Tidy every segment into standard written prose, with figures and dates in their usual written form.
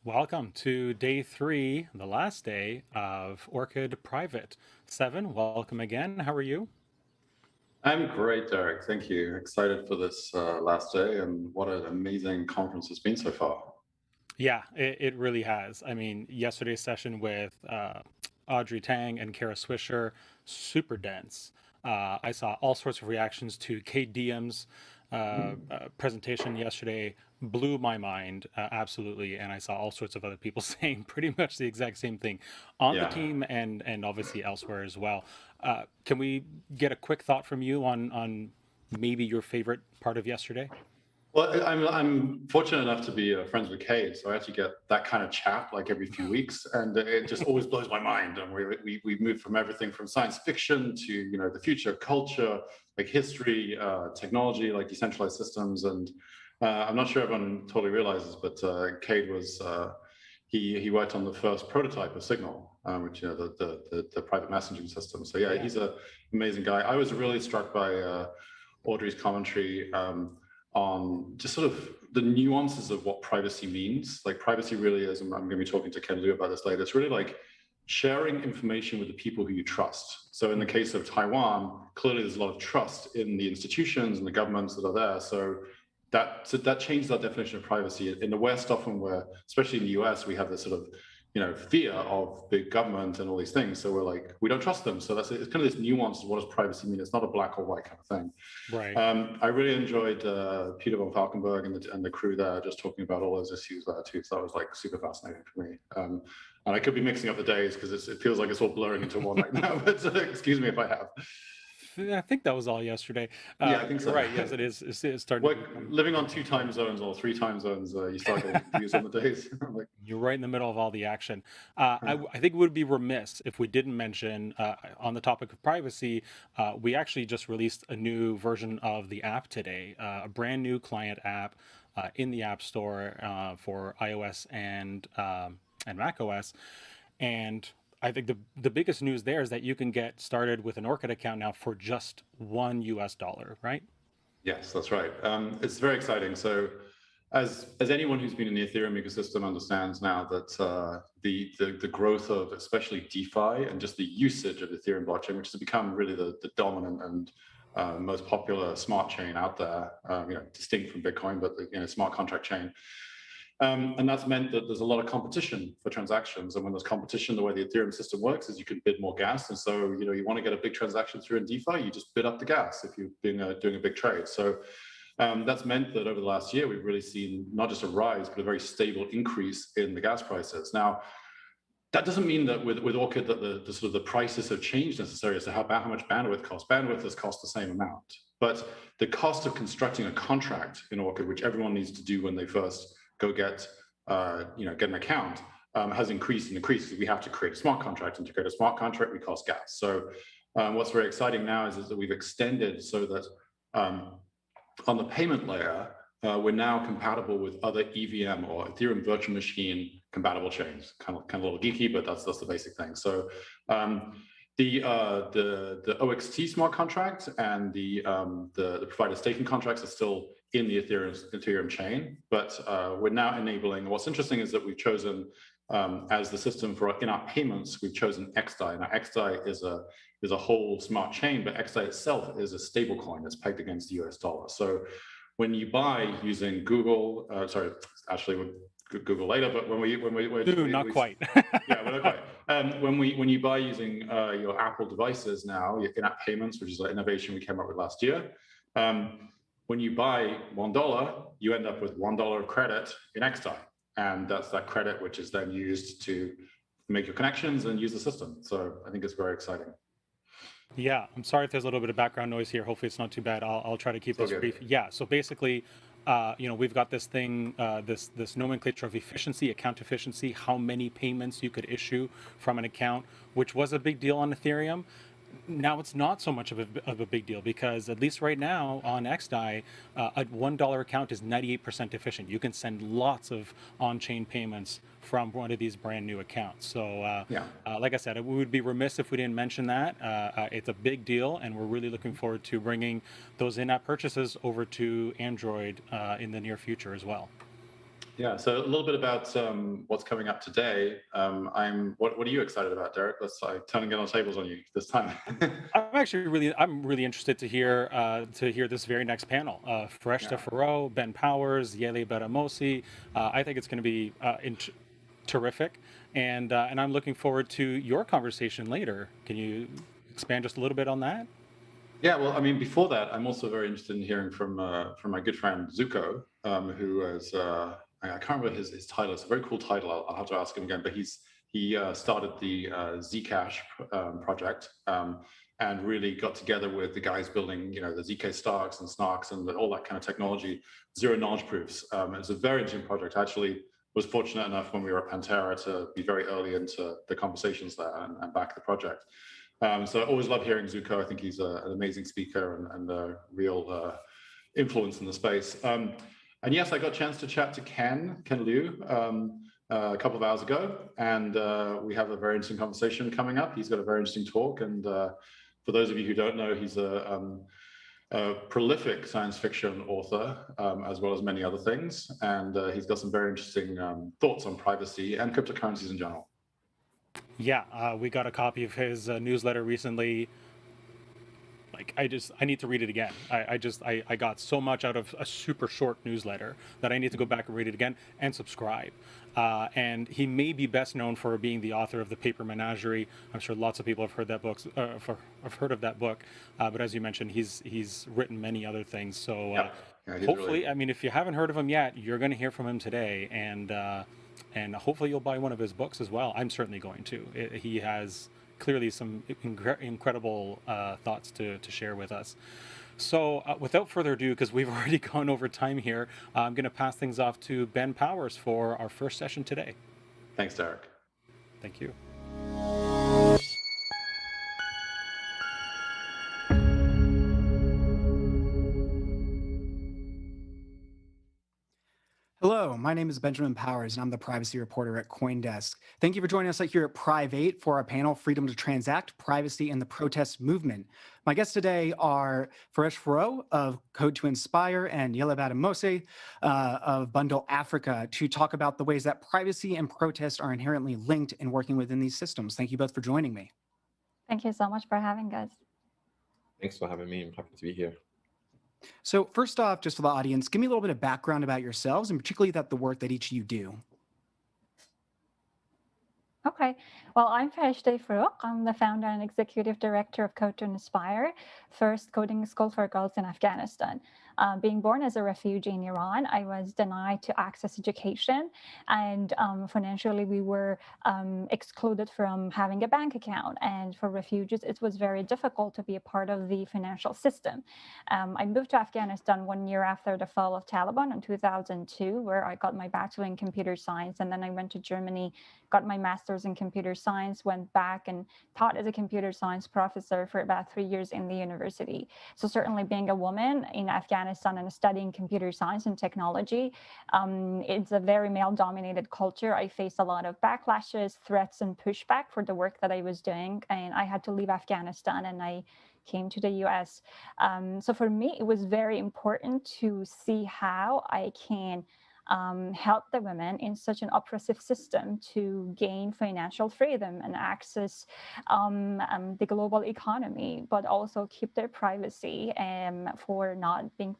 Welcome to day 3, the last day of Orchid Private. Seven, welcome again. How are you? I'm great, Derek. Thank you. Excited for this last day, and what an amazing conference it's been so far. Yeah, it really has. I mean, yesterday's session with Audrey Tang and Kara Swisher, super dense. I saw all sorts of reactions to Kate Diem's presentation yesterday. Blew my mind, absolutely. And I saw all sorts of other people saying pretty much the exact same thing on the Yeah. team and obviously elsewhere as well. Can we get a quick thought from you on maybe your favorite part of yesterday? Well, I'm fortunate enough to be friends with Kate, so I actually get that kind of chat like every few weeks, and it just always blows my mind. And we moved from everything from science fiction to the future, culture, like history, technology, like decentralized systems, and I'm not sure everyone totally realizes, but Cade was he worked on the first prototype of Signal, which the private messaging system. So yeah, Yeah. he's an amazing guy. I was really struck by Audrey's commentary on just sort of the nuances of what privacy means. Like privacy really is, and I'm going to be talking to Ken Liu about this later. It's really like sharing information with the people who you trust. So in the case of Taiwan, clearly there's a lot of trust in the institutions and the governments that are there. So that changes our definition of privacy. In the West, often where, especially in the US, we have this sort of fear of big government and all these things. So we're like, we don't trust them. So it's kind of this nuance of what does privacy mean. It's not a black or white kind of thing. Right. I really enjoyed Peter von Falkenberg and the crew there just talking about all those issues there too. So that was like super fascinating for me. And I could be mixing up the days because it feels like it's all blurring into one right now. But excuse me if I have. I think that was all yesterday. Yeah, I think You're so. right. Yes, it is. It's starting to become Living on more two time important. zones or three time zones, you start getting confused on the days. Like, You're right in the middle of all the action. I think it would be remiss if we didn't mention, on the topic of privacy, we actually just released a new version of the app today, a brand new client app in the App Store for iOS and macOS. And I think the biggest news there is that you can get started with an Orchid account now for just $1, right? yes, that's right. It's very exciting. So, as anyone who's been in the Ethereum ecosystem understands now that the growth of especially DeFi and just the usage of the Ethereum blockchain, which has become really the dominant and most popular smart chain out there, distinct from Bitcoin, but smart contract chain. And that's meant that there's a lot of competition for transactions. And when there's competition, the way the Ethereum system works is you can bid more gas. And so, you want to get a big transaction through in DeFi, you just bid up the gas if you've been doing a big trade. So that's meant that over the last year, we've really seen not just a rise, but a very stable increase in the gas prices. Now, that doesn't mean that with Orchid that the sort of the prices have changed necessarily as to how much bandwidth costs. Bandwidth has cost the same amount, but the cost of constructing a contract in Orchid, which everyone needs to do when they first go get an account, has increased and increased because we have to create a smart contract, and to create a smart contract, we cost gas. So what's very exciting now is that we've extended so that on the payment layer, we're now compatible with other EVM or Ethereum virtual machine compatible chains. Kind of a little geeky, but that's the basic thing. So the OXT smart contract and the provider staking contracts are still in the Ethereum chain, but we're now enabling. What's interesting is that we've chosen as the system for in-app payments, we've chosen XDAI. Now, XDAI is a whole smart chain, but XDAI itself is a stable coin that's pegged against the US dollar. So when you buy using Google, actually we'll Google later, but Not quite. yeah, we're not quite. When you buy using your Apple devices now, your in-app payments, which is an innovation we came up with last year, when you buy $1, you end up with $1 of credit in XDAI, and that's that credit which is then used to make your connections and use the system. So I think it's very exciting. Yeah, I'm sorry if there's a little bit of background noise here. Hopefully, it's not too bad. I'll try to keep So this good. brief. Yeah, so basically, we've got this thing, this nomenclature of efficiency, account efficiency, how many payments you could issue from an account, which was a big deal on Ethereum. Now it's not so much of a big deal because at least right now on XDAI, a $1 account is 98% efficient. You can send lots of on-chain payments from one of these brand new accounts. So, Yeah. like I said, we would be remiss if we didn't mention that. It's a big deal, and we're really looking forward to bringing those in-app purchases over to Android in the near future as well. Yeah, so a little bit about what's coming up today. What are you excited about, Derek? Let's turning it on tables on you this time. I'm really interested to hear this very next panel. Fereshteh Yeah. Forough, Ben Powers, Yele Bademosi. I think it's going to be terrific, and I'm looking forward to your conversation later. Can you expand just a little bit on that? Yeah, well, I mean, before that, I'm also very interested in hearing from my good friend Zooko, who is I can't remember his title. It's a very cool title. I'll have to ask him again. But he started the Zcash project and really got together with the guys building, the ZK Starks and Snarks and all that kind of technology, zero knowledge proofs. It's a very interesting project. I actually was fortunate enough when we were at Pantera to be very early into the conversations there and back the project. So I always love hearing Zooko. I think he's an amazing speaker and a real influence in the space. And yes, I got a chance to chat to Ken Liu a couple of hours ago, and we have a very interesting conversation coming up. He's got a very interesting talk, and for those of you who don't know, he's a prolific science fiction author, as well as many other things, and he's got some very interesting thoughts on privacy and cryptocurrencies in general. Yeah, we got a copy of his newsletter recently. Like, I need to read it again. I got so much out of a super short newsletter that I need to go back and read it again and subscribe. And he may be best known for being the author of the Paper Menagerie. I'm sure lots of people have heard that book. Have heard of that book. But as you mentioned, he's written many other things. So Yeah, hopefully, really... I mean, if you haven't heard of him yet, you're going to hear from him today, and hopefully you'll buy one of his books as well. I'm certainly going to. He has clearly some incredible thoughts to share with us. So without further ado, because we've already gone over time here, I'm going to pass things off to Ben Powers for our first session today. Thanks, Derek. Thank you. Hello, my name is Benjamin Powers, and I'm the privacy reporter at CoinDesk. Thank you for joining us here at Priv8 for our panel, Freedom to Transact, Privacy and the Protest Movement. My guests today are Fereshteh Forough of Code to Inspire and Yele Bademosi of Bundle Africa to talk about the ways that privacy and protest are inherently linked in working within these systems. Thank you both for joining me. Thank you so much for having us. Thanks for having me. I'm happy to be here. So first off, just for the audience, give me a little bit of background about yourselves and particularly about the work that each of you do. Okay, well, I'm Fereshteh Forough. I'm the founder and executive director of Code to Inspire, first coding school for girls in Afghanistan. Being born as a refugee in Iran, I was denied to access education, and financially we were excluded from having a bank account. And for refugees, it was very difficult to be a part of the financial system. I moved to Afghanistan 1 year after the fall of Taliban in 2002, where I got my bachelor in computer science, and then I went to Germany, got my master's in computer science, went back and taught as a computer science professor for about 3 years in the university. So certainly being a woman in Afghanistan and studying computer science and technology, it's a very male-dominated culture. I faced a lot of backlashes, threats, and pushback for the work that I was doing, and I had to leave Afghanistan and I came to the US. So for me, it was very important to see how I can help the women in such an oppressive system to gain financial freedom and access the global economy, but also keep their privacy for not being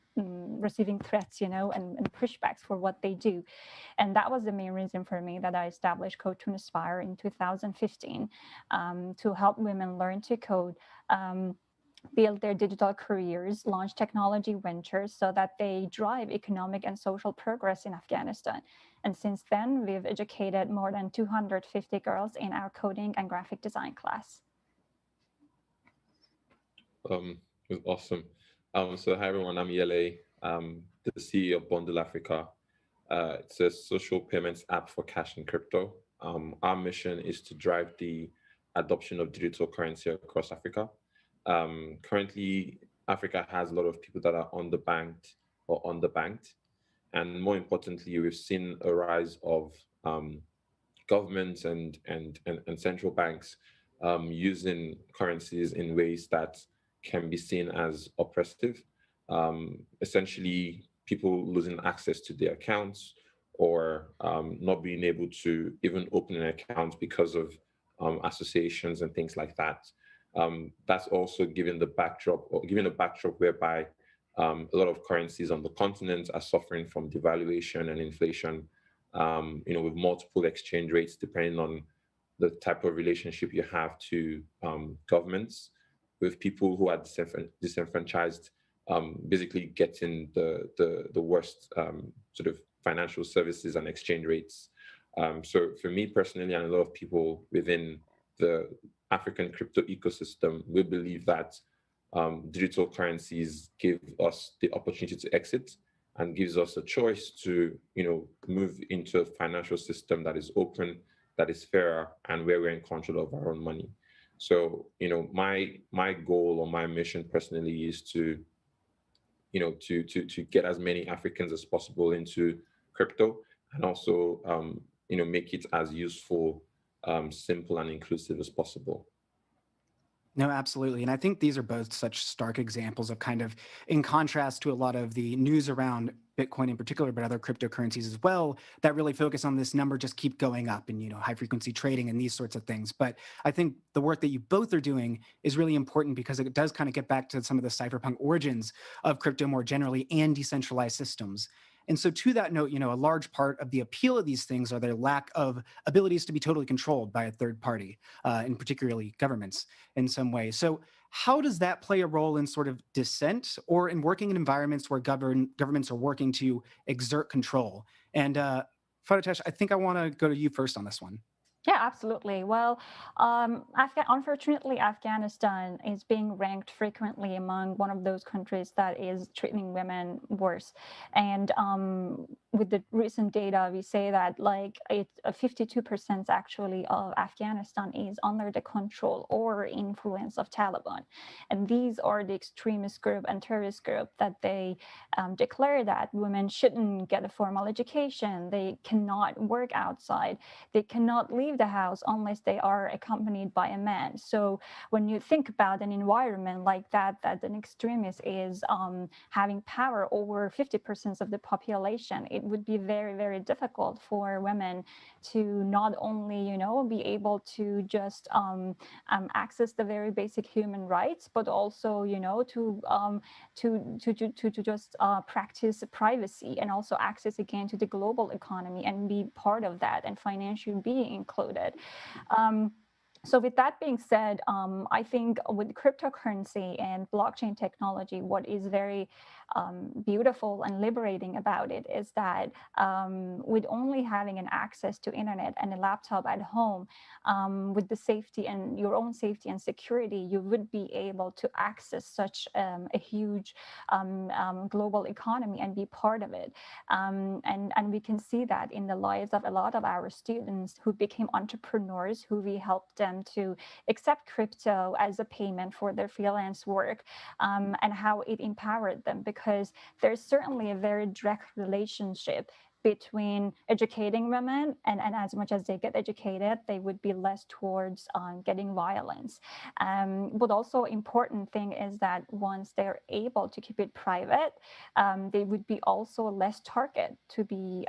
receiving threats, and pushbacks for what they do. And that was the main reason for me that I established Code to Inspire in 2015 to help women learn to code, build their digital careers, launch technology ventures so that they drive economic and social progress in Afghanistan. And since then, we've educated more than 250 girls in our coding and graphic design class. It was awesome. So hi everyone, I'm Yele, the CEO of Bundle Africa. It's a social payments app for cash and crypto. Our mission is to drive the adoption of digital currency across Africa. Currently, Africa has a lot of people that are underbanked or underbanked. And more importantly, we've seen a rise of governments and central banks using currencies in ways that can be seen as oppressive. Essentially, people losing access to their accounts or not being able to even open an account because of associations and things like that. That's also given the backdrop, whereby a lot of currencies on the continent are suffering from devaluation and inflation, with multiple exchange rates depending on the type of relationship you have to governments, with people who are disenfranchised, basically getting the worst sort of financial services and exchange rates. So for me personally, and a lot of people within the African crypto ecosystem, we believe that digital currencies give us the opportunity to exit and gives us a choice to, move into a financial system that is open, that is fairer, and where we're in control of our own money. So, my goal or my mission personally is to, to get as many Africans as possible into crypto, and also, make it as useful, simple, and inclusive as possible. No, absolutely. And I think these are both such stark examples of kind of, in contrast to a lot of the news around Bitcoin in particular, but other cryptocurrencies as well, that really focus on this number just keep going up and, high frequency trading and these sorts of things. But I think the work that you both are doing is really important because it does kind of get back to some of the cypherpunk origins of crypto more generally and decentralized systems. And so to that note, a large part of the appeal of these things are their lack of abilities to be totally controlled by a third party, and particularly governments in some way. So how does that play a role in sort of dissent or in working in environments where governments are working to exert control? And Fereshteh, I think I want to go to you first on this one. Yeah, absolutely. Well, unfortunately, Afghanistan is being ranked frequently among one of those countries that is treating women worse. And with the recent data, we say that 52% actually of Afghanistan is under the control or influence of Taliban. And these are the extremist group and terrorist group that they declare that women shouldn't get a formal education, they cannot work outside, they cannot leave the house unless they are accompanied by a man. So when you think about an environment like that an extremist is having power over 50% of the population, it would be very, very difficult for women to not only, be able to just access the very basic human rights, but also, to just practice privacy and also access again to the global economy and be part of that and financially be included. So with that being said, I think with cryptocurrency and blockchain technology, what is very beautiful and liberating about it is that with only having an access to internet and a laptop at home, with the safety and your own safety and security, you would be able to access such a huge global economy and be part of it. And we can see that in the lives of a lot of our students who became entrepreneurs, who we helped them to accept crypto as a payment for their freelance work, and how it empowered them, because there's certainly a very direct relationship between educating women and as much as they get educated, they would be less towards getting violence. But also important thing is that once they're able to keep it private, they would be also less target to be,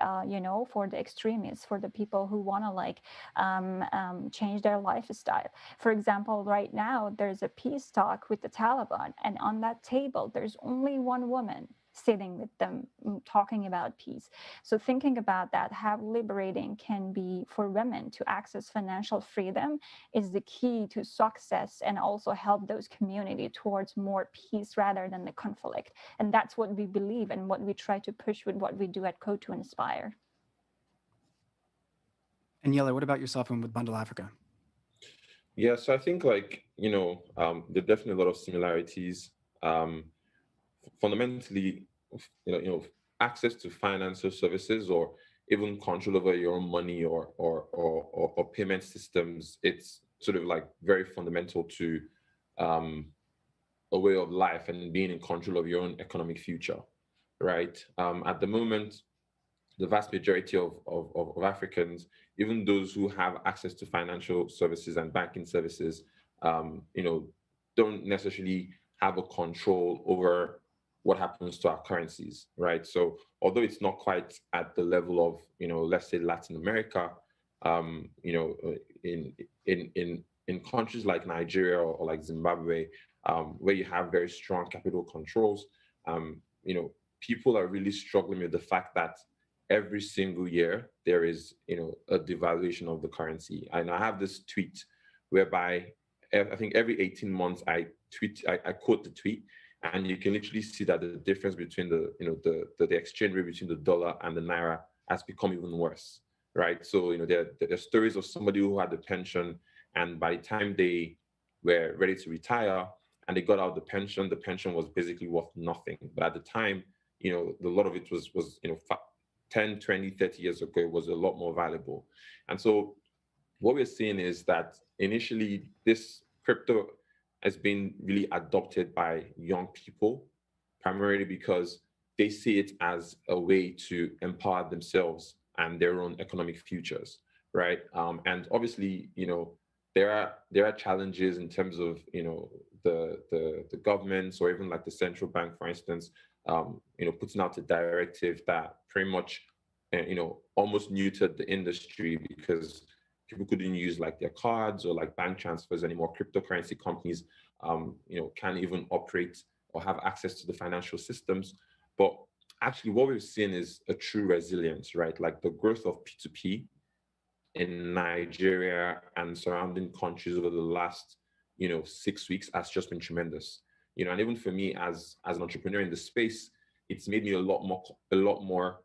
for the extremists, for the people who want to change their lifestyle. For example, right now, there's a peace talk with the Taliban, and on that table, there's only one woman sitting with them talking about peace. So thinking about that, how liberating can be for women to access financial freedom is the key to success, and also help those community towards more peace rather than the conflict. And that's what we believe and what we try to push with what we do at Code to Inspire. And Yele, what about yourself and with Bundle Africa? Yeah, so I think there are definitely a lot of similarities. Fundamentally, access to financial services or even control over your own money or payment systems, it's sort of very fundamental to a way of life and being in control of your own economic future, right? At the moment, the vast majority of Africans, even those who have access to financial services and banking services, don't necessarily have a control over what happens to our currencies, right? So although it's not quite at the level of, let's say Latin America, in countries like Nigeria or like Zimbabwe, where you have very strong capital controls, people are really struggling with the fact that every single year there is, a devaluation of the currency. And I have this tweet whereby I think every 18 months I quote the tweet, and you can literally see that the difference between the exchange rate between the dollar and the naira has become even worse, right? So there are stories of somebody who had a pension, and by the time they were ready to retire and they got out the pension was basically worth nothing. But at the time, a lot of it was 10, 20, 30 years ago, it was a lot more valuable. And so what we're seeing is that initially this crypto has been really adopted by young people, primarily because they see it as a way to empower themselves and their own economic futures, right? And obviously, there are challenges in terms of the governments or even like the central bank, for instance, putting out a directive that pretty much almost neutered the industry because people couldn't use like their cards or like bank transfers anymore. Cryptocurrency companies, can't even operate or have access to the financial systems. But actually, what we've seen is a true resilience, right? Like the growth of P2P in Nigeria and surrounding countries over the last, 6 weeks has just been tremendous. And even for me as an entrepreneur in the space, it's made me a lot more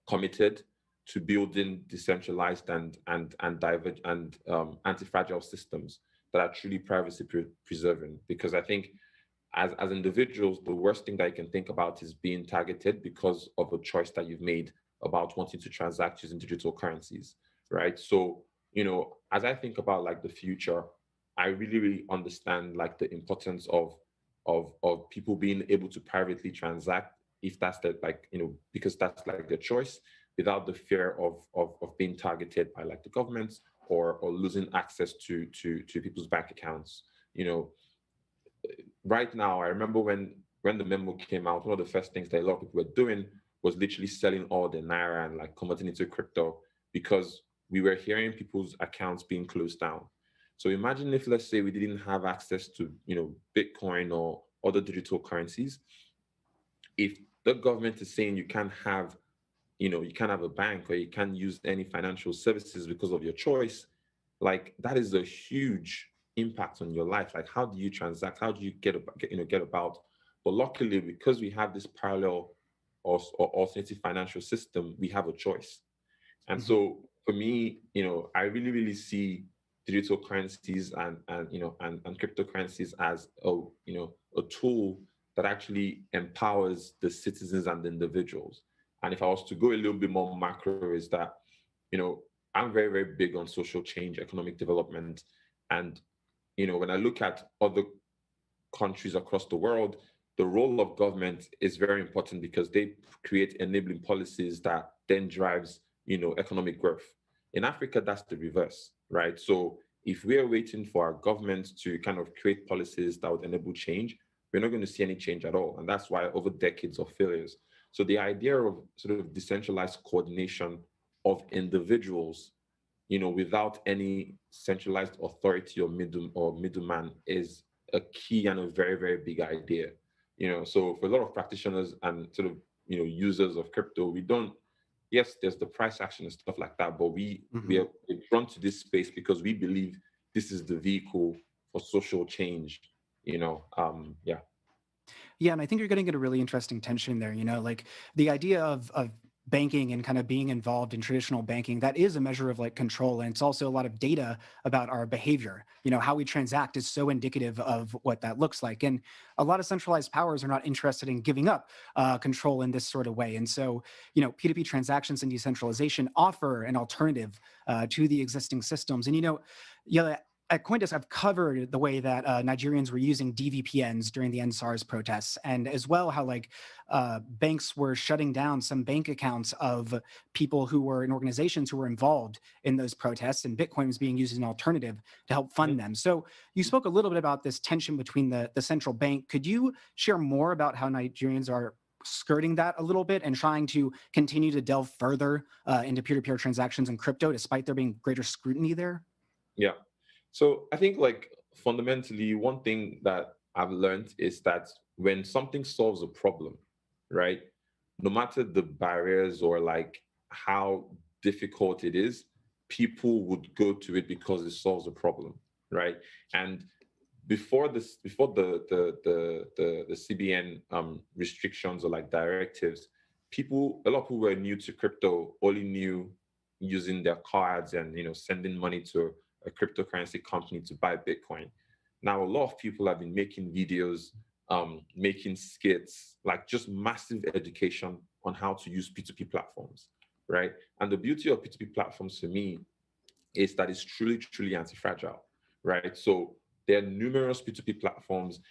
committed to building decentralized and anti-fragile systems that are truly privacy preserving. Because I think as individuals, the worst thing that you can think about is being targeted because of a choice that you've made about wanting to transact using digital currencies, right? So, as I think about like the future, I really, really understand like the importance of people being able to privately transact if that's because that's like their choice, without the fear of being targeted by like the governments or losing access to people's bank accounts. Right now, I remember when the memo came out, one of the first things that a lot of people were doing was literally selling all the naira and like converting into crypto because we were hearing people's accounts being closed down. So imagine if, let's say, we didn't have access to, Bitcoin or other digital currencies. If the government is saying you can't have a bank or you can't use any financial services because of your choice, like that is a huge impact on your life. Like, how do you transact? How do you get about? But luckily, because we have this parallel or alternative financial system, we have a choice. And so for me, I really, really see digital currencies and cryptocurrencies as a tool that actually empowers the citizens and the individuals. And if I was to go a little bit more macro, is that, I'm very, very big on social change, economic development. And, when I look at other countries across the world, the role of government is very important because they create enabling policies that then drives, economic growth. In Africa, that's the reverse, right? So if we're waiting for our government to kind of create policies that would enable change, we're not going to see any change at all. And that's why over decades of failures. So the idea of sort of decentralized coordination of individuals, without any centralized authority or middleman is a key and a very, very big idea. So for a lot of practitioners and sort of, users of crypto, we don't, yes, there's the price action and stuff like that, but we are drawn to this space because we believe this is the vehicle for social change, yeah. Yeah, and I think you're getting at a really interesting tension there, like the idea of banking and kind of being involved in traditional banking, that is a measure of like control. And it's also a lot of data about our behavior. How we transact is so indicative of what that looks like. And a lot of centralized powers are not interested in giving up control in this sort of way. And so, P2P transactions and decentralization offer an alternative to the existing systems. And, at CoinDesk, I've covered the way that Nigerians were using DVPNs during the NSARS protests, and as well how like banks were shutting down some bank accounts of people who were in organizations who were involved in those protests, and Bitcoin was being used as an alternative to help fund them. So you spoke a little bit about this tension between the central bank. Could you share more about how Nigerians are skirting that a little bit and trying to continue to delve further into peer-to-peer transactions and crypto, despite there being greater scrutiny there? Yeah. So I think like fundamentally, one thing that I've learned is that when something solves a problem, right, no matter the barriers or like how difficult it is, people would go to it because it solves a problem, right? And before the CBN restrictions or like directives, a lot of people were new to crypto, only knew using their cards and sending money to a cryptocurrency company to buy Bitcoin. Now, a lot of people have been making videos, making skits, like just massive education on how to use P2P platforms, right? And the beauty of P2P platforms for me is that it's truly, truly anti-fragile, right? So there are numerous P2P platforms,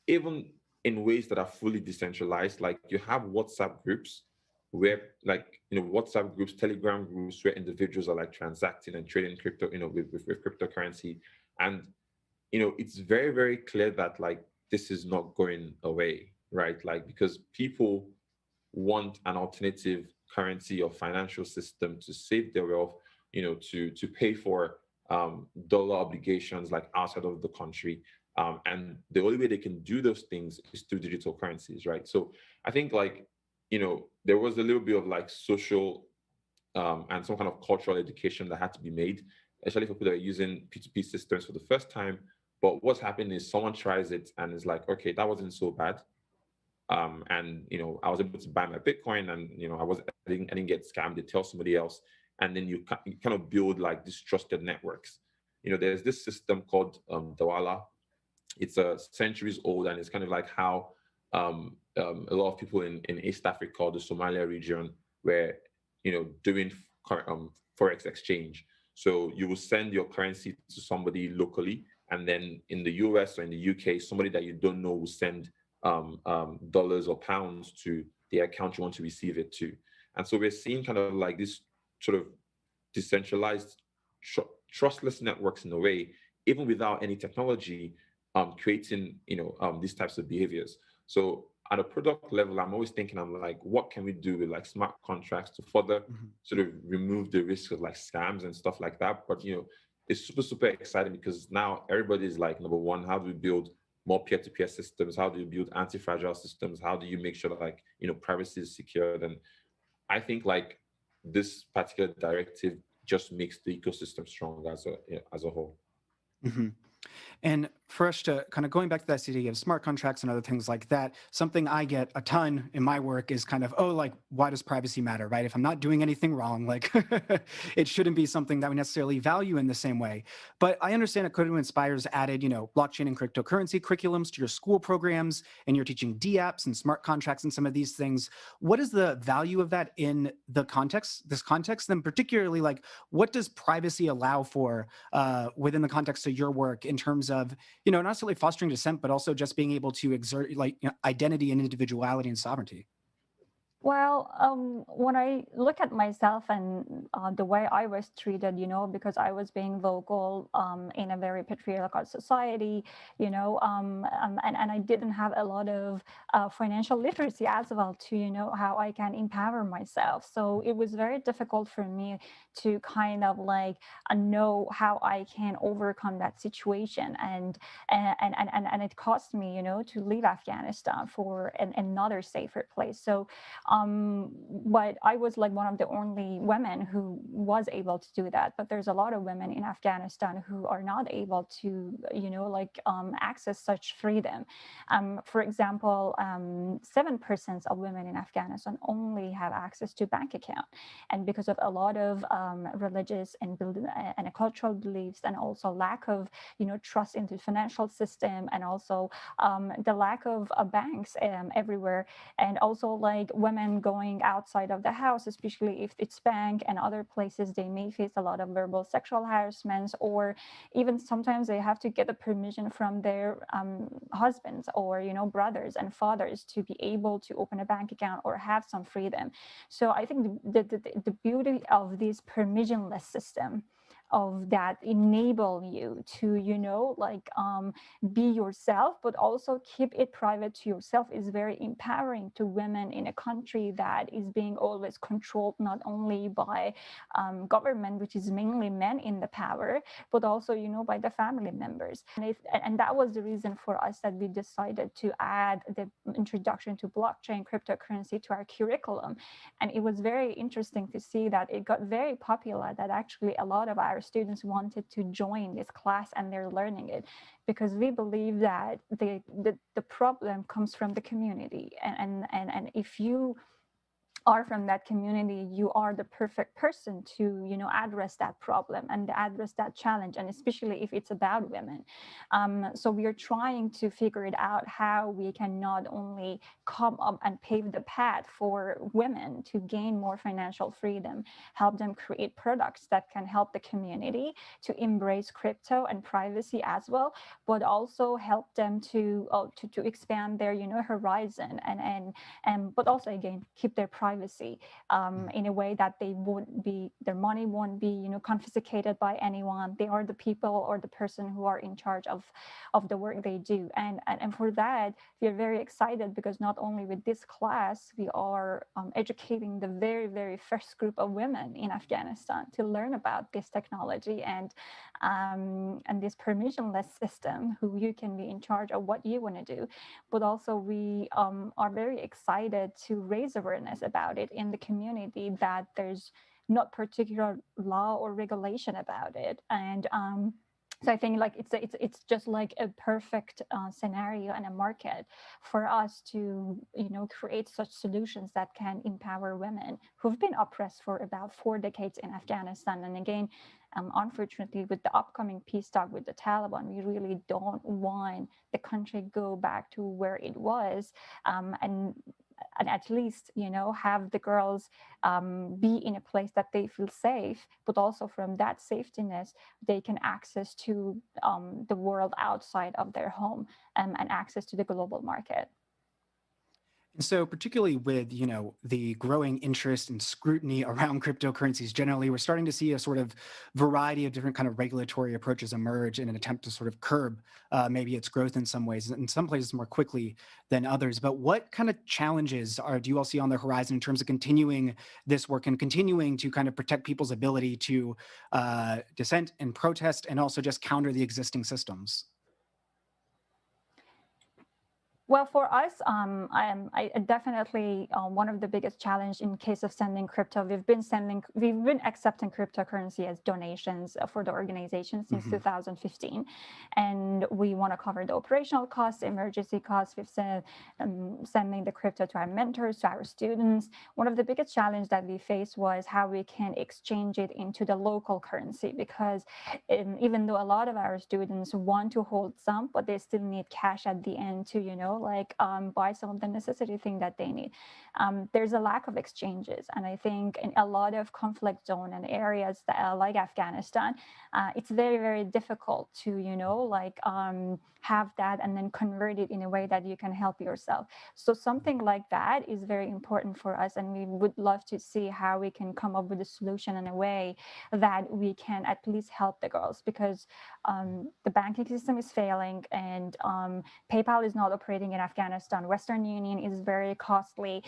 even in ways that are fully decentralized. Like you have WhatsApp groups where WhatsApp groups, Telegram groups where individuals are like transacting and trading crypto, with cryptocurrency. And, it's very, very clear that like this is not going away, right? Like, because people want an alternative currency or financial system to save their wealth, to pay for dollar obligations like outside of the country. And the only way they can do those things is through digital currencies, right? So I think like, there was a little bit of like social and some kind of cultural education that had to be made, especially for people that are using P2P systems for the first time. But what's happening is someone tries it and is like, okay, that wasn't so bad. And I was able to buy my Bitcoin, and I didn't get scammed. They tell somebody else, and then you kind of build like these trusted networks. There's this system called Dawala. It's centuries old, and it's kind of like how a lot of people in East Africa or the Somalia region were doing forex exchange. So you will send your currency to somebody locally, and then in the US or in the UK, somebody that you don't know will send dollars or pounds to the account you want to receive it to. And so we're seeing kind of like this sort of decentralized, trustless networks in a way, even without any technology, creating these types of behaviors. So at a product level, I'm always thinking, I'm like, what can we do with like smart contracts to further sort of remove the risk of like scams and stuff like that? But it's super, super exciting because now everybody is like, number one, how do we build more peer-to-peer systems? How do you build anti-fragile systems? How do you make sure that like privacy is secured? And I think like this particular directive just makes the ecosystem stronger as a whole. And Fereshteh, kind of going back to that idea of smart contracts and other things like that, something I get a ton in my work is kind of, like, why does privacy matter, right? If I'm not doing anything wrong, like, it shouldn't be something that we necessarily value in the same way. But I understand that Code Inspire's added, blockchain and cryptocurrency curriculums to your school programs, and you're teaching DApps and smart contracts and some of these things. What is the value of that in this context? Then particularly, like, what does privacy allow for within the context of your work in terms of, not necessarily fostering dissent, but also just being able to exert identity and individuality and sovereignty? Well, when I look at myself and the way I was treated, because I was being vocal in a very patriarchal society, and I didn't have a lot of financial literacy as well to, how I can empower myself. So it was very difficult for me to kind of like know how I can overcome that situation. And it cost me, to leave Afghanistan for another safer place. So but I was like one of the only women who was able to do that. But there's a lot of women in Afghanistan who are not able to, access such freedom. For example, 7% of women in Afghanistan only have access to bank account. And because of a lot of religious and cultural beliefs, and also lack of, trust into the financial system, and also the lack of banks everywhere, and also like women women going outside of the house, especially if it's bank and other places, they may face a lot of verbal sexual harassments, or even sometimes they have to get a permission from their husbands or, you know, brothers and fathers to be able to open a bank account or have some freedom. So I think the beauty of this permissionless system of that enable you to, you know, like be yourself, but also keep it private to yourself is very empowering to women in a country that is being always controlled not only by government, which is mainly men in the power, but also, you know, by the family members. And that was the reason for us that we decided to add the introduction to blockchain cryptocurrency to our curriculum. And it was very interesting to see that it got very popular, that actually a lot of our students wanted to join this class and they're learning it, because we believe that the problem comes from the community. And if you are from that community, you are the perfect person to, you know, address that problem and address that challenge, and especially if it's about women. So we are trying to figure it out how we can not only come up and pave the path for women to gain more financial freedom, help them create products that can help the community to embrace crypto and privacy as well, but also help them to expand their, you know, horizon, and but also again keep their privacy in a way that they won't be, their money won't be, you know, confiscated by anyone. They are the people or the person who are in charge of the work they do. And for that, we are very excited, because not only with this class, we are educating the very, very first group of women in Afghanistan to learn about this technology and this permissionless system, who you can be in charge of what you want to do. But also we are very excited to raise awareness about it in the community, that there's not particular law or regulation about it. And so I think like it's just like a perfect scenario and a market for us to, you know, create such solutions that can empower women who've been oppressed for about 4 decades in Afghanistan. And again, unfortunately, with the upcoming peace talk with the Taliban, we really don't want the country go back to where it was, and at least, you know, have the girls be in a place that they feel safe, but also from that safetiness, they can access to the world outside of their home, and access to the global market. And so particularly with, you know, the growing interest and scrutiny around cryptocurrencies generally, we're starting to see a sort of variety of different kind of regulatory approaches emerge in an attempt to sort of curb maybe its growth in some ways, in some places more quickly than others. But what kind of challenges do you all see on the horizon in terms of continuing this work and continuing to kind of protect people's ability to dissent and protest, and also just counter the existing systems? Well, for us, I definitely one of the biggest challenge in case of sending crypto. We've been accepting cryptocurrency as donations for the organization since 2015, and we want to cover the operational costs, emergency costs. We've said sending the crypto to our mentors, to our students. One of the biggest challenges that we faced was how we can exchange it into the local currency, because even though a lot of our students want to hold some, but they still need cash at the end to, you know, like buy some of the necessity thing that they need. There's a lack of exchanges, and I think in a lot of conflict zone and areas that, like Afghanistan, it's very, very difficult to, you know, like have that and then convert it in a way that you can help yourself. So something like that is very important for us, and we would love to see how we can come up with a solution in a way that we can at least help the girls, because the banking system is failing, and PayPal is not operating in Afghanistan. Western Union is very costly,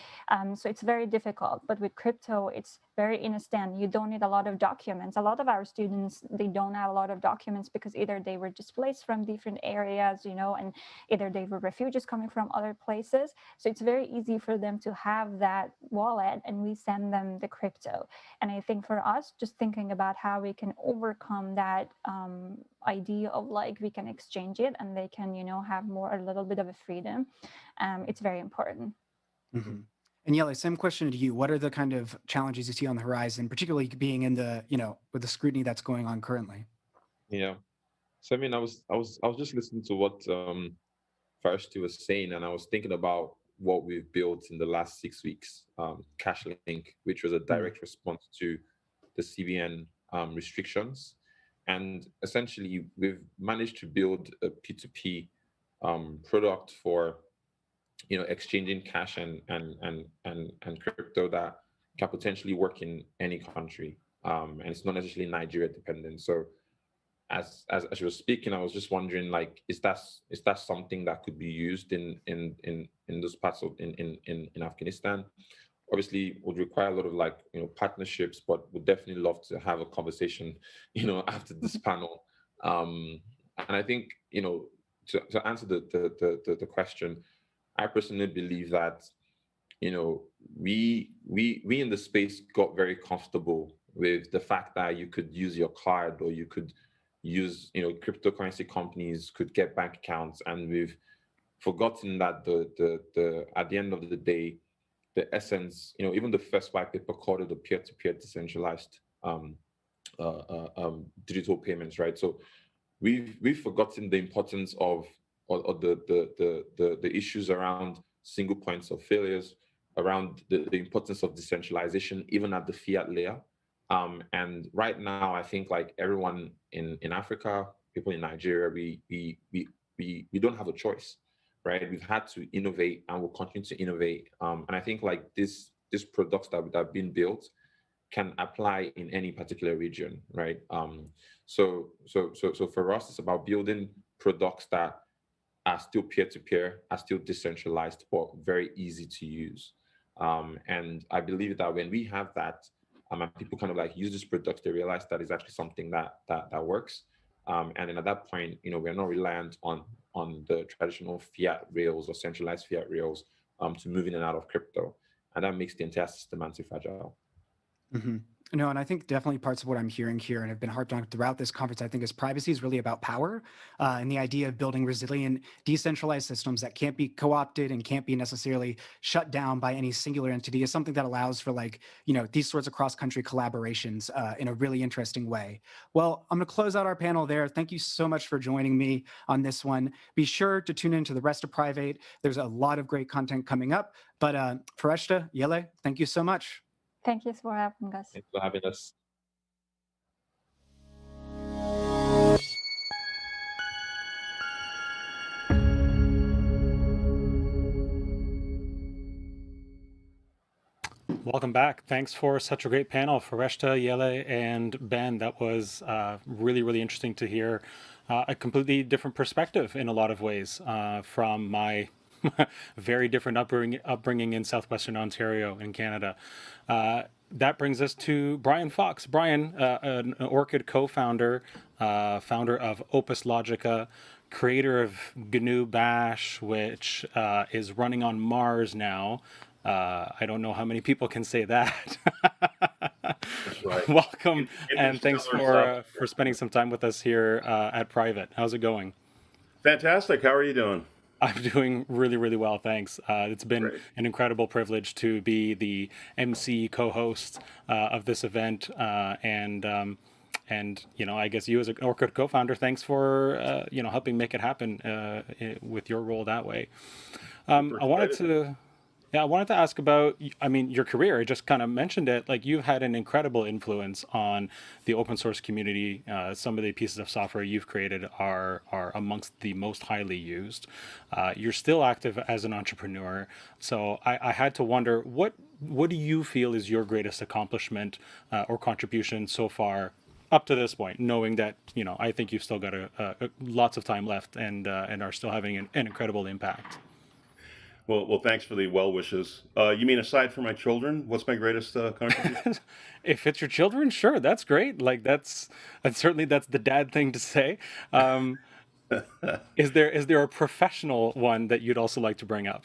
so it's very difficult. But with crypto, it's very instant. You don't need a lot of documents. A lot of our students, they don't have a lot of documents because either they were displaced from different areas, you know, and either they were refugees coming from other places. So it's very easy for them to have that wallet, and we send them the crypto. And I think for us, just thinking about how we can overcome that idea of like we can exchange it and they can, you know, have more, a little bit of a freedom, it's very important. And Yele, same question to you. What are the kind of challenges you see on the horizon, particularly being in the, you know, with the scrutiny that's going on currently? Yeah. So I mean, I was just listening to what Fereshteh was saying, and I was thinking about what we've built in the last 6 weeks, CashLink, which was a direct response to the CBN restrictions. And essentially, we've managed to build a P2P product for exchanging cash and crypto that can potentially work in any country, and it's not necessarily Nigeria dependent. So as you were speaking, I was just wondering, like, is that something that could be used in those parts of in Afghanistan? Obviously, would require a lot of partnerships, but would definitely love to have a conversation after this panel. And I think to answer the question, I personally believe that we in the space got very comfortable with the fact that you could use your card, or you could use cryptocurrency companies could get bank accounts, and we've forgotten that the at the end of the day, the essence, even the first white paper called it the peer-to-peer decentralized digital payments, right? So we've forgotten the importance of or the issues around single points of failures, around the importance of decentralization, even at the fiat layer. And right now, I think like everyone in Africa, people in Nigeria, we don't have a choice, right? We've had to innovate and will continue to innovate. And I think like these products that have been built can apply in any particular region, right? So for us, it's about building products that are still peer-to-peer, are still decentralized, but very easy to use. And I believe that when we have that, and people kind of like use this product, they realize that it's actually something that works. And then at that point, we're not reliant on the traditional fiat rails or centralized fiat rails to move in and out of crypto. And that makes the entire system anti-fragile. Mm-hmm. No, and I think definitely parts of what I'm hearing here and have been harped on throughout this conference, I think, is privacy is really about power, and the idea of building resilient, decentralized systems that can't be co-opted and can't be necessarily shut down by any singular entity is something that allows for these sorts of cross-country collaborations in a really interesting way. Well, I'm going to close out our panel there. Thank you so much for joining me on this one. Be sure to tune into the rest of Priv8. There's a lot of great content coming up. But Fereshteh, Yele, thank you so much. Thank you for having us. Thanks for having us. Welcome back. Thanks for such a great panel, Fereshteh, Yele, and Ben. That was really, really interesting to hear a completely different perspective in a lot of ways from my very different upbringing in southwestern Ontario in Canada. That brings us to Brian Fox. Brian, an Orchid co-founder, founder of Opus Logica, creator of GNU Bash, which is running on Mars now. I don't know how many people can say that. That's right. Welcome, and thanks for spending some time with us here at Priv8. How's it going? Fantastic. How are you doing? I'm doing really, really well, thanks. It's been Great. an incredible privilege to be the MC co-host of this event, and I guess you as an Orchid co-founder, thanks for helping make it happen with your role that way. I wanted to ask about, your career. I just kind of mentioned it. Like, you've had an incredible influence on the open source community. Some of the pieces of software you've created are amongst the most highly used. You're still active as an entrepreneur. So I had to wonder, what do you feel is your greatest accomplishment or contribution so far up to this point, knowing that, I think you've still got lots of time left and are still having an incredible impact? Well, thanks for the well wishes. You mean aside from my children, what's my greatest contribution? If it's your children, sure, that's great. Like that's the dad thing to say. Is there a professional one that you'd also like to bring up?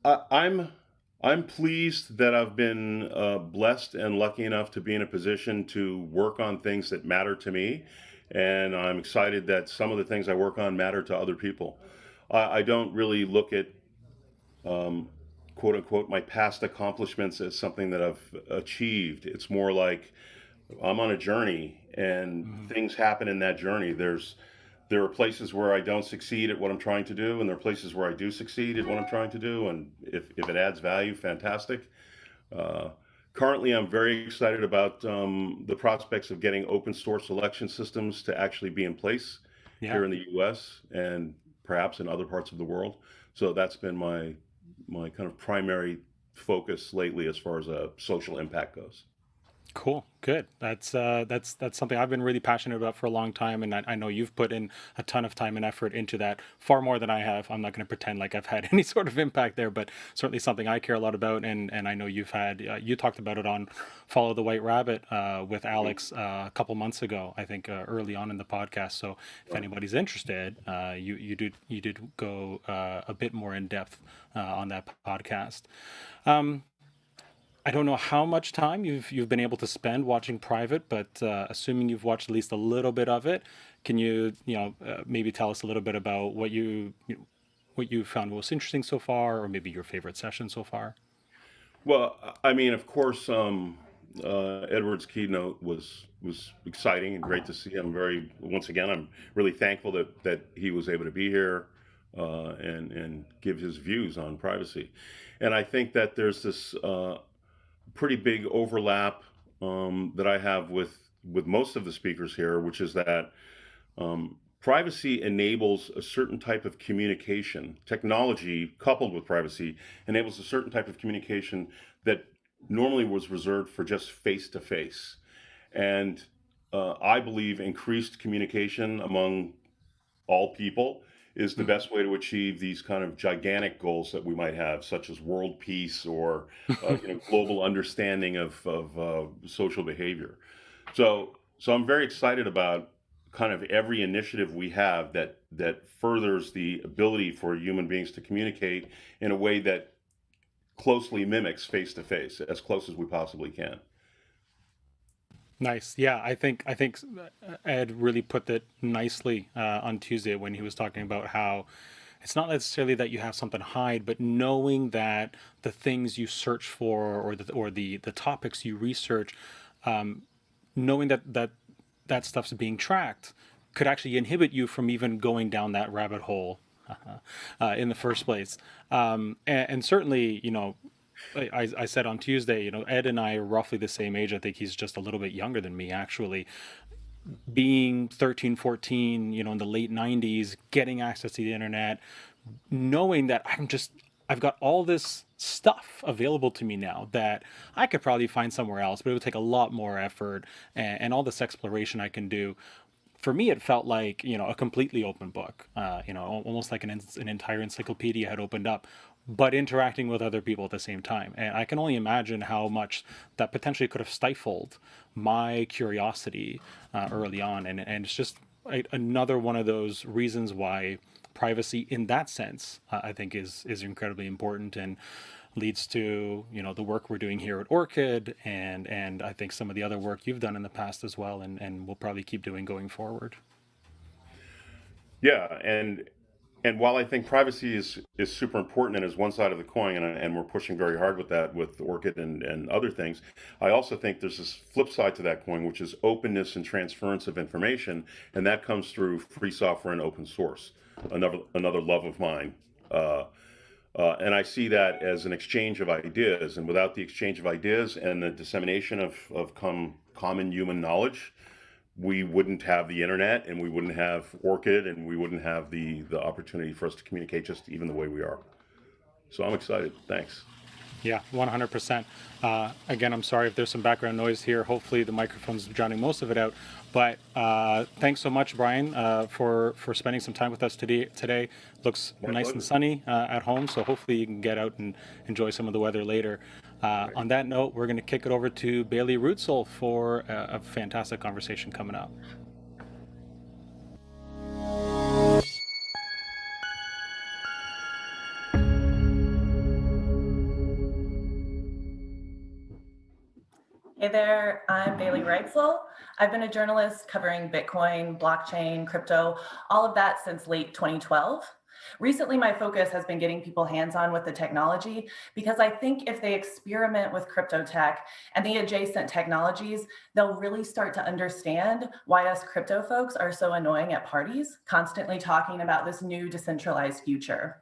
I'm pleased that I've been blessed and lucky enough to be in a position to work on things that matter to me, and I'm excited that some of the things I work on matter to other people. I don't really look at, quote unquote, my past accomplishments as something that I've achieved. It's more like I'm on a journey and things happen in that journey. There's there are places where I don't succeed at what I'm trying to do, and there are places where I do succeed at what I'm trying to do. And if it adds value, fantastic. Currently, I'm very excited about the prospects of getting open source election systems to actually be in place here in the US and perhaps in other parts of the world. So that's been my kind of primary focus lately as far as a social impact goes. Cool, good. That's something I've been really passionate about for a long time, and I know you've put in a ton of time and effort into that, far more than I have. I'm not going to pretend like I've had any sort of impact there, but certainly something I care a lot about, and I know you've had. You talked about it on Follow the White Rabbit with Alex a couple months ago, I think, early on in the podcast. So if anybody's interested, you did go a bit more in depth on that podcast. I don't know how much time you've been able to spend watching Private, but assuming you've watched at least a little bit of it, can you maybe tell us a little bit about what you found most interesting so far, or maybe your favorite session so far? Well, I mean, of course, Edward's keynote was exciting and great to see. Once again, I'm really thankful that he was able to be here and give his views on privacy. And I think that there's this pretty big overlap that I have with most of the speakers here, which is that privacy enables a certain type of communication. Technology coupled with privacy enables a certain type of communication that normally was reserved for just face-to-face. And I believe increased communication among all people is the best way to achieve these kind of gigantic goals that we might have, such as world peace or global understanding of social behavior. So I'm very excited about kind of every initiative we have that furthers the ability for human beings to communicate in a way that closely mimics face-to-face, as close as we possibly can. Nice. Yeah, I think Ed really put that nicely on Tuesday when he was talking about how it's not necessarily that you have something to hide, but knowing that the things you search for or the topics you research, knowing that stuff's being tracked could actually inhibit you from even going down that rabbit hole in the first place. And certainly, I said on Tuesday, Ed and I are roughly the same age. I think he's just a little bit younger than me, actually. Being 13, 14, in the late 90s, getting access to the internet, knowing that I've got all this stuff available to me now that I could probably find somewhere else, but it would take a lot more effort and all this exploration I can do. For me, it felt like, a completely open book, almost like an entire encyclopedia had opened up, but interacting with other people at the same time. And I can only imagine how much that potentially could have stifled my curiosity early on. And it's just another one of those reasons why privacy in that sense, I think is incredibly important and leads to, the work we're doing here at Orchid and I think some of the other work you've done in the past as well and we'll probably keep doing going forward. Yeah, and while I think privacy is super important and is one side of the coin, and we're pushing very hard with that with Orchid and other things, I also think there's this flip side to that coin, which is openness and transference of information, and that comes through free software and open source, another love of mine. And I see that as an exchange of ideas, and without the exchange of ideas and the dissemination of common human knowledge, we wouldn't have the internet, and we wouldn't have Orchid, and we wouldn't have the opportunity for us to communicate just even the way we are. So I'm excited. Thanks. Yeah, 100%. Again, I'm sorry if there's some background noise here. Hopefully the microphone's drowning most of it out. But thanks so much, Brian, for spending some time with us today. Looks nice and sunny at home, so hopefully you can get out and enjoy some of the weather later. On that note, we're going to kick it over to Bailey Reutzel for a fantastic conversation coming up. Hey there, I'm Bailey Reutzel. I've been a journalist covering Bitcoin, blockchain, crypto, all of that since late 2012. Recently, my focus has been getting people hands-on with the technology, because I think if they experiment with crypto tech and the adjacent technologies, they'll really start to understand why us crypto folks are so annoying at parties, constantly talking about this new decentralized future.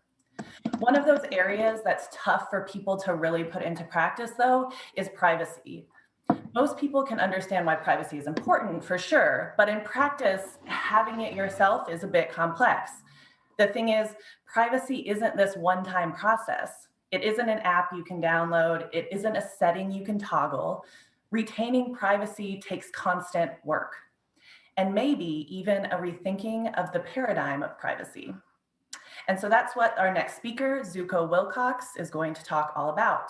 One of those areas that's tough for people to really put into practice, though, is privacy. Most people can understand why privacy is important, for sure, but in practice, having it yourself is a bit complex. The thing is, privacy isn't this one-time process. It isn't an app you can download. It isn't a setting you can toggle. Retaining privacy takes constant work, and maybe even a rethinking of the paradigm of privacy. And so that's what our next speaker, Zooko Wilcox, is going to talk all about.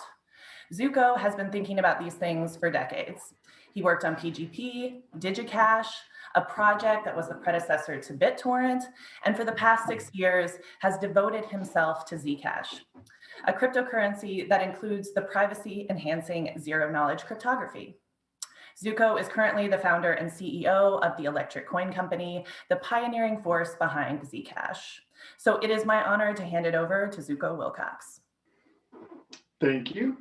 Zooko has been thinking about these things for decades. He worked on PGP, DigiCash, a project that was the predecessor to BitTorrent, and for the past 6 years has devoted himself to Zcash, a cryptocurrency that includes the privacy-enhancing zero-knowledge cryptography. Zooko is currently the founder and CEO of the Electric Coin Company, the pioneering force behind Zcash. So it is my honor to hand it over to Zooko Wilcox. Thank you.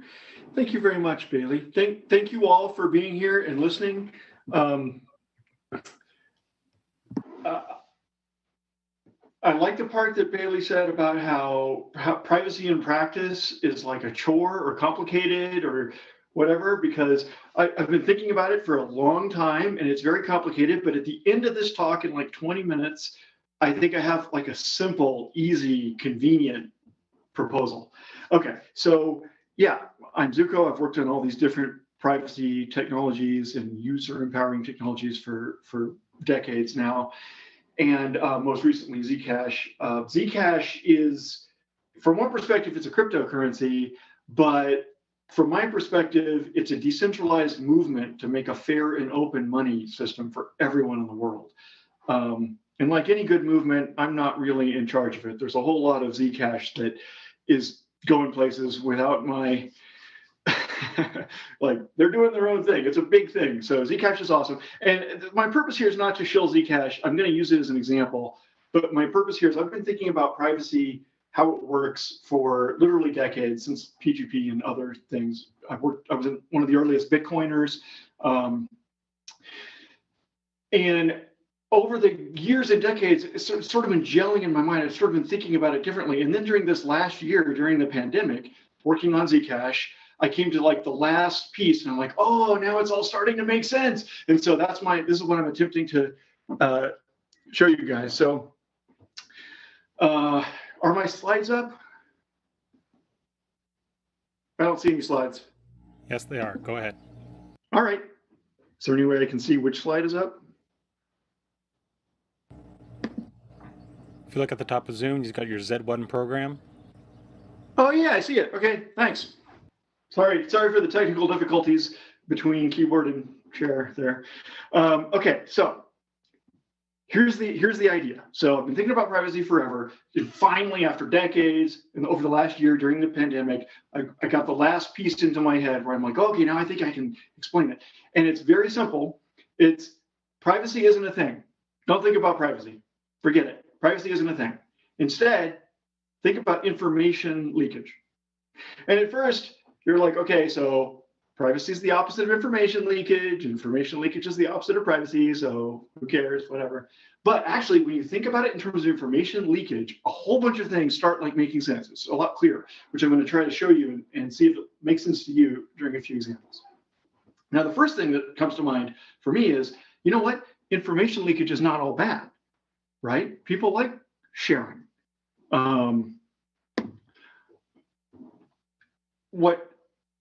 Thank you very much, Bailey. Thank you all for being here and listening. I like the part that Bailey said about how privacy in practice is like a chore or complicated or whatever, because I've been thinking about it for a long time and it's very complicated, but at the end of this talk in like 20 minutes, I think I have like a simple, easy, convenient proposal. Okay, so yeah, I'm Zooko. I've worked on all these different privacy technologies and user empowering technologies for decades now. And most recently, Zcash. Zcash is, from one perspective, it's a cryptocurrency, but from my perspective, it's a decentralized movement to make a fair and open money system for everyone in the world. And like any good movement, I'm not really in charge of it. There's a whole lot of Zcash that is going places without my, like they're doing their own thing. It's a big thing. So Zcash is awesome. And my purpose here is not to shill Zcash. I'm going to use it as an example. But my purpose here is I've been thinking about privacy, how it works for literally decades, since PGP and other things. I was one of the earliest Bitcoiners. And over the years and decades, it's sort of been gelling in my mind. I've sort of been thinking about it differently. And then during this last year, during the pandemic, working on Zcash, I came to like the last piece and I'm like, oh, now it's all starting to make sense. And so this is what I'm attempting to show you guys. So are my slides up? I don't see any slides. Yes, they are. Go ahead. All right. Is there any way I can see which slide is up? If you look at the top of Zoom, you've got your Z1 program. Oh yeah, I see it. Okay, thanks. Sorry for the technical difficulties between keyboard and chair there. Okay, so here's the idea. So I've been thinking about privacy forever. And finally, after decades and over the last year during the pandemic, I got the last piece into my head where I'm like, okay, now I think I can explain it. And it's very simple. It's privacy isn't a thing. Don't think about privacy. Forget it. Privacy isn't a thing. Instead, think about information leakage. And at first, you're like, okay, so privacy is the opposite of information leakage. Information leakage is the opposite of privacy, so who cares, whatever. But actually, when you think about it in terms of information leakage, a whole bunch of things start like making sense. It's a lot clearer, which I'm going to try to show you and see if it makes sense to you during a few examples. Now, the first thing that comes to mind for me is, you know what? Information leakage is not all bad, right? People like sharing.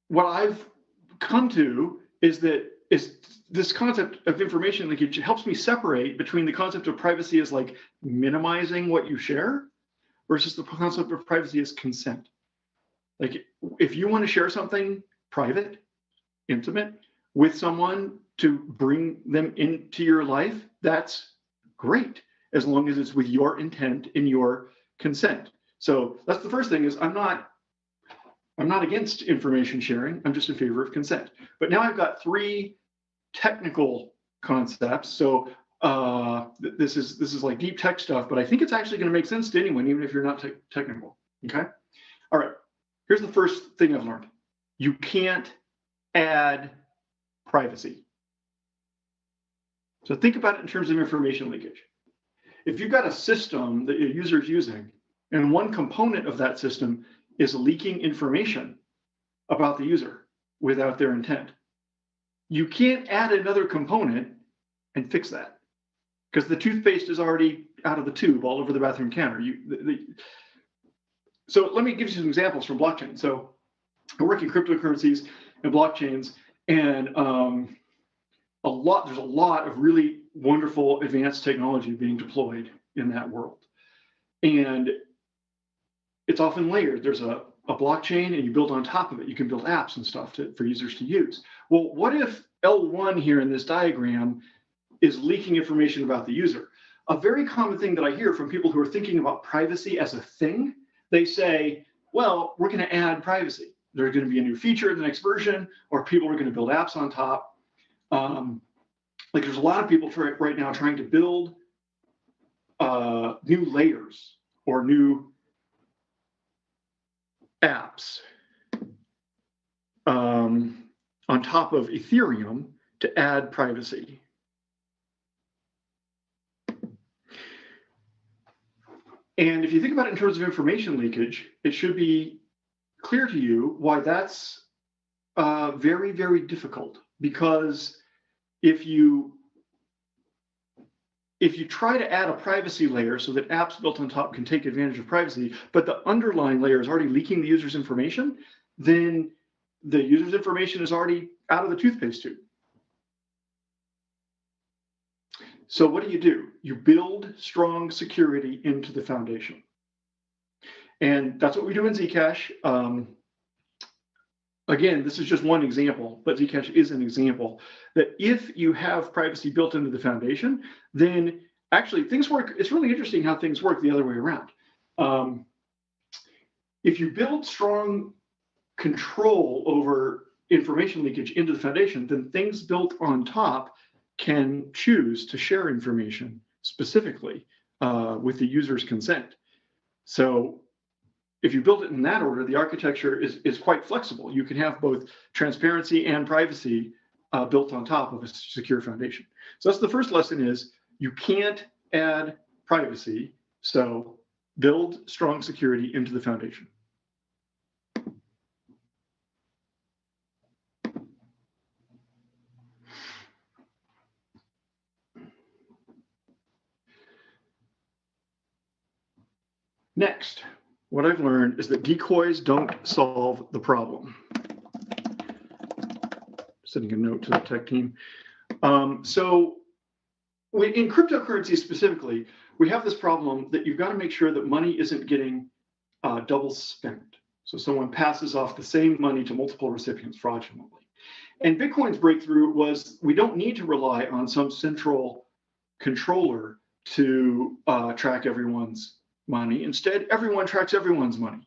What I've come to is this concept of information leakage helps me separate between the concept of privacy as like minimizing what you share versus the concept of privacy as consent. Like if you want to share something private, intimate with someone to bring them into your life, that's great, as long as it's with your intent and your consent. So that's the first thing is I'm not against information sharing. I'm just in favor of consent. But now I've got three technical concepts. So this is like deep tech stuff, but I think it's actually going to make sense to anyone, even if you're not technical. Okay. All right. Here's the first thing I've learned. You can't add privacy. So think about it in terms of information leakage. If you've got a system that your user is using, and one component of that system is leaking information about the user without their intent, you can't add another component and fix that, because the toothpaste is already out of the tube all over the bathroom counter. So let me give you some examples from blockchain. So I work in cryptocurrencies and blockchains, and there's a lot of really wonderful advanced technology being deployed in that world. And it's often layered. There's a blockchain, and you build on top of it. You can build apps and stuff for users to use. Well, what if L1 here in this diagram is leaking information about the user? A very common thing that I hear from people who are thinking about privacy as a thing, they say, well, we're going to add privacy. There's going to be a new feature in the next version, or people are going to build apps on top. Like there's a lot of people right now trying to build new layers or new apps on top of Ethereum to add privacy. And if you think about it in terms of information leakage, it should be clear to you why that's very, very difficult. Because if you try to add a privacy layer so that apps built on top can take advantage of privacy, but the underlying layer is already leaking the user's information, then the user's information is already out of the toothpaste tube. So what do? You build strong security into the foundation. And that's what we do in Zcash. Again, this is just one example, but Zcash is an example that if you have privacy built into the foundation, then actually things work. It's really interesting how things work the other way around. If you build strong control over information leakage into the foundation, then things built on top can choose to share information specifically with the user's consent. So if you build it in that order, the architecture is quite flexible. You can have both transparency and privacy built on top of a secure foundation. So that's the first lesson: is you can't add privacy, so build strong security into the foundation. Next, what I've learned is that decoys don't solve the problem. Sending a note to the tech team. So in cryptocurrency specifically, we have this problem that you've got to make sure that money isn't getting double spent. So someone passes off the same money to multiple recipients fraudulently. And Bitcoin's breakthrough was we don't need to rely on some central controller to track everyone's money. Instead, everyone tracks everyone's money.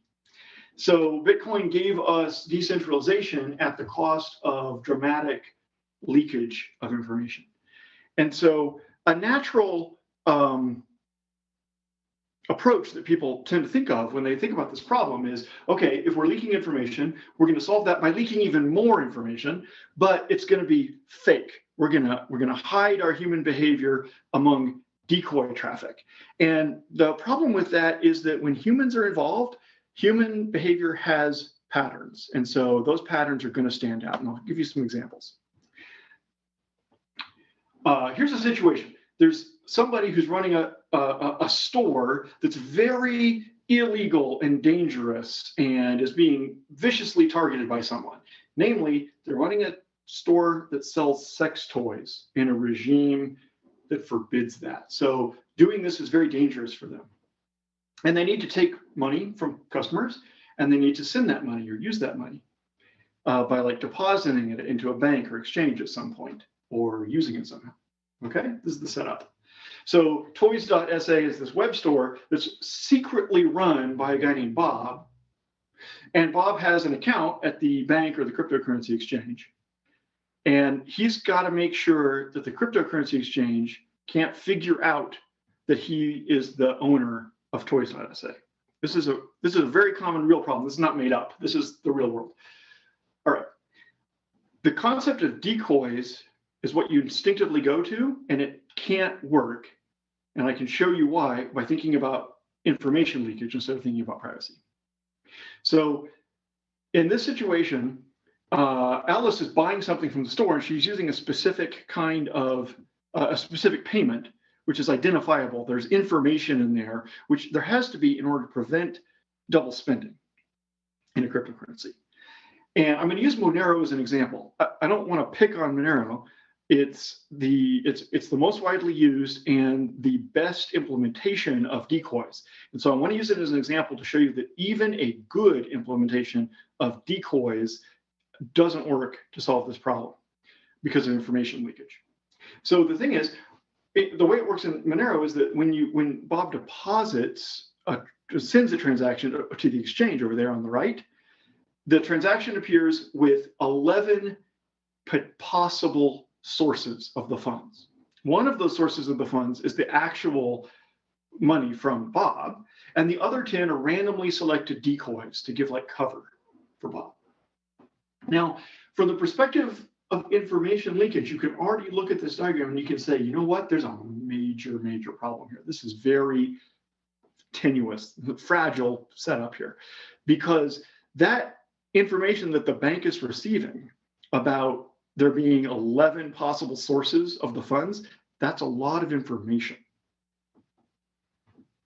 So Bitcoin gave us decentralization at the cost of dramatic leakage of information. And so a natural approach that people tend to think of when they think about this problem is, okay, if we're leaking information, we're going to solve that by leaking even more information, but it's going to be fake. We're going to hide our human behavior among decoy traffic. And the problem with that is that when humans are involved, human behavior has patterns. And so those patterns are going to stand out. And I'll give you some examples. Here's a situation. There's somebody who's running a store that's very illegal and dangerous and is being viciously targeted by someone. Namely, they're running a store that sells sex toys in a regime that forbids that. So doing this is very dangerous for them. And they need to take money from customers, and they need to send that money or use that money by like depositing it into a bank or exchange at some point or using it somehow. Okay, this is the setup. So toys.sa is this web store that's secretly run by a guy named Bob. And Bob has an account at the bank or the cryptocurrency exchange. And he's got to make sure that the cryptocurrency exchange can't figure out that he is the owner of toys.sa. This is a very common real problem. This is not made up. This is the real world. All right. The concept of decoys is what you instinctively go to, and it can't work. And I can show you why by thinking about information leakage instead of thinking about privacy. So in this situation, Alice is buying something from the store, and she's using a specific kind of a specific payment, which is identifiable. There's information in there, which there has to be in order to prevent double spending in a cryptocurrency. And I'm going to use Monero as an example. I don't want to pick on Monero. It's the most widely used and the best implementation of decoys. And so I want to use it as an example to show you that even a good implementation of decoys doesn't work to solve this problem because of information leakage. So the thing is, the way it works in Monero is that when Bob deposits, sends a transaction to the exchange over there on the right, the transaction appears with 11 possible sources of the funds. One of those sources of the funds is the actual money from Bob, and the other 10 are randomly selected decoys to give like cover for Bob. Now, from the perspective of information leakage, you can already look at this diagram and you can say, you know what, there's a major problem here. This is very tenuous, fragile setup here, because that information that the bank is receiving about there being 11 possible sources of the funds, that's a lot of information.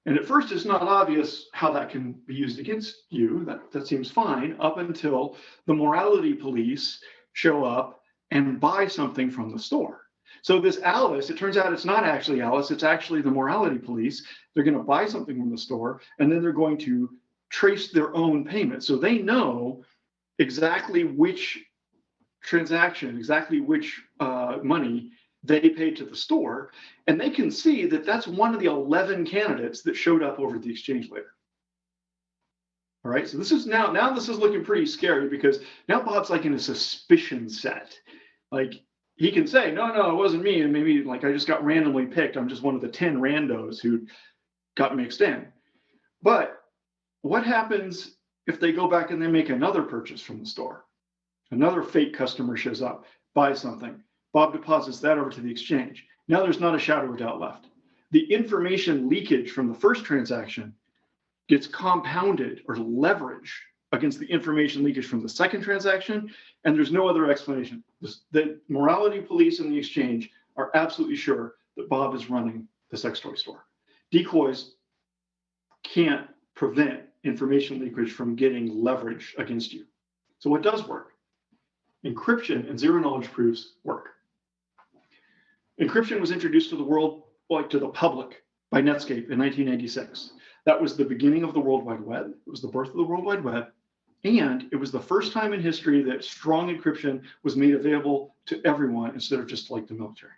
And at first, it's not obvious how that can be used against you. That seems fine up until the morality police show up and buy something from the store. So this Alice, it turns out it's not actually Alice, it's actually the morality police. They're going to buy something from the store, and then they're going to trace their own payment. So they know exactly which transaction, exactly which money they paid to the store, and they can see that that's one of the 11 candidates that showed up over at the exchange later. All right, so this is now this is looking pretty scary, because now Bob's like in a suspicion set. Like, he can say, no, it wasn't me, and maybe like I just got randomly picked. I'm just one of the 10 randos who got mixed in. But what happens if they go back and they make another purchase from the store? Another fake customer shows up, buys something. Bob deposits that over to the exchange. Now there's not a shadow of doubt left. The information leakage from the first transaction gets compounded or leveraged against the information leakage from the second transaction, and there's no other explanation. The morality police and the exchange are absolutely sure that Bob is running the sex toy store. Decoys can't prevent information leakage from getting leverage against you. So what does work? Encryption and zero-knowledge proofs work. Encryption was introduced to the world, like to the public, by Netscape in 1996. That was the beginning of the World Wide Web. It was the birth of the World Wide Web. And it was the first time in history that strong encryption was made available to everyone instead of just like the military.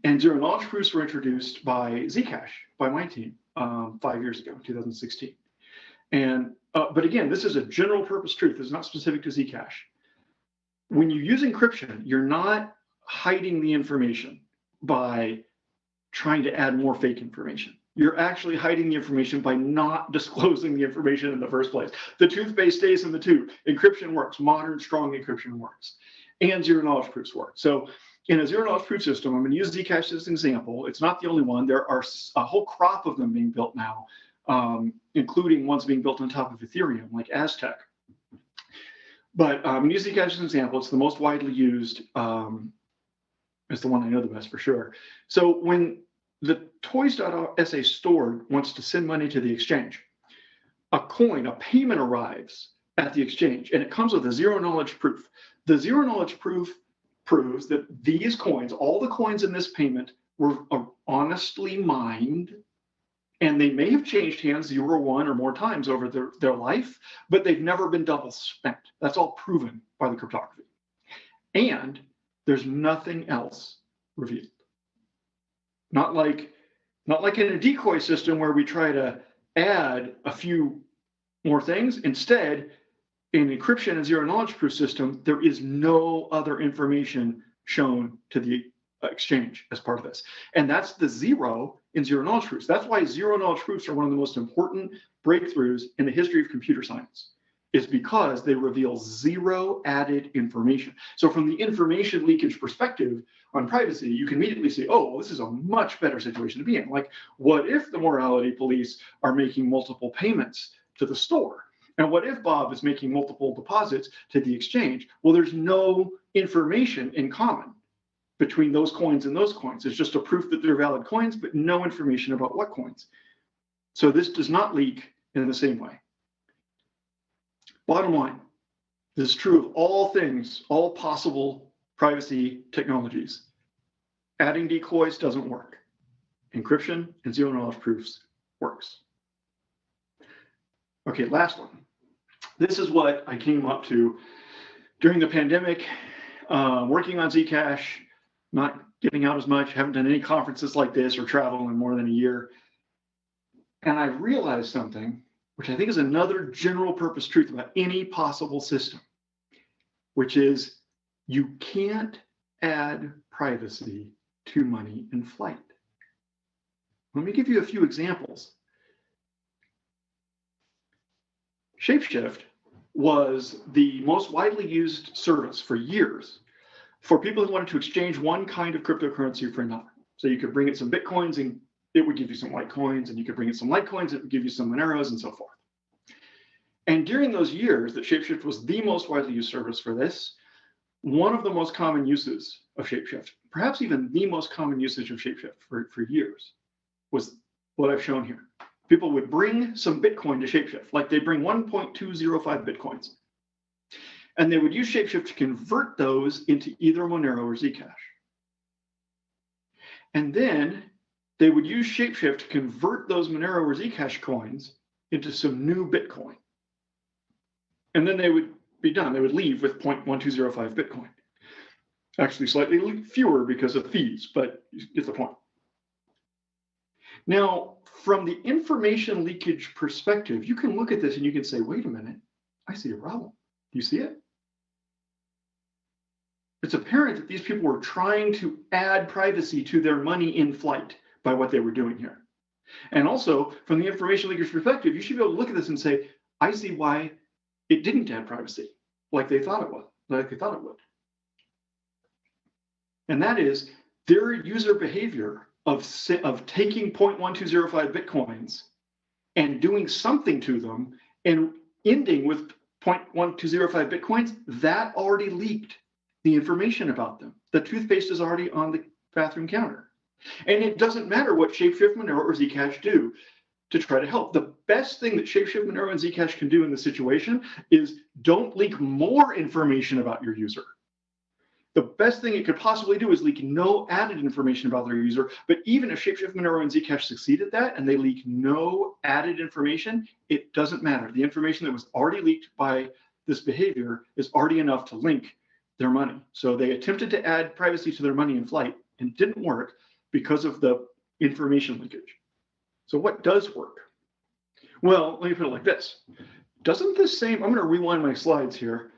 And zero-knowledge proofs were introduced by Zcash, by my team, 5 years ago, 2016. And but again, this is a general purpose truth. It's not specific to Zcash. When you use encryption, you're not hiding the information by trying to add more fake information. You're actually hiding the information by not disclosing the information in the first place. The toothpaste stays in the tube. Encryption works. Modern, strong encryption works. And zero-knowledge proofs work. So in a zero-knowledge proof system, I'm going to use Zcash as an example. It's not the only one. There are a whole crop of them being built now, including ones being built on top of Ethereum, like Aztec. But use Zcash as an example. It's the most widely used. It's the one I know the best for sure. So when the toys.sa store wants to send money to the exchange, a coin, a payment arrives at the exchange, and it comes with a zero-knowledge proof. The zero-knowledge proof proves that these coins, all the coins in this payment, were honestly mined, and they may have changed hands 0, 1, or more times over their life, but they've never been double spent. That's all proven by the cryptography. And there's nothing else revealed. Not like in a decoy system where we try to add a few more things. Instead, in encryption and zero-knowledge proof system, there is no other information shown to the exchange as part of this. And that's the zero in zero knowledge proofs. That's why zero knowledge proofs are one of the most important breakthroughs in the history of computer science, is because they reveal zero added information. So from the information leakage perspective on privacy, you can immediately say, oh, well, this is a much better situation to be in. Like, what if the morality police are making multiple payments to the store? And what if Bob is making multiple deposits to the exchange? Well, there's no information in common between those coins and those coins. It's just a proof that they're valid coins, but no information about what coins. So this does not leak in the same way. Bottom line, this is true of all things, all possible privacy technologies. Adding decoys doesn't work. Encryption and zero knowledge proofs works. Okay, last one. This is what I came up to during the pandemic, working on Zcash, not getting out as much, haven't done any conferences like this or travel in more than a year. And I realized something, which I think is another general purpose truth about any possible system, which is you can't add privacy to money in flight. Let me give you a few examples. Shapeshift was the most widely used service for years for people who wanted to exchange one kind of cryptocurrency for another. So you could bring in some Bitcoins and it would give you some Litecoins, and you could bring in some Litecoins, it would give you some Moneros and so forth. And during those years that Shapeshift was the most widely used service for this, one of the most common uses of Shapeshift, perhaps even the most common usage of Shapeshift for years, was what I've shown here. People would bring some Bitcoin to Shapeshift, like they bring 1.205 Bitcoins. And they would use Shapeshift to convert those into either Monero or Zcash. And then they would use Shapeshift to convert those Monero or Zcash coins into some new Bitcoin. And then they would be done. They would leave with 0.1205 Bitcoin. Actually, slightly fewer because of fees, but you get the point. Now, from the information leakage perspective, you can look at this and you can say, wait a minute, I see a problem. Do you see it? It's apparent that these people were trying to add privacy to their money in flight by what they were doing here. And also, from the information leakage perspective, you should be able to look at this and say, I see why it didn't add privacy like they thought it would. And that is their user behavior of taking 0.1205 Bitcoins and doing something to them and ending with 0.1205 Bitcoins, that already leaked the information about them. The toothpaste is already on the bathroom counter. And it doesn't matter what Shapeshift, Monero, or Zcash do to try to help. The best thing that Shapeshift, Monero, and Zcash can do in this situation is don't leak more information about your user. The best thing it could possibly do is leak no added information about their user. But even if Shapeshift, Monero, and Zcash succeed at that and they leak no added information, it doesn't matter. The information that was already leaked by this behavior is already enough to link their money. So they attempted to add privacy to their money in flight and it didn't work because of the information leakage. So what does work? Well, let me put it like this. Doesn't this same, I'm going to rewind my slides here.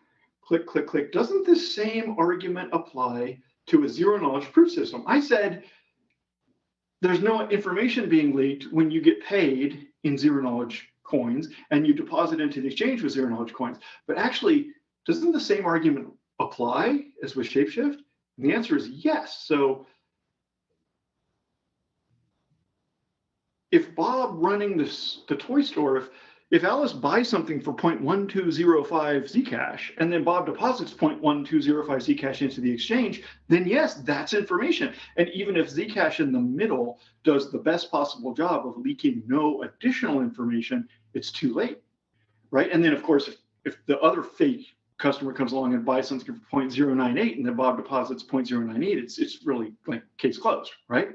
Click, click, click. Doesn't this same argument apply to a zero knowledge proof system? I said there's no information being leaked when you get paid in zero knowledge coins and you deposit into the exchange with zero knowledge coins. But actually, doesn't the same argument apply as with Shapeshift? And the answer is yes. So if Bob running the toy store, if Alice buys something for 0.1205 Zcash and then Bob deposits 0.1205 Zcash into the exchange, then yes, that's information. And even if Zcash in the middle does the best possible job of leaking no additional information, it's too late, right? And then of course, if the other fake customer comes along and buys something for 0.098 and then Bob deposits 0.098, it's really like case closed, right?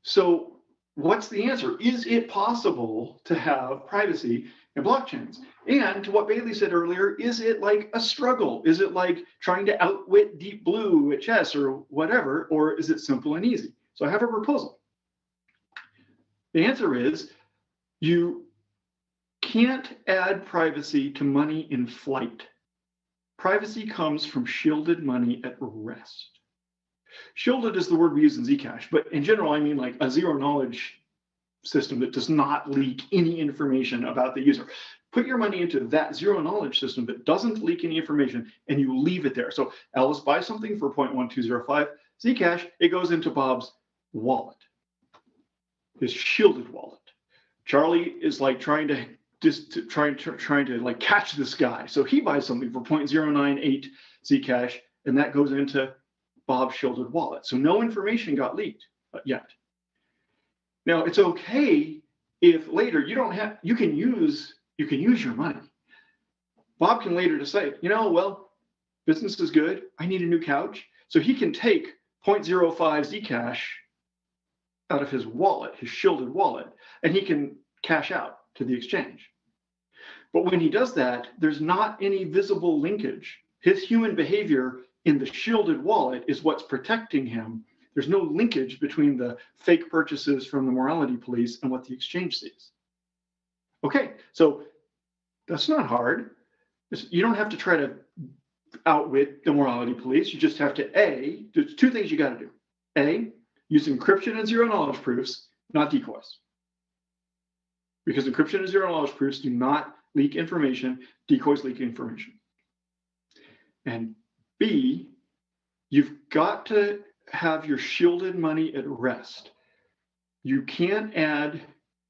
So what's the answer? Is it possible to have privacy in blockchains? And to what Bailey said earlier, is it like a struggle? Is it like trying to outwit Deep Blue at chess or whatever, or is it simple and easy? So I have a proposal. The answer is you can't add privacy to money in flight. Privacy comes from shielded money at rest. Shielded is the word we use in Zcash, but in general, I mean like a zero knowledge system that does not leak any information about the user. Put your money into that zero knowledge system that doesn't leak any information, and you leave it there. So Alice buys something for 0.1205 Zcash, it goes into Bob's wallet, his shielded wallet. Charlie is like trying to like catch this guy. So he buys something for 0.098 Zcash, and that goes into Bob's shielded wallet. So no information got leaked yet. Now it's okay if later you can use your money. Bob can later decide, well, business is good. I need a new couch. So he can take 0.05 Zcash out of his wallet, his shielded wallet, and he can cash out to the exchange. But when he does that, there's not any visible linkage. His human behavior in the shielded wallet is what's protecting him. There's no linkage between the fake purchases from the morality police and what the exchange sees. Okay, so that's not hard. You don't have to try to outwit the morality police. You just have to, there's two things you got to do. A, use encryption and zero knowledge proofs, not decoys. Because encryption and zero knowledge proofs do not leak information, decoys leak information. And B, you've got to have your shielded money at rest. You can't add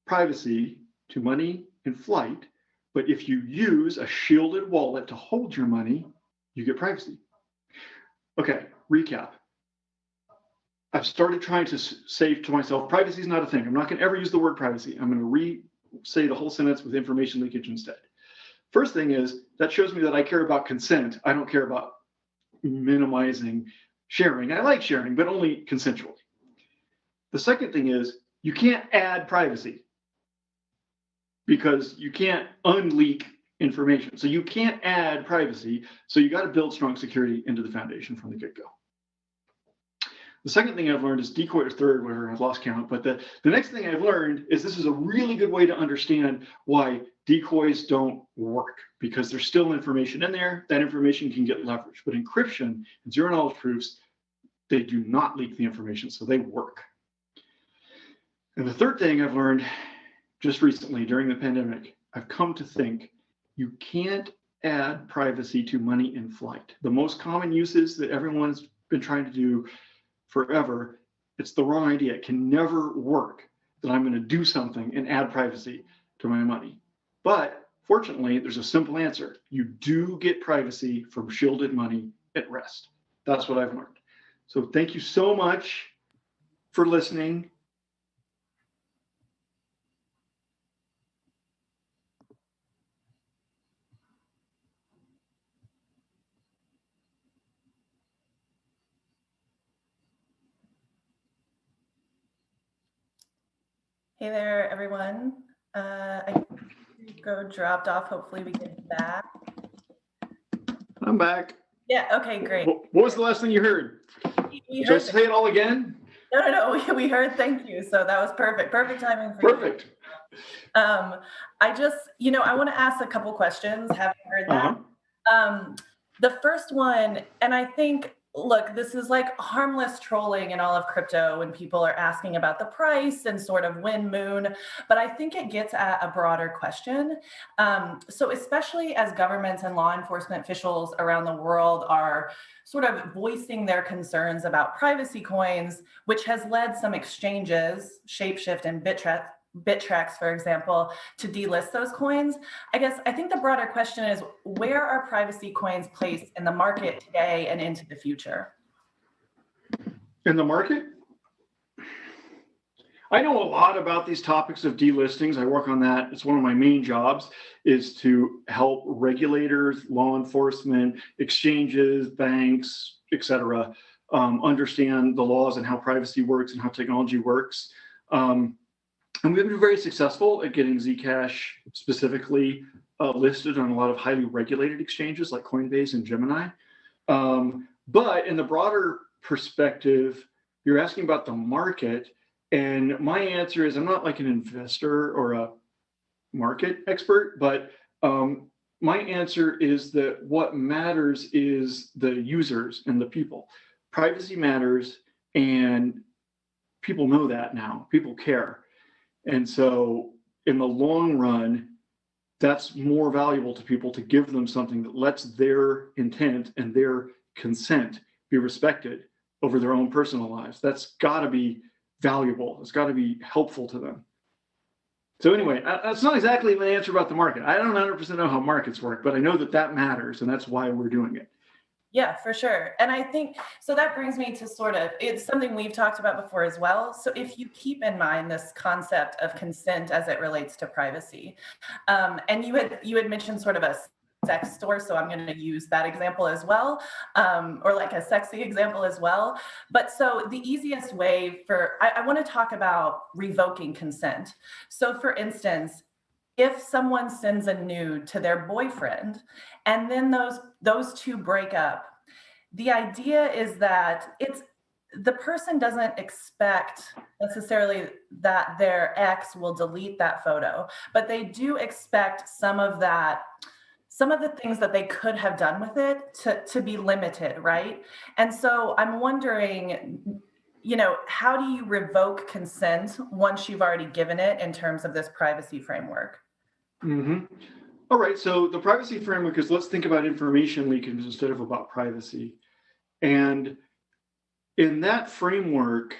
privacy to money in flight, but if you use a shielded wallet to hold your money, you get privacy. Okay, recap. I've started trying to say to myself, privacy is not a thing. I'm not going to ever use the word privacy. I'm going to re-say the whole sentence with information leakage instead. First thing is, that shows me that I care about consent. I don't care about minimizing sharing. I like sharing, but only consensually. The second thing is, you can't add privacy because you can't unleak information. So you can't add privacy. So you got to build strong security into the foundation from the get-go. The second thing I've learned is decoy, or third, whatever, I've lost count. But the next thing I've learned is this is a really good way to understand why decoys don't work, because there's still information in there. That information can get leveraged. But encryption and zero knowledge proofs, they do not leak the information, so they work. And the third thing I've learned just recently during the pandemic, I've come to think you can't add privacy to money in flight. The most common uses that everyone's been trying to do forever, it's the wrong idea. It can never work that I'm going to do something and add privacy to my money. But fortunately, there's a simple answer. You do get privacy from shielded money at rest. That's what I've learned. So thank you so much for listening. Hey there, everyone. I go dropped off. Hopefully we get back. I'm back. Yeah, okay, great. What was the last thing you heard? Should I say it all again? No, we heard thank you. So that was perfect. Perfect timing for Perfect. you. I just, I want to ask a couple questions. Having heard that. The first one, and I think, look, this is like harmless trolling in all of crypto when people are asking about the price and sort of when moon, but I think it gets at a broader question. So especially as governments and law enforcement officials around the world are sort of voicing their concerns about privacy coins, which has led some exchanges, Shapeshift and Bittrex, for example, to delist those coins. I think the broader question is, where are privacy coins placed in the market today and into the future? In the market? I know a lot about these topics of delistings. I work on that. It's one of my main jobs, is to help regulators, law enforcement, exchanges, banks, etc., understand the laws and how privacy works and how technology works. And we've been very successful at getting Zcash specifically listed on a lot of highly regulated exchanges like Coinbase and Gemini. But in the broader perspective, you're asking about the market. And my answer is, I'm not like an investor or a market expert, but my answer is that what matters is the users and the people. privacy matters, and people know that now. People care. And so in the long run, that's more valuable to people to give them something that lets their intent and their consent be respected over their own personal lives. That's got to be valuable. It's got to be helpful to them. So anyway, that's not exactly an answer about the market. I don't 100% know how markets work, but I know that that matters, and that's why we're doing it. Yeah, for sure. And I think, so that brings me to sort of, it's something we've talked about before as well. So if you keep in mind this concept of consent as it relates to privacy, and you had mentioned sort of a sex store, so I'm going to use that example as well, or like a sexy example as well. But so the easiest way I want to talk about revoking consent. So for instance, if someone sends a nude to their boyfriend and then those two break up, the idea is that the person doesn't expect necessarily that their ex will delete that photo, but they do expect some of the things that they could have done with it to be limited, right? And so I'm wondering, how do you revoke consent once you've already given it in terms of this privacy framework? Mm-hmm. All right, so the privacy framework is, let's think about information leakage instead of about privacy. And in that framework,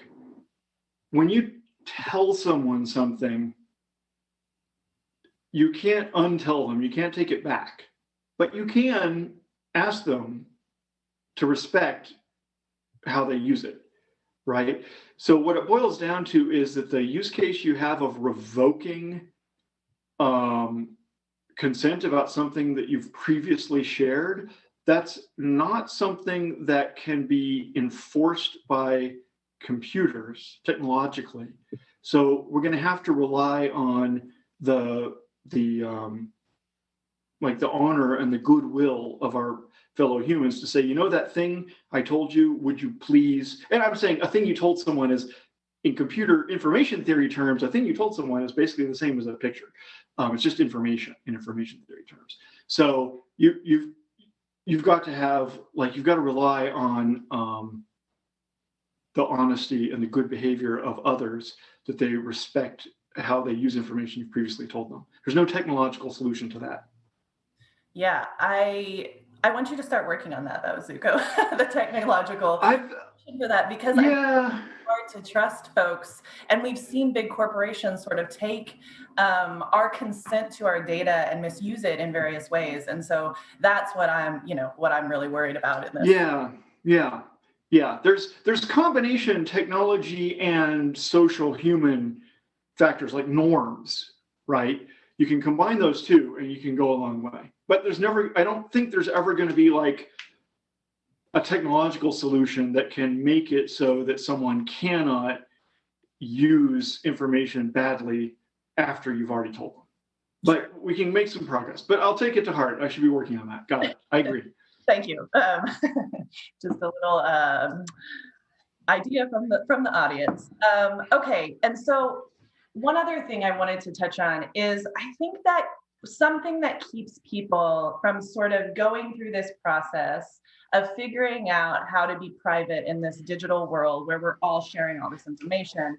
when you tell someone something, you can't untell them, you can't take it back, but you can ask them to respect how they use it, right? So what it boils down to is that the use case you have of revoking consent about something that you've previously shared, that's not something that can be enforced by computers technologically. So we're going to have to rely on the honor and the goodwill of our fellow humans to say, that thing I told you, would you please? And I'm saying a thing you told someone is, in computer information theory terms, a thing you told someone is basically the same as a picture. It's just information in information theory terms. So you've got to have, you've got to rely on the honesty and the good behavior of others, that they respect how they use information you've previously told them. There's no technological solution to that. Yeah, I want you to start working on that though, Zooko, the technological for that, because it's hard to trust folks. And we've seen big corporations sort of take our consent to our data and misuse it in various ways. And so that's what I'm really worried about in this. Yeah. There's combination technology and social human factors like norms, right? You can combine those two and you can go a long way. But I don't think there's ever going to be like a technological solution that can make it so that someone cannot use information badly after you've already told them. But we can make some progress. But I'll take it to heart. I should be working on that. Got it. I agree. Thank you. Just a little idea from the audience. Okay, and so one other thing I wanted to touch on is I think that something that keeps people from sort of going through this process of figuring out how to be private in this digital world where we're all sharing all this information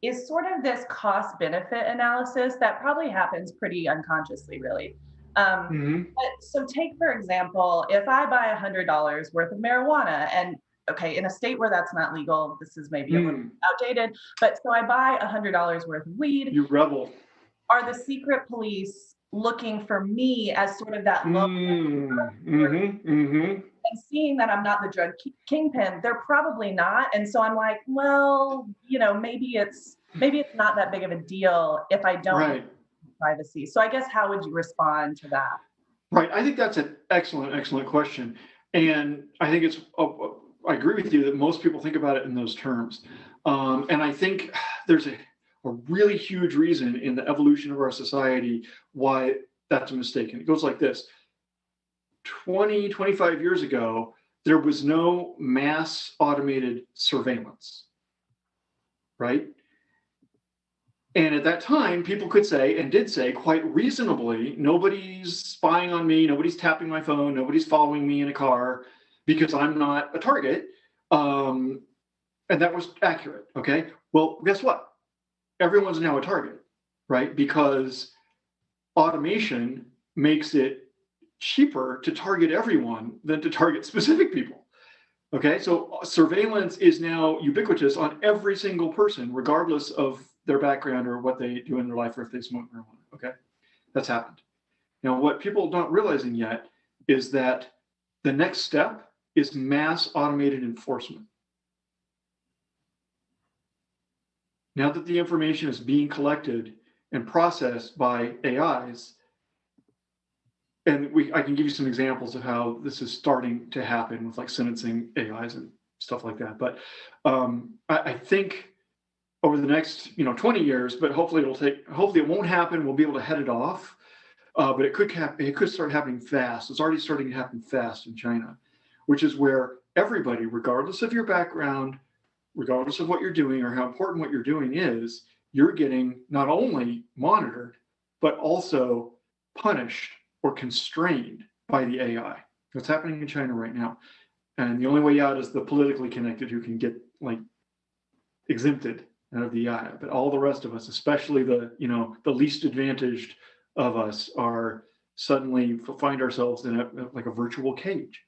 is sort of this cost benefit analysis that probably happens pretty unconsciously, really. But so take, for example, if I buy $100 worth of marijuana, and okay, in a state where that's not legal, this is maybe a little outdated, but so I buy $100 worth of weed. You rebel. Are the secret police looking for me as sort of that low and seeing that I'm not the drug kingpin? They're probably not. And so I'm like, well, maybe it's not that big of a deal if I don't have privacy. So I guess how would you respond to that? Right. I think that's an excellent question. And I think I agree with you that most people think about it in those terms. And I think there's a really huge reason in the evolution of our society why that's a mistake. And it goes like this. 25 years ago, there was no mass automated surveillance, right? And at that time, people could say, and did say quite reasonably, nobody's spying on me, nobody's tapping my phone, nobody's following me in a car because I'm not a target. And that was accurate, okay? Well, guess what? Everyone's now a target, right? Because automation makes it cheaper to target everyone than to target specific people. Okay, so surveillance is now ubiquitous on every single person, regardless of their background or what they do in their life or if they smoke marijuana. Okay, that's happened. Now, what people are not realizing yet is that the next step is mass automated enforcement. Now that the information is being collected and processed by AIs, and I can give you some examples of how this is starting to happen with like sentencing AIs and stuff like that. But I think over the next 20 years, but hopefully it won't happen. We'll be able to head it off. But it could start happening fast. It's already starting to happen fast in China, which is where everybody, regardless of your background, regardless of what you're doing or how important what you're doing is, you're getting not only monitored, but also punished or constrained by the AI. That's happening in China right now. And the only way out is the politically connected who can get like exempted out of the AI. But all the rest of us, especially the least advantaged of us, are suddenly find ourselves in a virtual cage.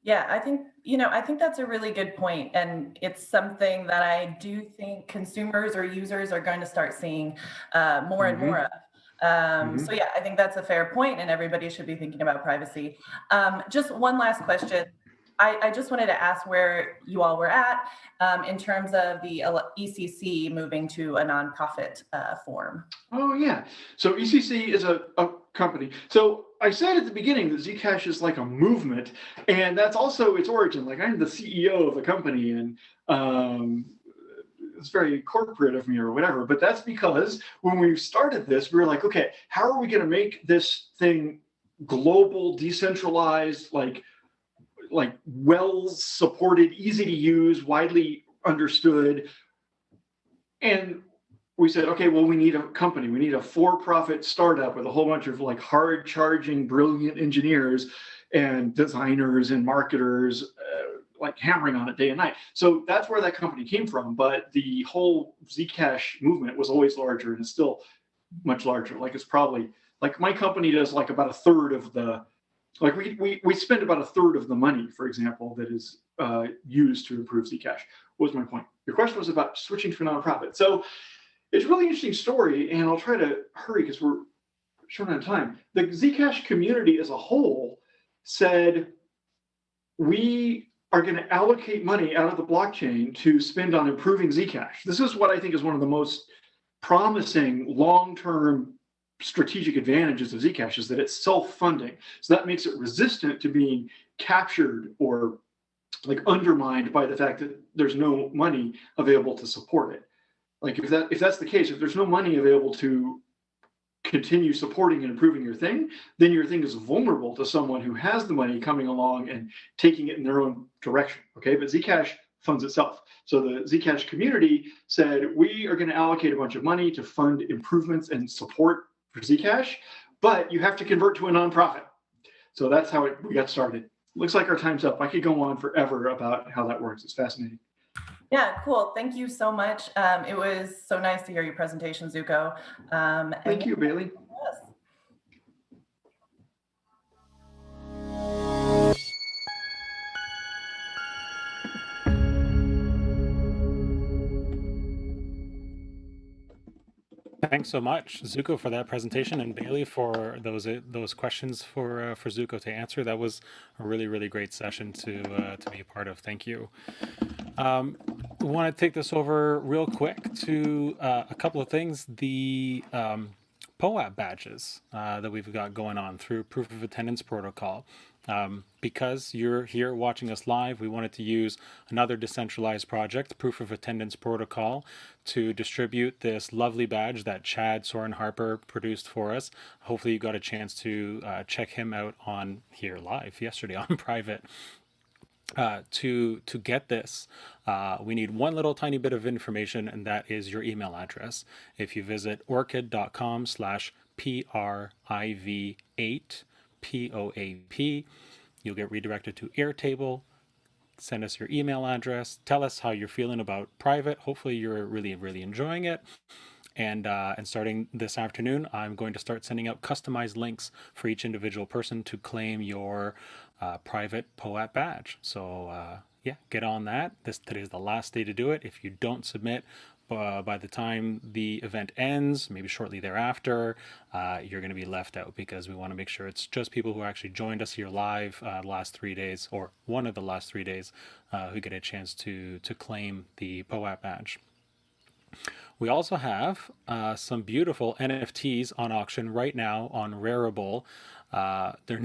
Yeah, I think that's a really good point. And it's something that I do think consumers or users are going to start seeing more and more of. So yeah, I think that's a fair point, and everybody should be thinking about privacy. Just one last question. I just wanted to ask where you all were at in terms of the ECC moving to a nonprofit form. Oh yeah, so ECC is a company. So I said at the beginning that Zcash is like a movement, and that's also its origin. Like I'm the CEO of a company, and it's very corporate of me or whatever, but that's because when we started this, we were like, okay, how are we going to make this thing global, decentralized, like well supported, easy to use, widely understood? And we said, okay, well, we need a company. We need a for-profit startup with a whole bunch of like hard charging, brilliant engineers and designers and marketers like hammering on it day and night. So that's where that company came from. But the whole Zcash movement was always larger and is still much larger. Like it's probably like my company does like about a third of the, like we spend about a third of the money, for example, that is used to improve Zcash. What was my point? Your question was about switching to a nonprofit. So it's a really interesting story, and I'll try to hurry because we're short on time. The Zcash community as a whole said, we are going to allocate money out of the blockchain to spend on improving Zcash. This is what I think is one of the most promising long-term strategic advantages of Zcash, is that it's self-funding. So that makes it resistant to being captured or like undermined by the fact that there's no money available to support it. Like if that's the case, if there's no money available to continue supporting and improving your thing, then your thing is vulnerable to someone who has the money coming along and taking it in their own direction. Okay, but Zcash funds itself. So the Zcash community said, we are going to allocate a bunch of money to fund improvements and support for Zcash, but you have to convert to a nonprofit. So that's how we got started. Looks like our time's up. I could go on forever about how that works. It's fascinating. Yeah, cool. Thank you so much. It was so nice to hear your presentation, Zooko. Thank you, Bailey. Yes. Thanks so much, Zooko, for that presentation, and Bailey for those questions for Zooko to answer. That was a really, really great session to be a part of. Thank you. We want to take this over real quick to a couple of things. The POAP badges that we've got going on through Proof of Attendance Protocol. Because you're here watching us live, we wanted to use another decentralized project, Proof of Attendance Protocol, to distribute this lovely badge that Chad Soren Harper produced for us. Hopefully you got a chance to check him out on here live yesterday on Priv8. To get this, we need one little tiny bit of information, and that is your email address. If you visit orchid.com/priv8 POAP, you'll get redirected to Airtable. send us your email address. Tell us how you're feeling about Priv8. Hopefully you're really, really enjoying it. And starting this afternoon, I'm going to start sending out customized links for each individual person to claim your Priv8 POAP badge. So yeah, get on that. Today is the last day to do it. If you don't submit by the time the event ends, maybe shortly thereafter, you're going to be left out, because we want to make sure it's just people who actually joined us here live the last 3 days, or one of the last 3 days, who get a chance to claim the POAP badge. We also have some beautiful NFTs on auction right now on Rarible. They're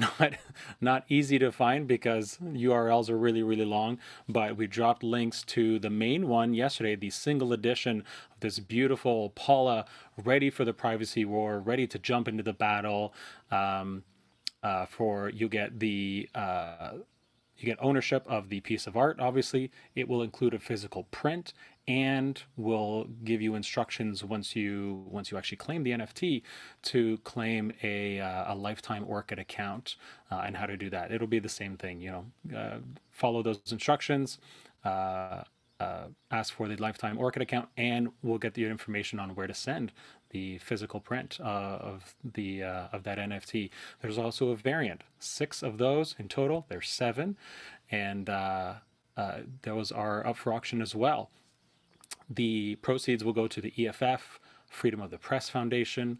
not easy to find because URLs are really, really long, but we dropped links to the main one yesterday, the single edition of this beautiful Paula, ready for the privacy war, ready to jump into the battle. You get ownership of the piece of art. Obviously, it will include a physical print, and will give you instructions once you actually claim the NFT to claim a lifetime Orchid account, and how to do that. It'll be the same thing, follow those instructions, ask for the lifetime Orchid account, and we'll get the information on where to send the physical print of that NFT. There's also a variant, 6 of those in total. There's 7, and those are up for auction as well. The proceeds will go to the EFF, Freedom of the Press Foundation,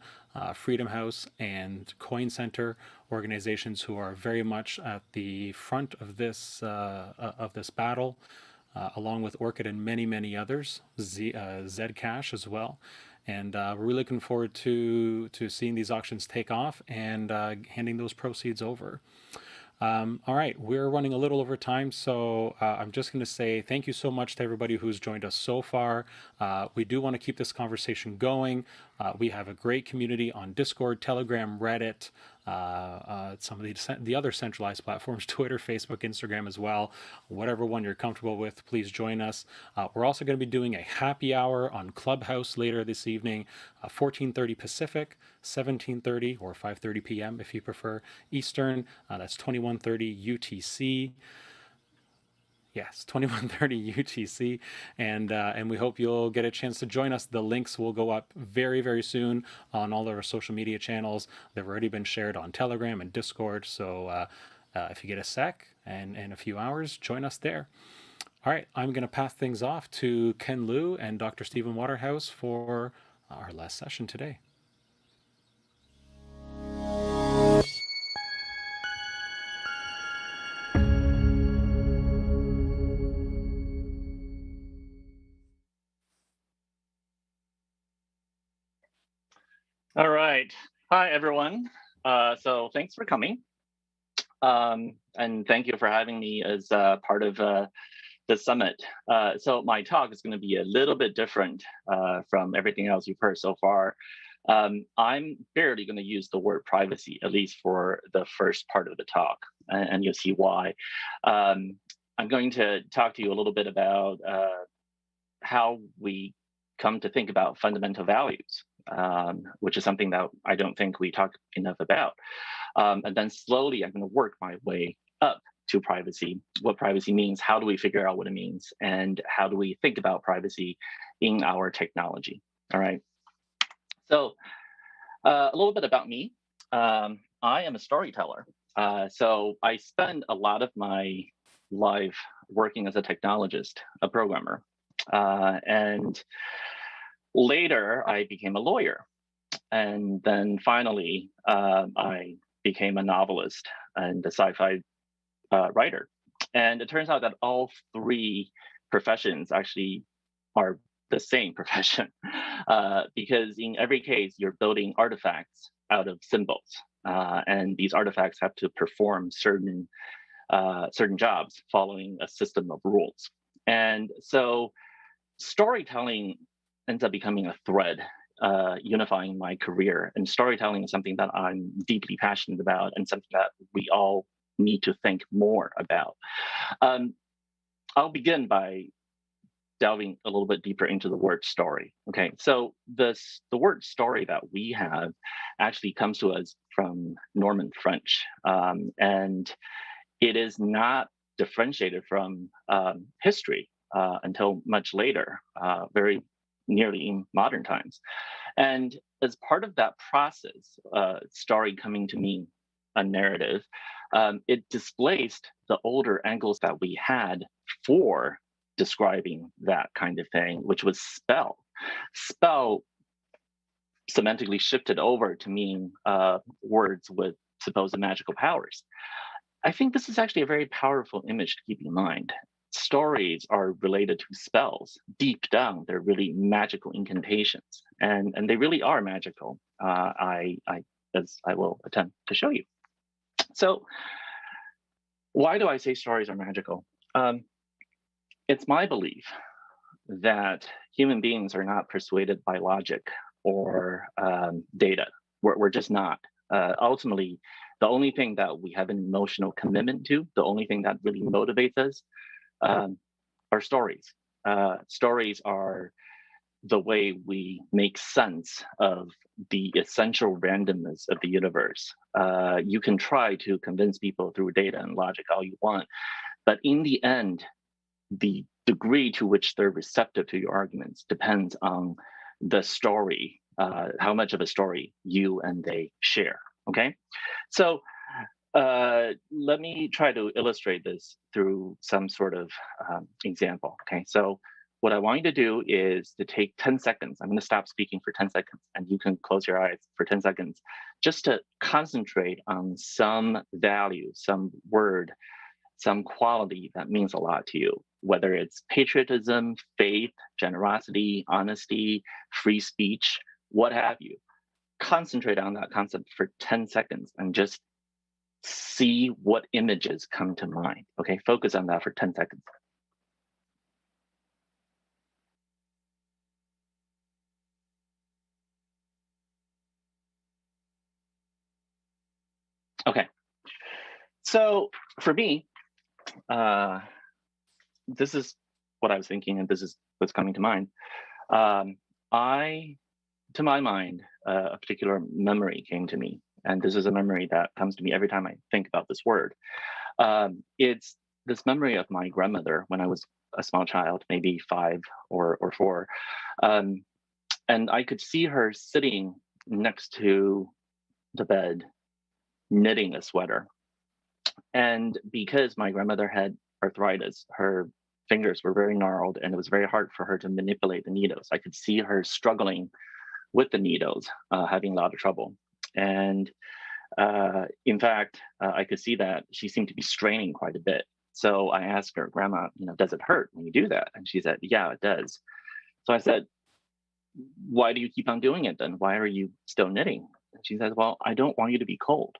Freedom House, and Coin Center, organizations who are very much at the front of this battle, along with Orchid and many, many others, Zcash as well. And we're really looking forward to seeing these auctions take off and handing those proceeds over. All right, we're running a little over time, so I'm just going to say thank you so much to everybody who's joined us so far. We do want to keep this conversation going. We have a great community on Discord, Telegram, Reddit, some of the other centralized platforms, Twitter, Facebook, Instagram as well. Whatever one you're comfortable with, please join us. We're also going to be doing a happy hour on Clubhouse later this evening, 14:30 Pacific, 17:30 or 5:30 p.m. if you prefer Eastern. That's 21:30 UTC. Yes, 21:30 UTC, and we hope you'll get a chance to join us. The links will go up very, very soon on all of our social media channels. They've already been shared on Telegram and Discord, so if you get a sec and a few hours, join us there. All right, I'm going to pass things off to Ken Liu and Dr. Stephen Waterhouse for our last session today. All right. Hi, everyone. So thanks for coming. And thank you for having me as part of the summit. So my talk is going to be a little bit different from everything else you've heard so far. I'm barely going to use the word privacy, at least for the first part of the talk, and you'll see why. I'm going to talk to you a little bit about how we come to think about fundamental values, which is something that I don't think we talk enough about. And then slowly, I'm going to work my way up to privacy, what privacy means, how do we figure out what it means, and how do we think about privacy in our technology, all right? So a little bit about me. I am a storyteller. So I spend a lot of my life working as a technologist, a programmer. And later, I became a lawyer. And then finally, I became a novelist and a sci-fi writer. And it turns out that all 3 professions actually are the same profession, because in every case, you're building artifacts out of symbols. And these artifacts have to perform certain jobs following a system of rules. And so storytelling ends up becoming a thread unifying my career. And storytelling is something that I'm deeply passionate about and something that we all need to think more about. I'll begin by delving a little bit deeper into the word story. Okay, so the word story that we have actually comes to us from Norman French. And it is not differentiated from history until much later, very nearly in modern times. And as part of that process, story coming to mean a narrative, it displaced the older angles that we had for describing that kind of thing, which was spell. Spell semantically shifted over to mean words with supposed magical powers. I think this is actually a very powerful image to keep in mind. Stories are related to spells. Deep down, they're really magical incantations, and they really are magical. As I will attempt to show you. So, why do I say stories are magical? It's my belief that human beings are not persuaded by logic or data. We're just not. Ultimately, the only thing that we have an emotional commitment to, the only thing that really motivates us, are stories. Stories are the way we make sense of the essential randomness of the universe. You can try to convince people through data and logic all you want, but in the end, the degree to which they're receptive to your arguments depends on the story, how much of a story you and they share, okay? So let me try to illustrate this through some sort of example, okay? So what I want you to do is to take 10 seconds. I'm going to stop speaking for 10 seconds, and you can close your eyes for 10 seconds just to concentrate on some value, some word, some quality that means a lot to you, whether it's patriotism, faith, generosity, honesty, free speech, what have you. Concentrate on that concept for 10 seconds and just see what images come to mind, okay? Focus on that for 10 seconds. Okay, so for me, this is what I was thinking, and this is what's coming to mind. To my mind, a particular memory came to me, and this is a memory that comes to me every time I think about this word. It's this memory of my grandmother when I was a small child, maybe 5 or 4, and I could see her sitting next to the bed, knitting a sweater. And because my grandmother had arthritis, her fingers were very gnarled, and it was very hard for her to manipulate the needles. I could see her struggling with the needles, having a lot of trouble. And in fact, I could see that she seemed to be straining quite a bit. So I asked her, Grandma, does it hurt when you do that? And she said, yeah, it does. So I said, why do you keep on doing it then? Why are you still knitting? And she said, well, I don't want you to be cold.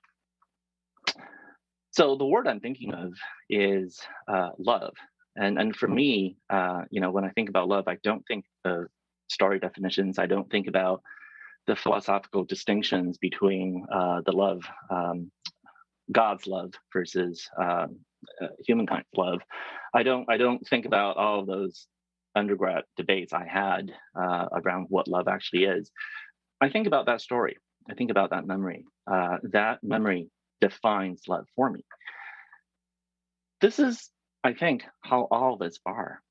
So the word I'm thinking of is love. And for me, when I think about love, I don't think of story definitions. I don't think about the philosophical distinctions between the love, God's love versus humankind's love. I don't think about all of those undergrad debates I had around what love actually is. I think about that story. I think about that memory. That memory defines love for me. This is, I think, how all of us are.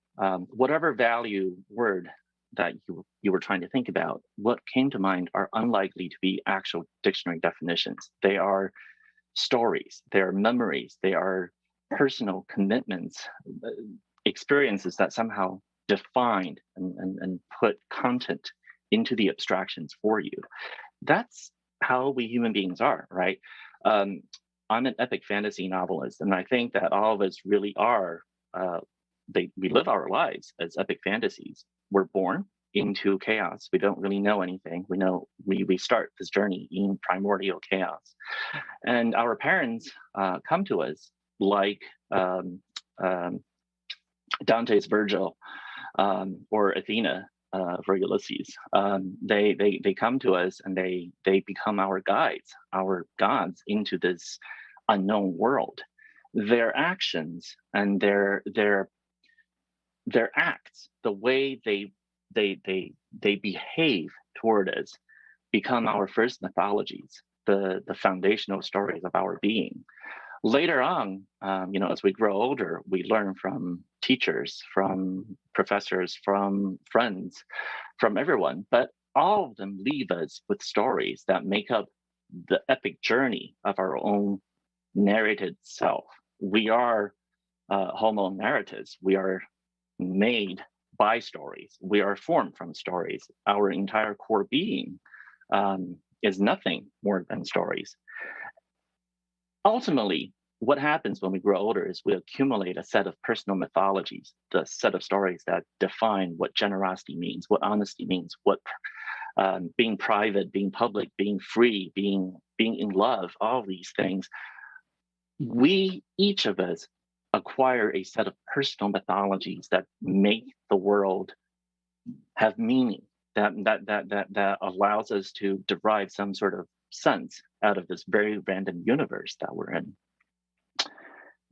Whatever value word that you were trying to think about, what came to mind are unlikely to be actual dictionary definitions. They are stories, they are memories, they are personal commitments, experiences that somehow defined and put content into the abstractions for you. That's how we human beings are, right? I'm an epic fantasy novelist, and I think that all of us really are, we live our lives as epic fantasies. We're born into chaos. We don't really know anything. We know we start this journey in primordial chaos. And our parents come to us like Dante's Virgil or Athena for Ulysses. They come to us and they become our guides, our gods into this unknown world. Their actions and their acts, the way they behave toward us, become our first mythologies, the foundational stories of our being. Later on, as we grow older, we learn from teachers, from professors, from friends, from everyone, but all of them leave us with stories that make up the epic journey of our own narrated self. We are homo narrators. We are made by stories. We are formed from stories. Our entire core being is nothing more than stories. Ultimately, what happens when we grow older is we accumulate a set of personal mythologies, the set of stories that define what generosity means, what honesty means, what being private, being public, being free, being in love, all these things. We, each of us, acquire a set of personal mythologies that make the world have meaning, that allows us to derive some sort of sense out of this very random universe that we're in.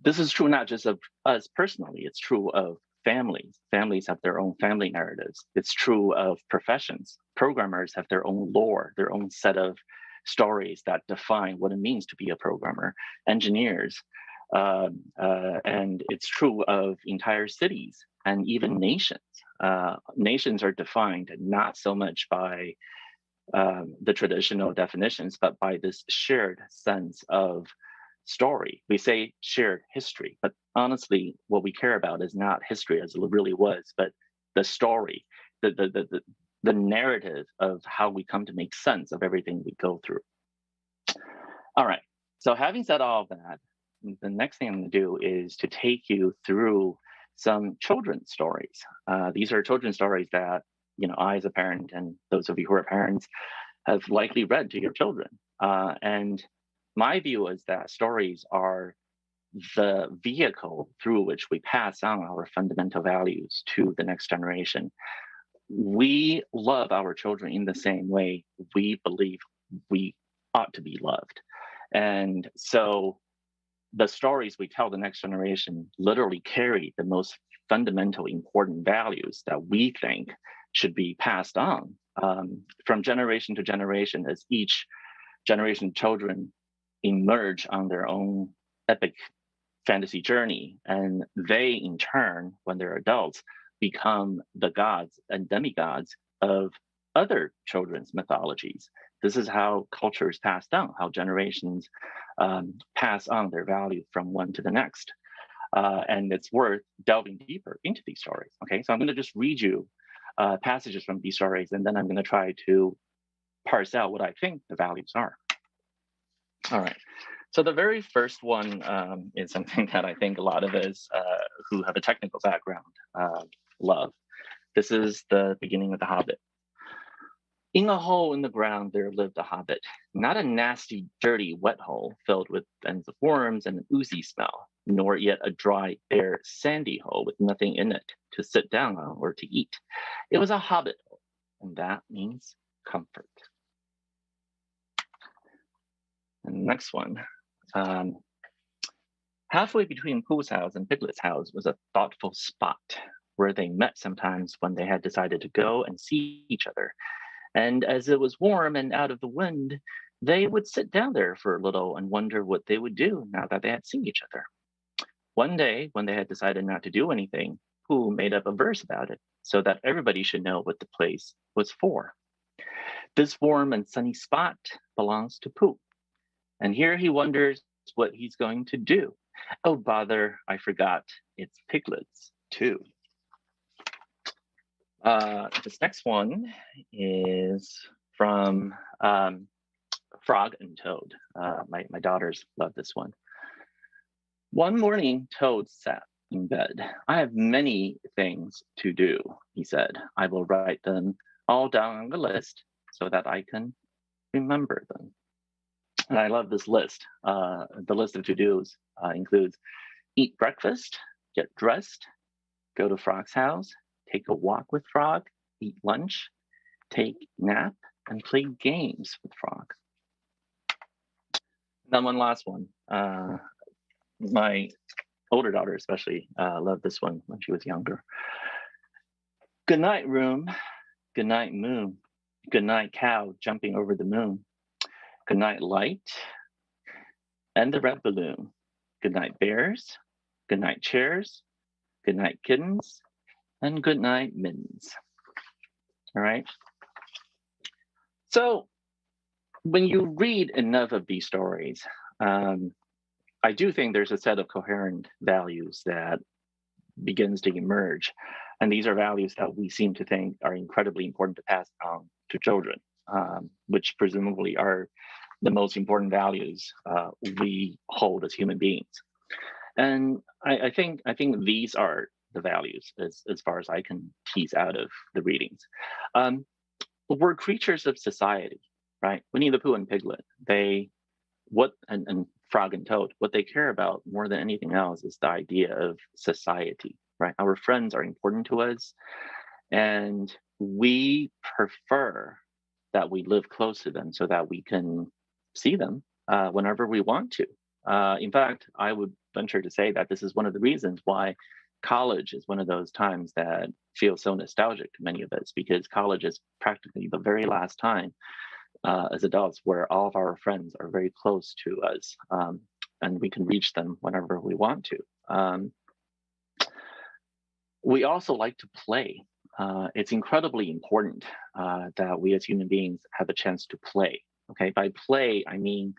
This is true not just of us personally, it's true of families. Families have their own family narratives. It's true of professions. Programmers have their own lore, their own set of stories that define what it means to be a programmer. Engineers, and it's true of entire cities and even nations. Nations are defined not so much by the traditional definitions, but by this shared sense of story. We say shared history, but honestly, what we care about is not history as it really was, but the story, the narrative of how we come to make sense of everything we go through. All right, so having said all of that, the next thing I'm going to do is to take you through some children's stories. These are children's stories that I as a parent and those of you who are parents have likely read to your children. And my view is that stories are the vehicle through which we pass on our fundamental values to the next generation. We love our children in the same way we believe we ought to be loved. And so the stories we tell the next generation literally carry the most fundamental important values that we think should be passed on from generation to generation as each generation of children emerge on their own epic fantasy journey. And they, in turn, when they're adults, become the gods and demigods of other children's mythologies. This is how culture is passed down, how generations pass on their value from one to the next. And it's worth delving deeper into these stories. Okay, so I'm going to just read you passages from these stories, and then I'm going to try to parse out what I think the values are. All right. So the very first one is something that I think a lot of us who have a technical background love. This is the beginning of The Hobbit. In a hole in the ground there lived a hobbit, not a nasty, dirty, wet hole filled with dens of worms and an oozy smell, nor yet a dry, bare, sandy hole with nothing in it to sit down on or to eat. It was a hobbit hole, and that means comfort. And the next one. Halfway between Pooh's house and Piglet's house was a thoughtful spot where they met sometimes when they had decided to go and see each other. And as it was warm and out of the wind, they would sit down there for a little and wonder what they would do now that they had seen each other. One day, when they had decided not to do anything, Pooh made up a verse about it so that everybody should know what the place was for. This warm and sunny spot belongs to Pooh. And here he wonders what he's going to do. Oh, bother, I forgot. It's Piglet's too. This next one is from Frog and Toad. My daughters love this one. One morning, Toad sat in bed. I have many things to do, he said. I will write them all down on the list so that I can remember them. And I love this list. The list of to-dos includes eat breakfast, get dressed, go to Frog's house, take a walk with Frog, eat lunch, take nap, and play games with Frog. Then one last one. My older daughter especially loved this one when she was younger. Good night, room. Good night, moon. Good night, cow jumping over the moon. Good night, light. And the red balloon. good night bears, good night chairs, good night kittens, and good night mittens. All right. So when you read enough of these stories, I do think there's a set of coherent values that begins to emerge. And these are values that we seem to think are incredibly important to pass on to children, which presumably are the most important values we hold as human beings. And I think these are the values as far as I can tease out of the readings. We're creatures of society, right? Winnie the Pooh and Piglet, and Frog and Toad, what they care about more than anything else is the idea of society, right? Our friends are important to us, and we prefer that we live close to them so that we can see them whenever we want to. In fact, I would venture to say that this is one of the reasons why college is one of those times that feels so nostalgic to many of us, because college is practically the very last time as adults where all of our friends are very close to us, and we can reach them whenever we want to. We also like to play. It's incredibly important that we as human beings have a chance to play. Okay, by play, I mean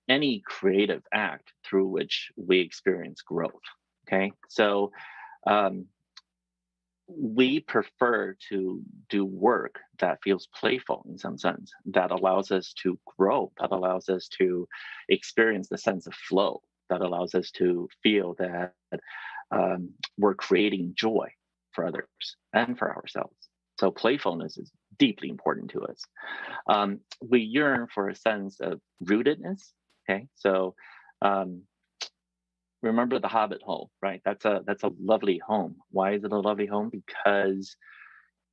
any creative act through which we experience growth. Okay, so we prefer to do work that feels playful in some sense, that allows us to grow, that allows us to experience the sense of flow, that allows us to feel that we're creating joy for others and for ourselves. So playfulness is deeply important to us. We yearn for a sense of rootedness. Okay, so remember the Hobbit hole, right? That's a lovely home. Why is it a lovely home? Because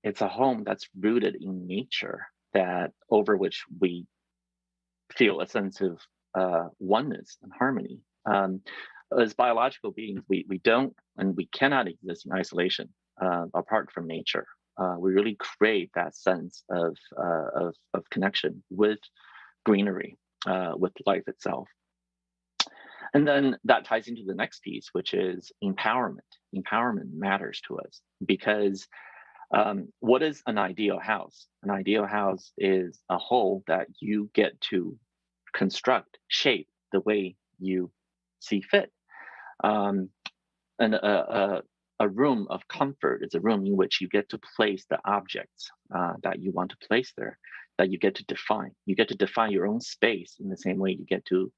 it's a home that's rooted in nature, that over which we feel a sense of oneness and harmony. As biological beings, we don't and we cannot exist in isolation apart from nature. We really crave that sense of connection with greenery, with life itself. And then that ties into the next piece, which is empowerment. Empowerment matters to us because what is an ideal house? An ideal house is a whole that you get to construct, shape the way you see fit. And a room of comfort is a room in which you get to place the objects that you want to place there, that you get to define. You get to define your own space in the same way you get to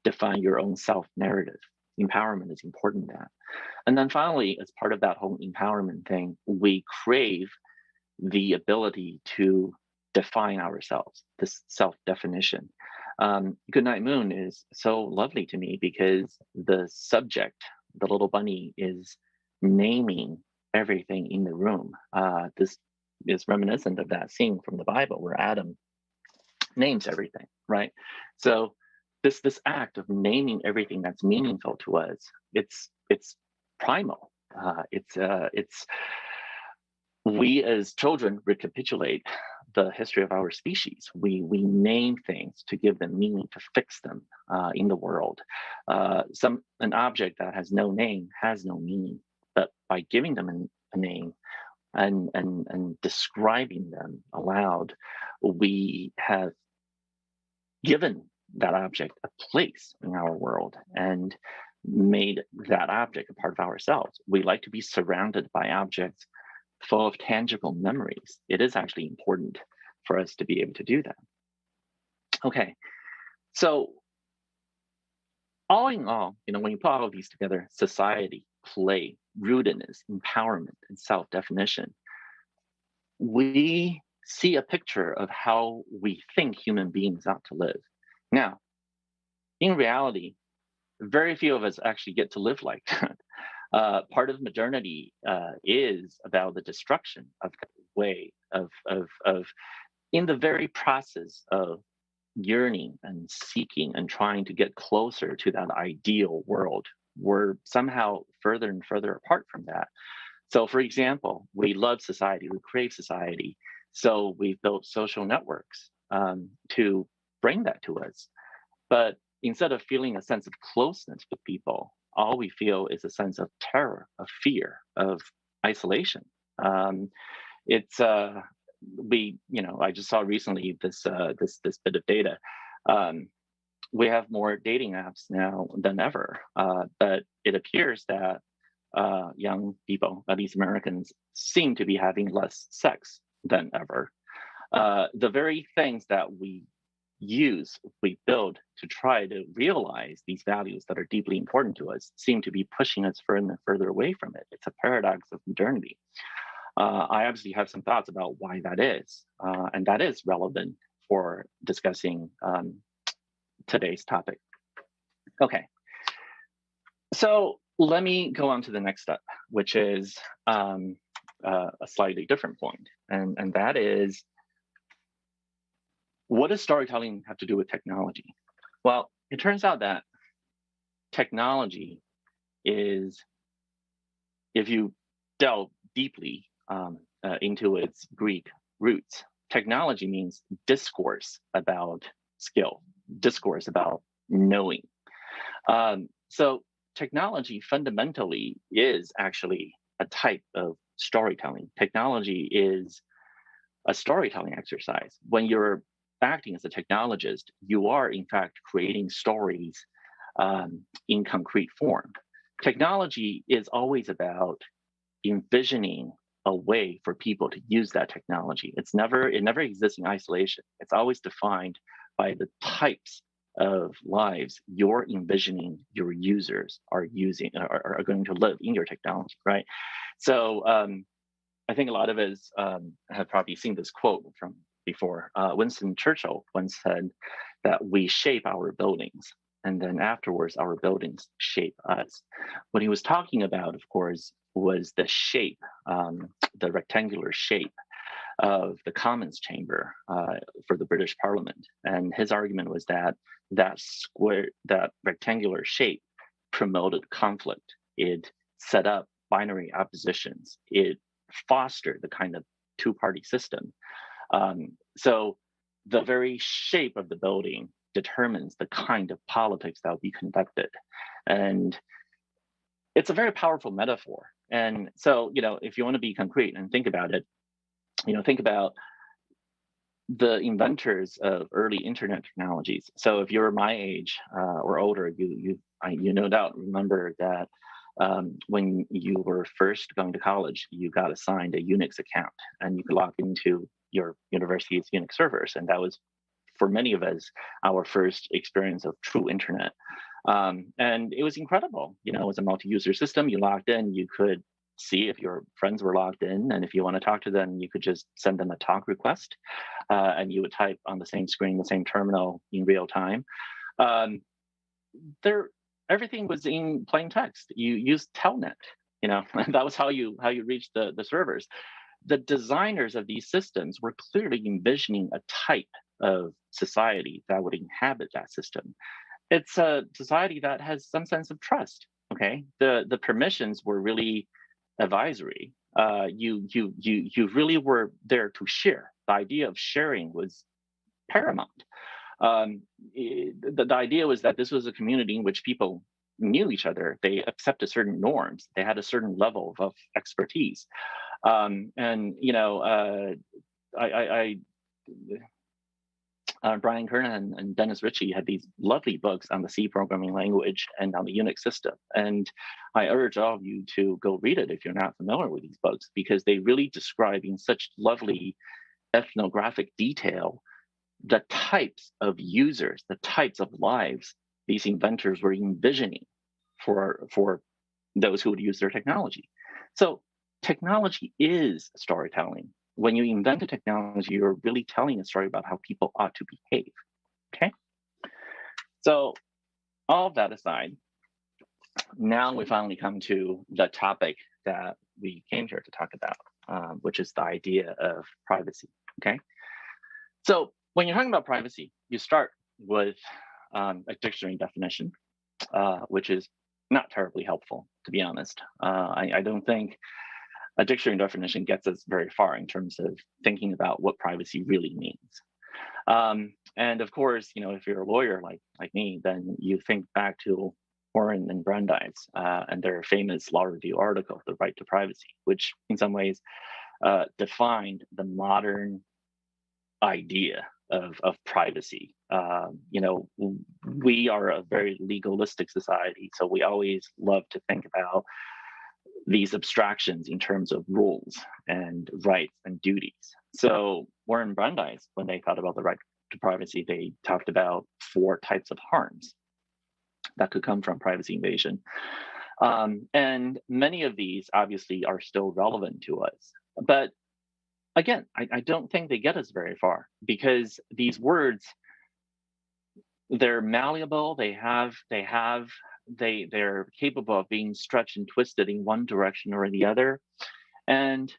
define your own self-narrative. Empowerment is important in that. And then finally, as part of that whole empowerment thing, we crave the ability to define ourselves, this self-definition. Goodnight Moon is so lovely to me because the subject, the little bunny, is naming everything in the room. This is reminiscent of that scene from the Bible where Adam names everything, right? So this act of naming everything that's meaningful to us, it's primal. It's we as children recapitulate the history of our species. We name things to give them meaning, to fix them in the world. An object that has no name has no meaning, but by giving them a name and describing them aloud, we have given that object a place in our world and made that object a part of ourselves. We like to be surrounded by objects full of tangible memories. It is actually important for us to be able to do that. Okay, so all in all, when you put all of these together, society, play, rootedness, empowerment, and self-definition, we see a picture of how we think human beings ought to live. Now, in reality, very few of us actually get to live like that. Part of modernity is about the destruction of the way of in the very process of yearning and seeking and trying to get closer to that ideal world. We're somehow further and further apart from that. So, for example, we love society, we crave society. So we've built social networks to bring that to us. But instead of feeling a sense of closeness with people, all we feel is a sense of terror, of fear, of isolation. It's I just saw recently this bit of data. We have more dating apps now than ever, but it appears that young people, at least Americans, seem to be having less sex than ever. The very things that we build to try to realize these values that are deeply important to us seem to be pushing us further and further away from it. It's a paradox of modernity. I obviously have some thoughts about why that is, and that is relevant for discussing today's topic. Okay, so let me go on to the next step, which is a slightly different point, and that is, what does storytelling have to do with technology? Well, it turns out that technology is, if you delve deeply into its Greek roots, technology means discourse about skill, discourse about knowing. So technology fundamentally is actually a type of storytelling. Technology is a storytelling exercise. When you're acting as a technologist, you are in fact creating stories in concrete form. Technology is always about envisioning a way for people to use that technology. It never exists in isolation. It's always defined by the types of lives you're envisioning your users are going to live in your technology, right? So I think a lot of us have probably seen this quote from before. Winston Churchill once said that we shape our buildings, and then afterwards our buildings shape us. What he was talking about, of course, was the shape, the rectangular shape of the Commons chamber for the British Parliament. And his argument was that that rectangular shape promoted conflict. It set up binary oppositions. It fostered the kind of two-party system. So the very shape of the building determines the kind of politics that will be conducted. And it's a very powerful metaphor. And so, if you want to be concrete and think about it, think about the inventors of early internet technologies. So if you're my age or older, you no doubt remember that when you were first going to college, you got assigned a Unix account and you could log into your university's Unix servers. And that was, for many of us, our first experience of true internet. And it was incredible. It was a multi-user system. You logged in, you could see if your friends were logged in. And if you want to talk to them, you could just send them a talk request. And you would type on the same screen, the same terminal in real time. Everything was in plain text. You used Telnet, that was how you reached the servers. The designers of these systems were clearly envisioning a type of society that would inhabit that system. It's a society that has some sense of trust. Okay, the permissions were really advisory. You really were there to share. The idea of sharing was paramount. The idea was that this was a community in which people knew each other. They accepted certain norms. They had a certain level of expertise. Brian Kernighan and Dennis Ritchie had these lovely books on the C programming language and on the Unix system. And I urge all of you to go read it if you're not familiar with these books, because they really describe in such lovely ethnographic detail the types of users, the types of lives these inventors were envisioning for those who would use their technology. So technology is storytelling. When you invent a technology, you're really telling a story about how people ought to behave, okay? So all of that aside, now we finally come to the topic that we came here to talk about, which is the idea of privacy, okay? So when you're talking about privacy, you start with a dictionary definition, which is not terribly helpful, to be honest. I don't think a dictionary definition gets us very far in terms of thinking about what privacy really means. And of course, if you're a lawyer like me, then you think back to Warren and Brandeis and their famous law review article, The Right to Privacy, which in some ways defined the modern idea of privacy. We are a very legalistic society, so we always love to think about these abstractions in terms of rules and rights and duties. So Warren Brandeis, when they thought about the right to privacy, they talked about 4 types of harms that could come from privacy invasion. And many of these obviously are still relevant to us. But again, I don't think they get us very far, because these words, they're malleable, they're capable of being stretched and twisted in one direction or the other. And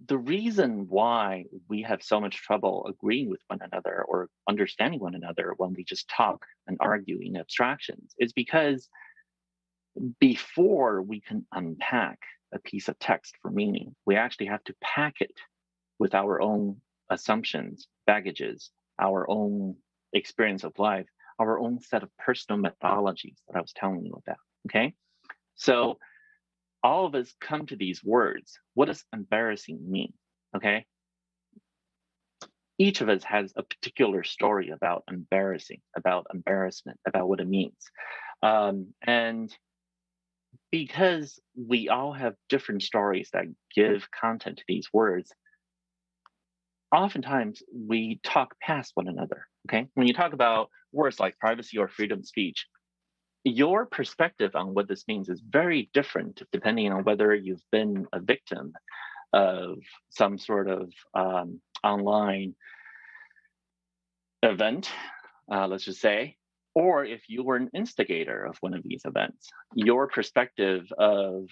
the reason why we have so much trouble agreeing with one another or understanding one another when we just talk and argue in abstractions is because before we can unpack a piece of text for meaning, we actually have to pack it with our own assumptions, baggages, our own experience of life, our own set of personal methodologies that I was telling you about, okay? So all of us come to these words. What does embarrassing mean, okay? Each of us has a particular story about embarrassment, about what it means. And because we all have different stories that give content to these words, oftentimes we talk past one another, okay? When you talk about words like privacy or freedom of speech, your perspective on what this means is very different depending on whether you've been a victim of some sort of online event, let's just say, or if you were an instigator of one of these events. Your perspective of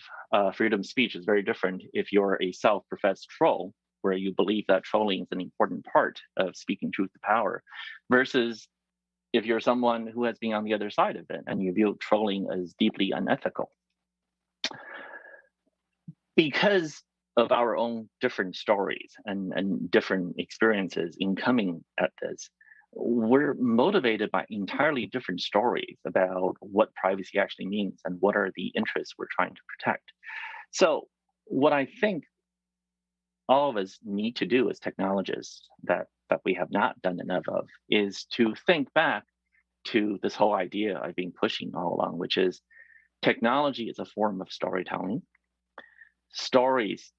freedom of speech is very different if you're a self-professed troll, where you believe that trolling is an important part of speaking truth to power, versus if you're someone who has been on the other side of it and you view trolling as deeply unethical. Because of our own different stories and different experiences in coming at this, we're motivated by entirely different stories about what privacy actually means and what are the interests we're trying to protect. So what I think all of us need to do as technologists that we have not done enough of is to think back to this whole idea I've been pushing all along, which is technology is a form of storytelling. Stories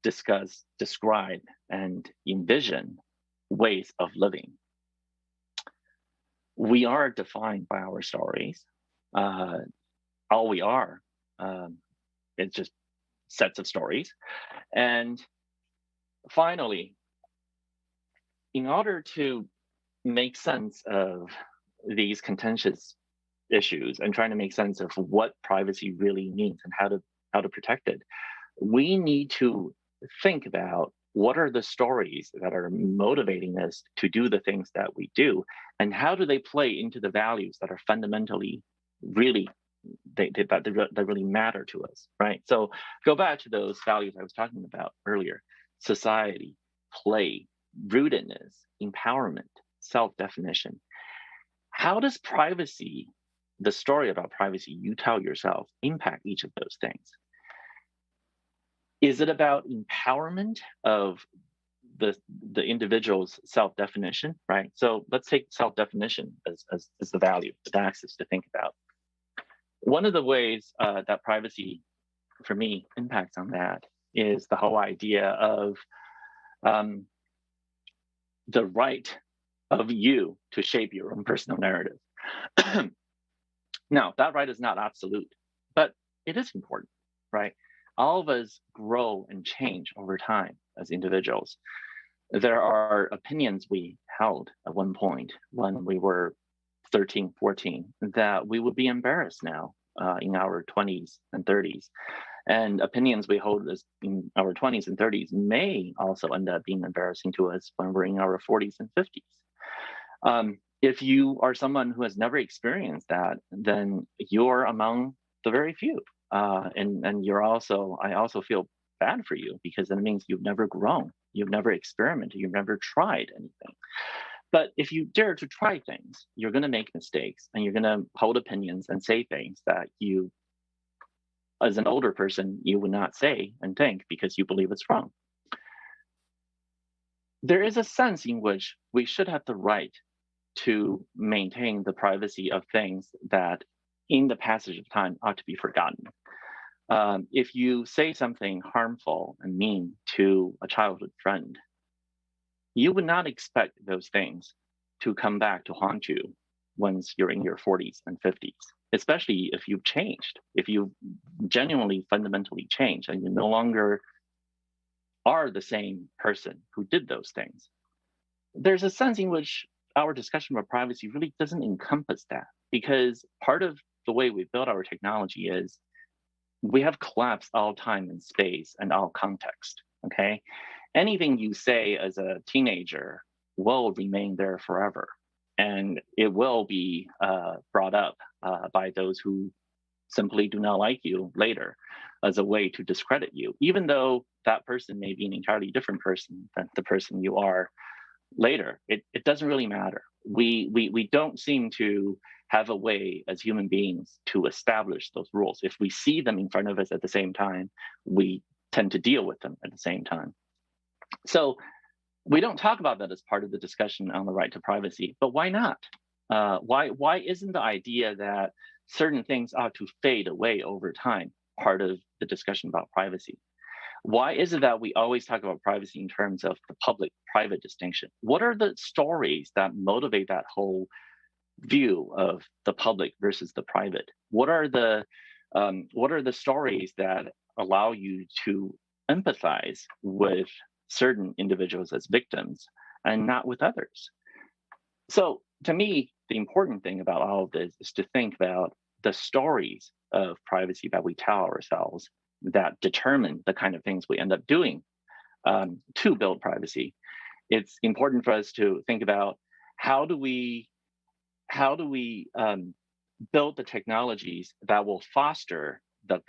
discuss, describe, and envision ways of living. We are defined by our stories. All we are, it's just sets of stories. And finally, in order to make sense of these contentious issues and trying to make sense of what privacy really means and how to protect it, we need to think about what are the stories that are motivating us to do the things that we do, and how do they play into the values that are fundamentally really that really matter to us, right? So go back to those values I was talking about earlier: society, play, rootedness, empowerment, self-definition. How does privacy, the story about privacy you tell yourself, impact each of those things? Is it about empowerment of the individual's self-definition, right? So let's take self-definition as the value, the axis to think about. One of the ways that privacy, for me, impacts on that is the whole idea of the right of you to shape your own personal narrative. Now, that right is not absolute, but it is important, right? All of us grow and change over time as individuals. There are opinions we held at one point when we were 13, 14, that we would be embarrassed now in our 20s and 30s. And opinions we hold as in our 20s and 30s may also end up being embarrassing to us when we're in our 40s and 50s. If you are someone who has never experienced that, then you're among the very few. And you're also, I also feel bad for you, because that means you've never grown, you've never experimented, you've never tried anything. But if you dare to try things, you're going to make mistakes, and you're going to hold opinions and say things that you, as an older person, you would not say and think because you believe it's wrong. There is a sense in which we should have the right to maintain the privacy of things that in the passage of time ought to be forgotten. If you say something harmful and mean to a childhood friend, you would not expect those things to come back to haunt you once you're in your 40s and 50s, especially if you've changed, if you genuinely fundamentally changed and you no longer are the same person who did those things. There's a sense in which our discussion about privacy really doesn't encompass that, because part of the way we build our technology is we have collapsed all time and space and all context, okay? Anything you say as a teenager will remain there forever, and it will be brought up by those who simply do not like you later as a way to discredit you, even though that person may be an entirely different person than the person you are later. It doesn't really matter. We don't seem to have a way as human beings to establish those rules. If we see them in front of us at the same time, we tend to deal with them at the same time. So we don't talk about that as part of the discussion on the right to privacy, but why not? Why isn't the idea that certain things ought to fade away over time part of the discussion about privacy? Why is it that we always talk about privacy in terms of the public-private distinction? What are the stories that motivate that whole view of the public versus the private? What are the stories that allow you to empathize with certain individuals as victims and not with others? So to me, the important thing about all of this is to think about the stories of privacy that we tell ourselves that determine the kind of things we end up doing to build privacy. It's important for us to think about how do we build the technologies that will foster the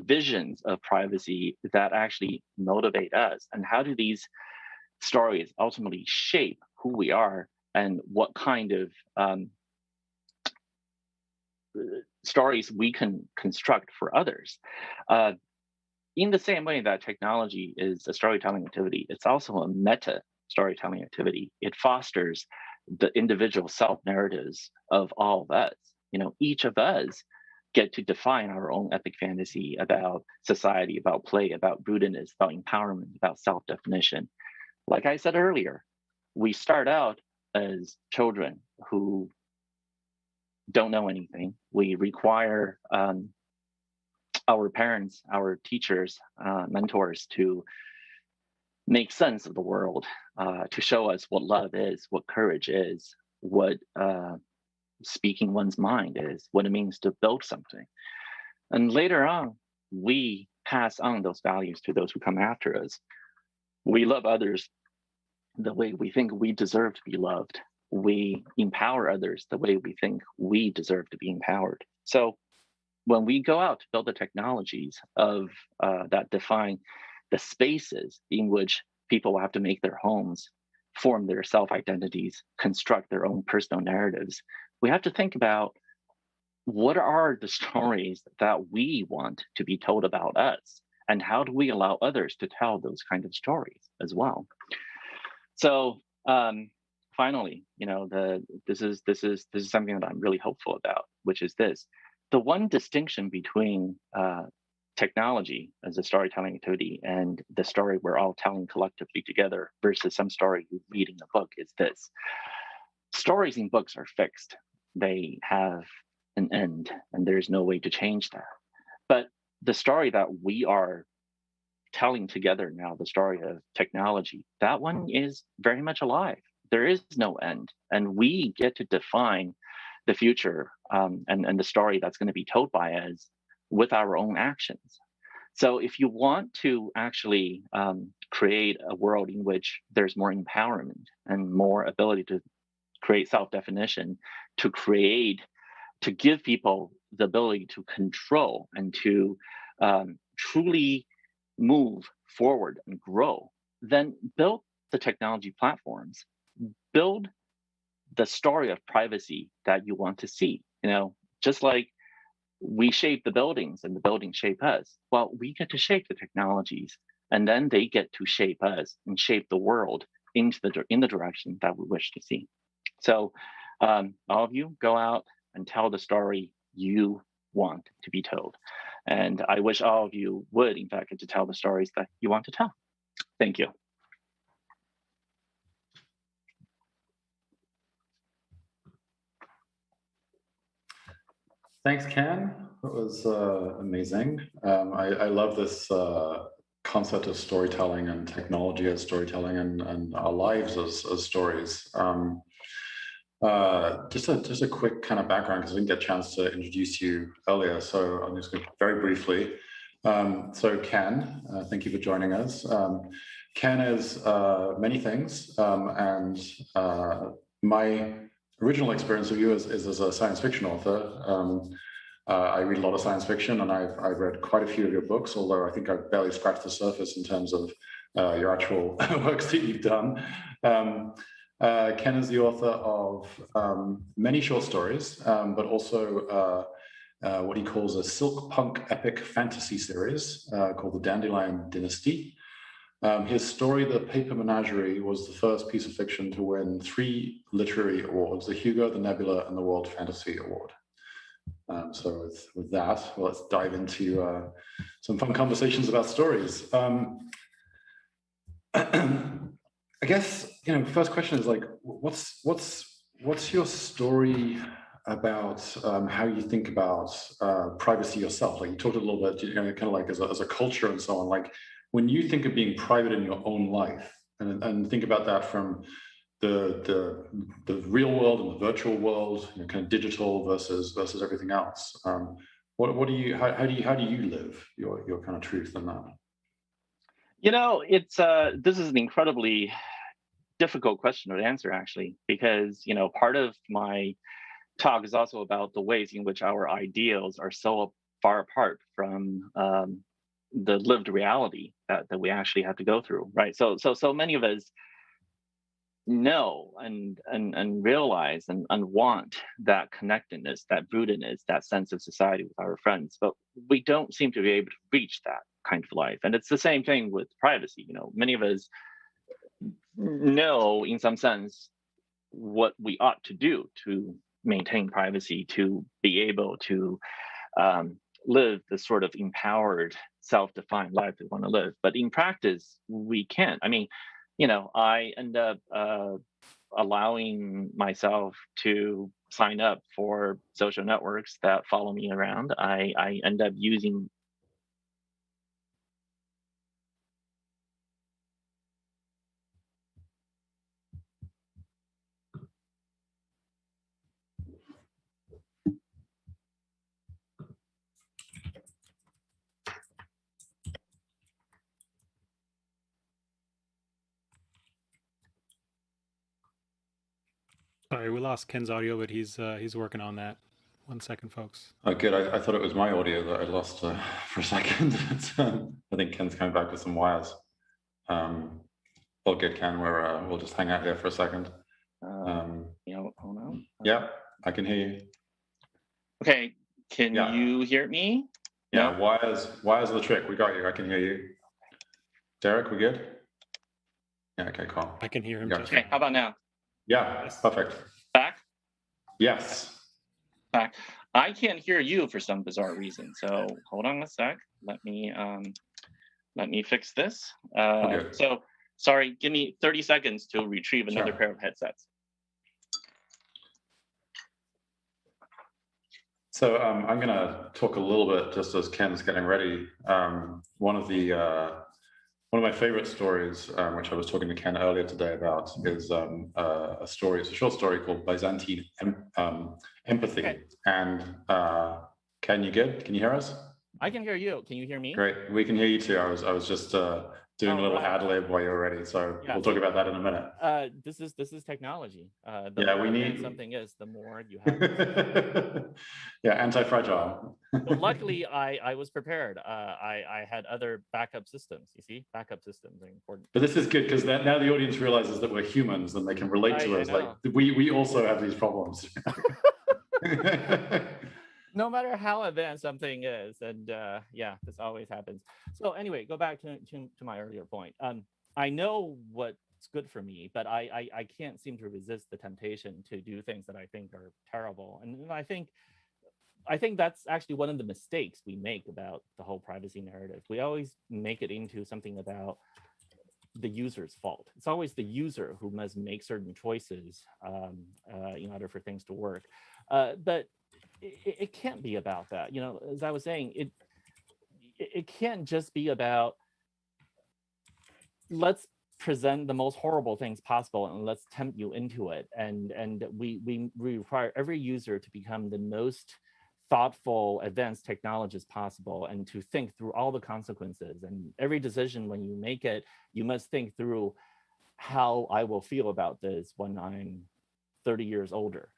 visions of privacy that actually motivate us, and how do these stories ultimately shape who we are and what kind of stories we can construct for others. In the same way that technology is a storytelling activity, it's also a meta storytelling activity. It fosters the individual self-narratives of all of us. You know, each of us get to define our own epic fantasy about society, about play, about rootedness, about empowerment, about self-definition. Like I said earlier, we start out as children who don't know anything. We require our parents, our teachers, mentors to make sense of the world, to show us what love is, what courage is, what speaking one's mind is, what it means to build something. And later on, we pass on those values to those who come after us. We love others the way we think we deserve to be loved. We empower others the way we think we deserve to be empowered. So when we go out to build the technologies of that define the spaces in which people will have to make their homes, form their self-identities, construct their own personal narratives, we have to think about what are the stories that we want to be told about us, and how do we allow others to tell those kind of stories as well. So finally, you know, this is something that I'm really hopeful about, which is this: the one distinction between technology as a storytelling activity and the story we're all telling collectively together versus some story you read in a book is this: stories in books are fixed. They have an end, and there's no way to change that. But the story that we are telling together now, the story of technology, that one is very much alive. There is no end, and we get to define the future and the story that's going to be told by us with our own actions. So if you want to actually create a world in which there's more empowerment and more ability to create self-definition, to give people the ability to control and to truly move forward and grow, then build the technology platforms, build the story of privacy that you want to see. Just like we shape the buildings and the buildings shape us. Well, we get to shape the technologies, and then they get to shape us and shape the world in the direction that we wish to see. So all of you go out and tell the story you want to be told. And I wish all of you would, in fact, get to tell the stories that you want to tell. Thank you. Thanks, Ken. That was amazing. I love this concept of storytelling and technology as storytelling and our lives as stories. Just a quick kind of background, because I didn't get a chance to introduce you earlier, so I'm just going to very briefly. So Ken, thank you for joining us. Ken is many things, and my original experience of you is as a science fiction author. I read a lot of science fiction, and I've read quite a few of your books, although I think I've barely scratched the surface in terms of your actual works that you've done. Ken is the author of many short stories, but also what he calls a silk punk epic fantasy series called The Dandelion Dynasty. His story, The Paper Menagerie, was the first piece of fiction to win 3 literary awards, the Hugo, the Nebula, and the World Fantasy Award. So with that, well, let's dive into some fun conversations about stories. I guess, first question is like, what's your story about how you think about privacy yourself? Like you talked a little bit, kind of like as a culture and so on. Like when you think of being private in your own life, and think about that from the real world and the virtual world, kind of digital versus everything else. What do you? How do you live your kind of truth in that? It's this is an incredibly difficult question to answer, actually, because part of my talk is also about the ways in which our ideals are so far apart from the lived reality that we actually have to go through, right? So many of us know and realize and want that connectedness, that rootedness, that sense of society with our friends, but we don't seem to be able to reach that kind of life. And it's the same thing with privacy. Many of us know in some sense what we ought to do to maintain privacy, to be able to live the sort of empowered, self-defined life we want to live. But in practice, we can't. I mean, I end up allowing myself to sign up for social networks that follow me around. I end up using Sorry, we lost Ken's audio, but he's working on that. 1 second, folks. Oh, good. I thought it was my audio that I lost for a second. I think Ken's coming back with some wires. All good, Ken. We'll just hang out here for a second. hold on. Yeah, I can hear you. Okay, can you hear me? Yeah, no? wires are the trick. We got you. I can hear you. Derek, we good? Yeah, okay, cool. I can hear him. Yeah. Just Okay, how about now? Yeah, perfect. Back? Yes. Back. I can't hear you for some bizarre reason. So hold on a sec. Let me fix this. So sorry, give me 30 seconds to retrieve another pair of headsets. So I'm going to talk a little bit just as Ken's getting ready. One of my favorite stories, which I was talking to Ken earlier today about, is a story. It's a short story called Byzantine Empathy. Okay. And Ken, you good? Can you hear us? I can hear you. Can you hear me? Great. We can hear you too. I was just doing a little ad lib while you're ready. So yeah, we'll talk about that in a minute. This is technology. The Yeah, more we need advanced something is, the more you have. Yeah, anti-fragile. But luckily, I was prepared. I had other backup systems. You see, backup systems are important. But this is good because now the audience realizes that we're humans and they can relate to us. Like we also have these problems. No matter how advanced something is, and yeah, this always happens. So anyway, go back to my earlier point. I know what's good for me, but I can't seem to resist the temptation to do things that I think are terrible. And I think that's actually one of the mistakes we make about the whole privacy narrative. We always make it into something about the user's fault. It's always the user who must make certain choices in order for things to work. But it can't be about that. As I was saying, it can't just be about let's present the most horrible things possible and let's tempt you into it. And we require every user to become the most thoughtful, advanced technologist possible and to think through all the consequences. And every decision when you make it, you must think through how I will feel about this when I'm 30 years older.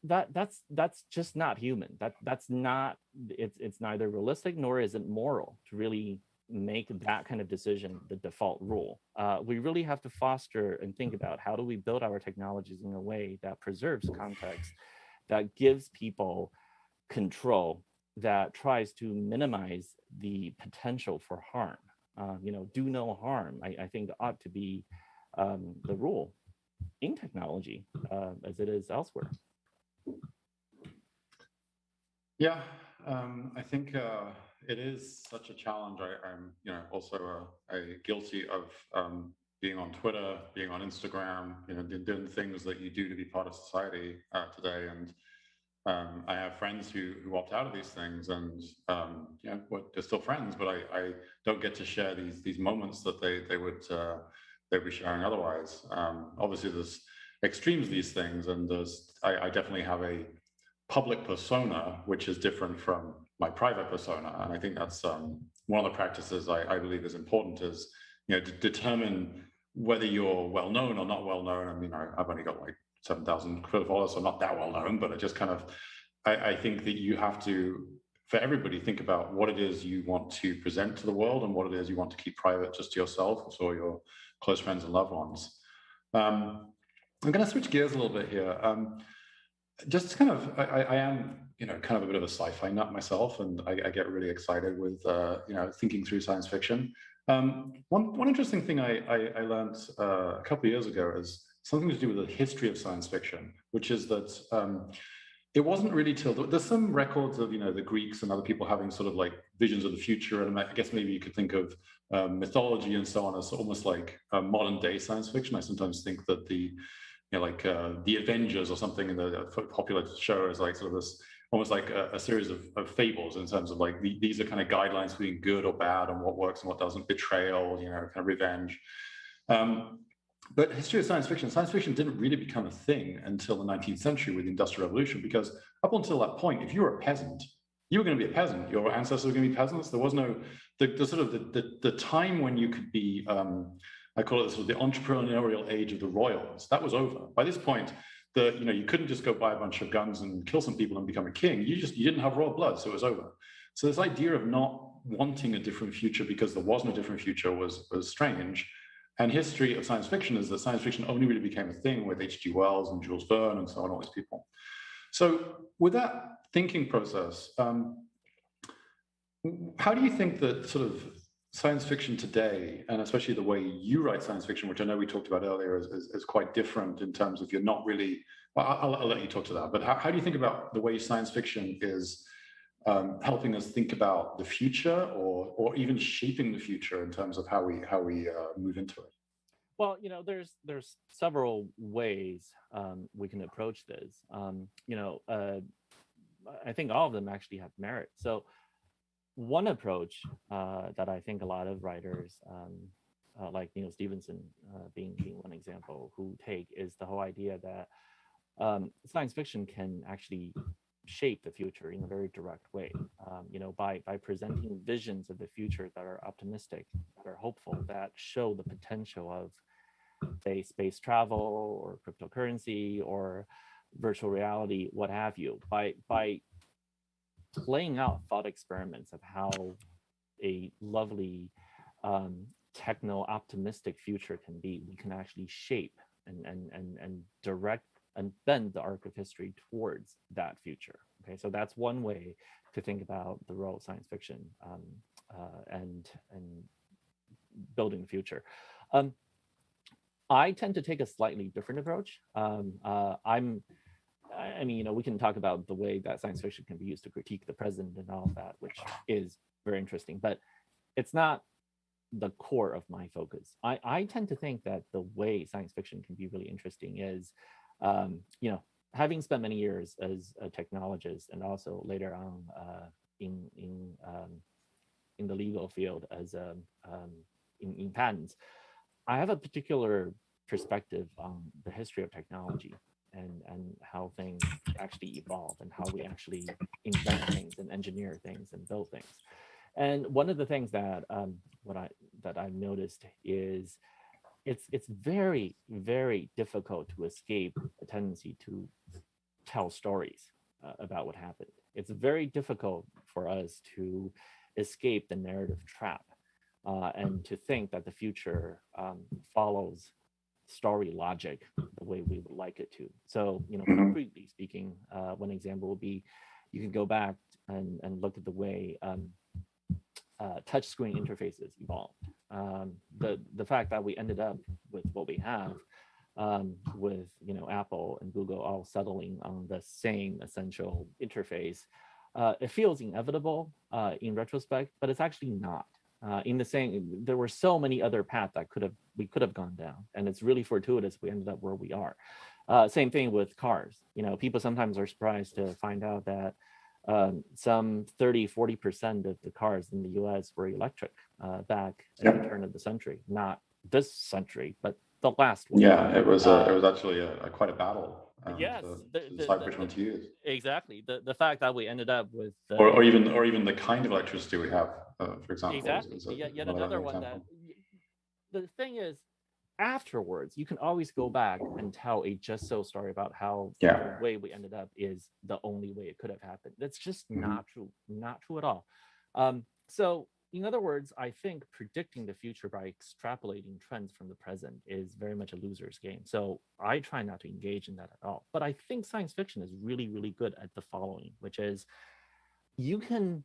That's just not human. That's not, it's neither realistic nor is it moral to really make that kind of decision the default rule. We really have to foster and think about how do we build our technologies in a way that preserves context, that gives people control, that tries to minimize the potential for harm. Do no harm, I think ought to be the rule in technology as it is elsewhere. Yeah, I think it is such a challenge. I'm also guilty of being on Twitter, being on Instagram, doing things that you do to be part of society today. And I have friends who opt out of these things, and they're still friends, but I don't get to share these moments that they'd be sharing otherwise. Obviously, there's extremes of these things, and I definitely have a public persona, which is different from my private persona, and I think that's one of the practices I believe is important is to determine whether you're well known or not well known. I mean, I've only got like 7,000 Twitter followers, so I'm not that well known, but I think that you have to, for everybody, think about what it is you want to present to the world and what it is you want to keep private just to yourself or your close friends and loved ones. I'm going to switch gears a little bit here. Just kind of, I am, kind of a bit of a sci-fi nut myself, and I get really excited with, thinking through science fiction. One interesting thing I learned a couple of years ago is something to do with the history of science fiction, which is that it wasn't really till there's some records of the Greeks and other people having sort of like visions of the future, and I guess maybe you could think of mythology and so on as almost like modern day science fiction. I sometimes think that the Avengers or something in the popular show is like sort of this almost like a series of fables in terms of like these are kind of guidelines for being good or bad and what works and what doesn't, betrayal, kind of revenge. But history of science fiction didn't really become a thing until the 19th century with the Industrial Revolution, because up until that point, if you were a peasant, you were going to be a peasant. Your ancestors were going to be peasants. There was no the time when you could be I call it sort of the entrepreneurial age of the royals. That was over. By this point, you couldn't just go buy a bunch of guns and kill some people and become a king. You didn't have royal blood, so it was over. So this idea of not wanting a different future because there wasn't a different future was strange. And history of science fiction is that science fiction only really became a thing with H.G. Wells and Jules Verne and so on, all these people. So with that thinking process, how do you think that sort of science fiction today, and especially the way you write science fiction, which I know we talked about earlier, is quite different in terms of you're not really, well, I'll let you talk to that, but how do you think about the way science fiction is helping us think about the future or even shaping the future in terms of how we move into it? Well, there's several ways we can approach this. I think all of them actually have merit. So one approach that I think a lot of writers, like Neil Stephenson being one example, who take is the whole idea that science fiction can actually shape the future in a very direct way, by presenting visions of the future that are optimistic, that are hopeful, that show the potential of, say, space travel or cryptocurrency or virtual reality, what have you, by playing out thought experiments of how a lovely techno-optimistic future can be. We can actually shape and direct and bend the arc of history towards that future. Okay, so that's one way to think about the role of science fiction and building the future. I tend to take a slightly different approach. We can talk about the way that science fiction can be used to critique the present and all of that, which is very interesting, but it's not the core of my focus. I tend to think that the way science fiction can be really interesting is, having spent many years as a technologist and also later on in the legal field as in patents, I have a particular perspective on the history of technology and how things actually evolve and how we actually invent things and engineer things and build things. And one of the things that I've noticed is it's very, very difficult to escape a tendency to tell stories about what happened. It's very difficult for us to escape the narrative trap and to think that the future follows story logic the way we would like it to. So, concretely speaking, one example would be, you can go back and look at the way touchscreen interfaces evolved. The fact that we ended up with what we have, with Apple and Google all settling on the same essential interface, it feels inevitable in retrospect, but it's actually not. There were so many other paths that we could have gone down, and it's really fortuitous we ended up where we are. Same thing with cars. People sometimes are surprised to find out that some 30-40% of the cars in the US were electric back at the turn of the century. Not this century, but the last one. Yeah, it was actually quite a battle. Yes, to decide which one to use. Exactly. The fact that we ended up with or even the kind of electricity we have, for example. Exactly. Yet another one that the thing is, afterwards you can always go back and tell a just so story about how the way we ended up is the only way it could have happened. That's just not true at all. So in other words, I think predicting the future by extrapolating trends from the present is very much a loser's game. So I try not to engage in that at all. But I think science fiction is really, really good at the following, which is you can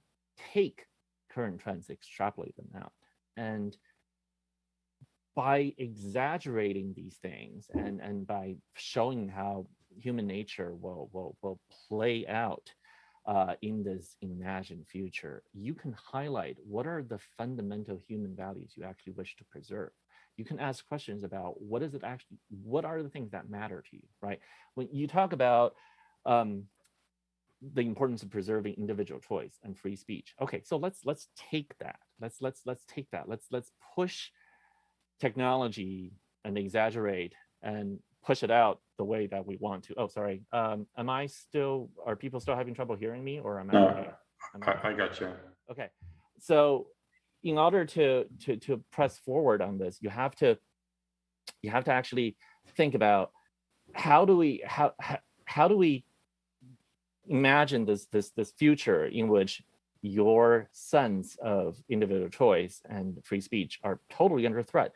take current trends, extrapolate them out, and by exaggerating these things and by showing how human nature will play out in this imagined future, you can highlight what are the fundamental human values you actually wish to preserve. You can ask questions about what are the things that matter to you, right? When you talk about the importance of preserving individual choice and free speech. Okay, so let's take that. Let's take that. Let's push technology and exaggerate and push it out the way that we want to. Oh, sorry. Are people still having trouble hearing me, or am I okay? I got you. Okay. So in order to press forward on this, you have to actually think about how do we imagine this future in which your sense of individual choice and free speech are totally under threat.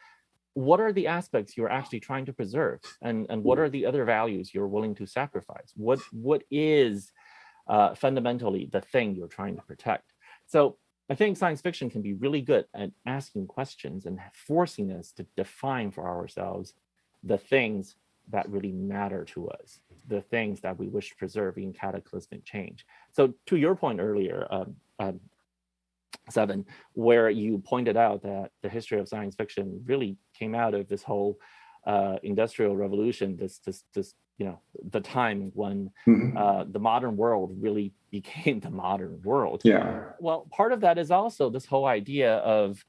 What are the aspects you're actually trying to preserve, and what are the other values you're willing to sacrifice? What is fundamentally the thing you're trying to protect? So I think science fiction can be really good at asking questions and forcing us to define for ourselves the things that really matter to us, the things that we wish to preserve in cataclysmic change. So to your point earlier, Seven, where you pointed out that the history of science fiction really came out of this whole industrial revolution, this the time when the modern world really became the modern world. Yeah. Well, part of that is also this whole idea of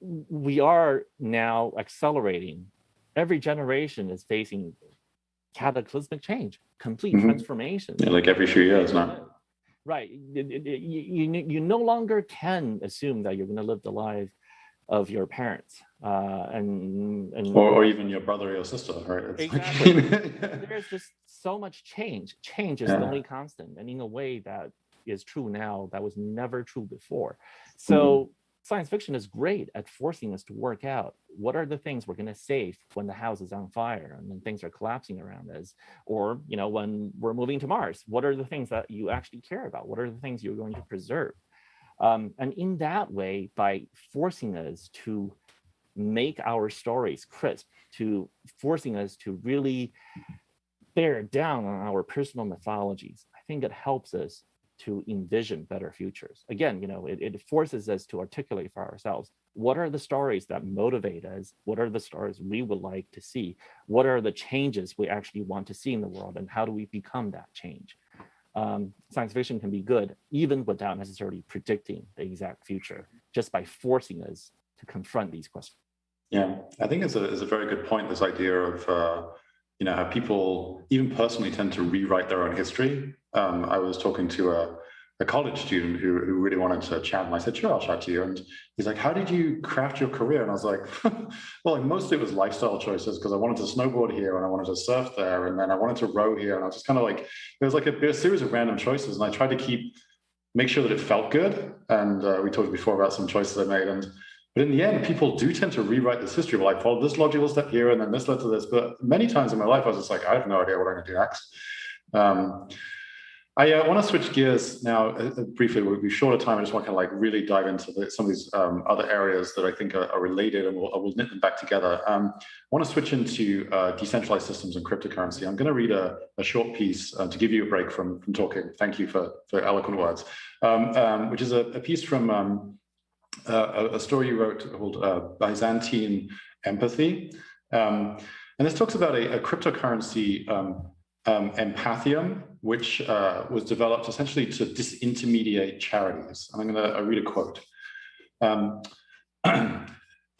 we are now accelerating. Every generation is facing cataclysmic change, complete transformation. Yeah, like every few years now. Right. You no longer can assume that you're going to live the life of your parents or even your brother or your sister, right? It's exactly. There's just so much change. Change is the only constant, and in a way that is true now that was never true before. So science fiction is great at forcing us to work out what are the things we're going to save when the house is on fire and when things are collapsing around us, or when we're moving to Mars. What are the things that you actually care about? What are the things you're going to preserve? And in that way, by forcing us to make our stories crisp, to forcing us to really bear down on our personal mythologies, I think it helps us to envision better futures. Again, it forces us to articulate for ourselves, what are the stories that motivate us? What are the stories we would like to see? What are the changes we actually want to see in the world? And how do we become that change? Science fiction can be good even without necessarily predicting the exact future, just by forcing us to confront these questions. Yeah, I think it's a very good point, this idea of how people even personally tend to rewrite their own history. I was talking to a college student who really wanted to chat, and I said, sure, I'll chat to you. And he's like, how did you craft your career? And I was like, well, mostly it was lifestyle choices, because I wanted to snowboard here and I wanted to surf there, and then I wanted to row here, and I was just kind of like, it was like a series of random choices, and I tried to make sure that it felt good. And we talked before about some choices I made, but in the end, people do tend to rewrite this history. Well, I followed this logical step here, and then this led to this. But many times in my life, I was just like, I have no idea what I'm going to do next. I want to switch gears now briefly. We'll be short of time. I just want to kind of really dive into some of these other areas that I think are related, and we'll knit them back together. I want to switch into decentralized systems and cryptocurrency. I'm going to read a short piece to give you a break from talking. Thank you for eloquent words, which is a piece from a story you wrote called Byzantine Empathy. And this talks about a cryptocurrency, Empathium, which was developed essentially to disintermediate charities. And I'm going to read a quote.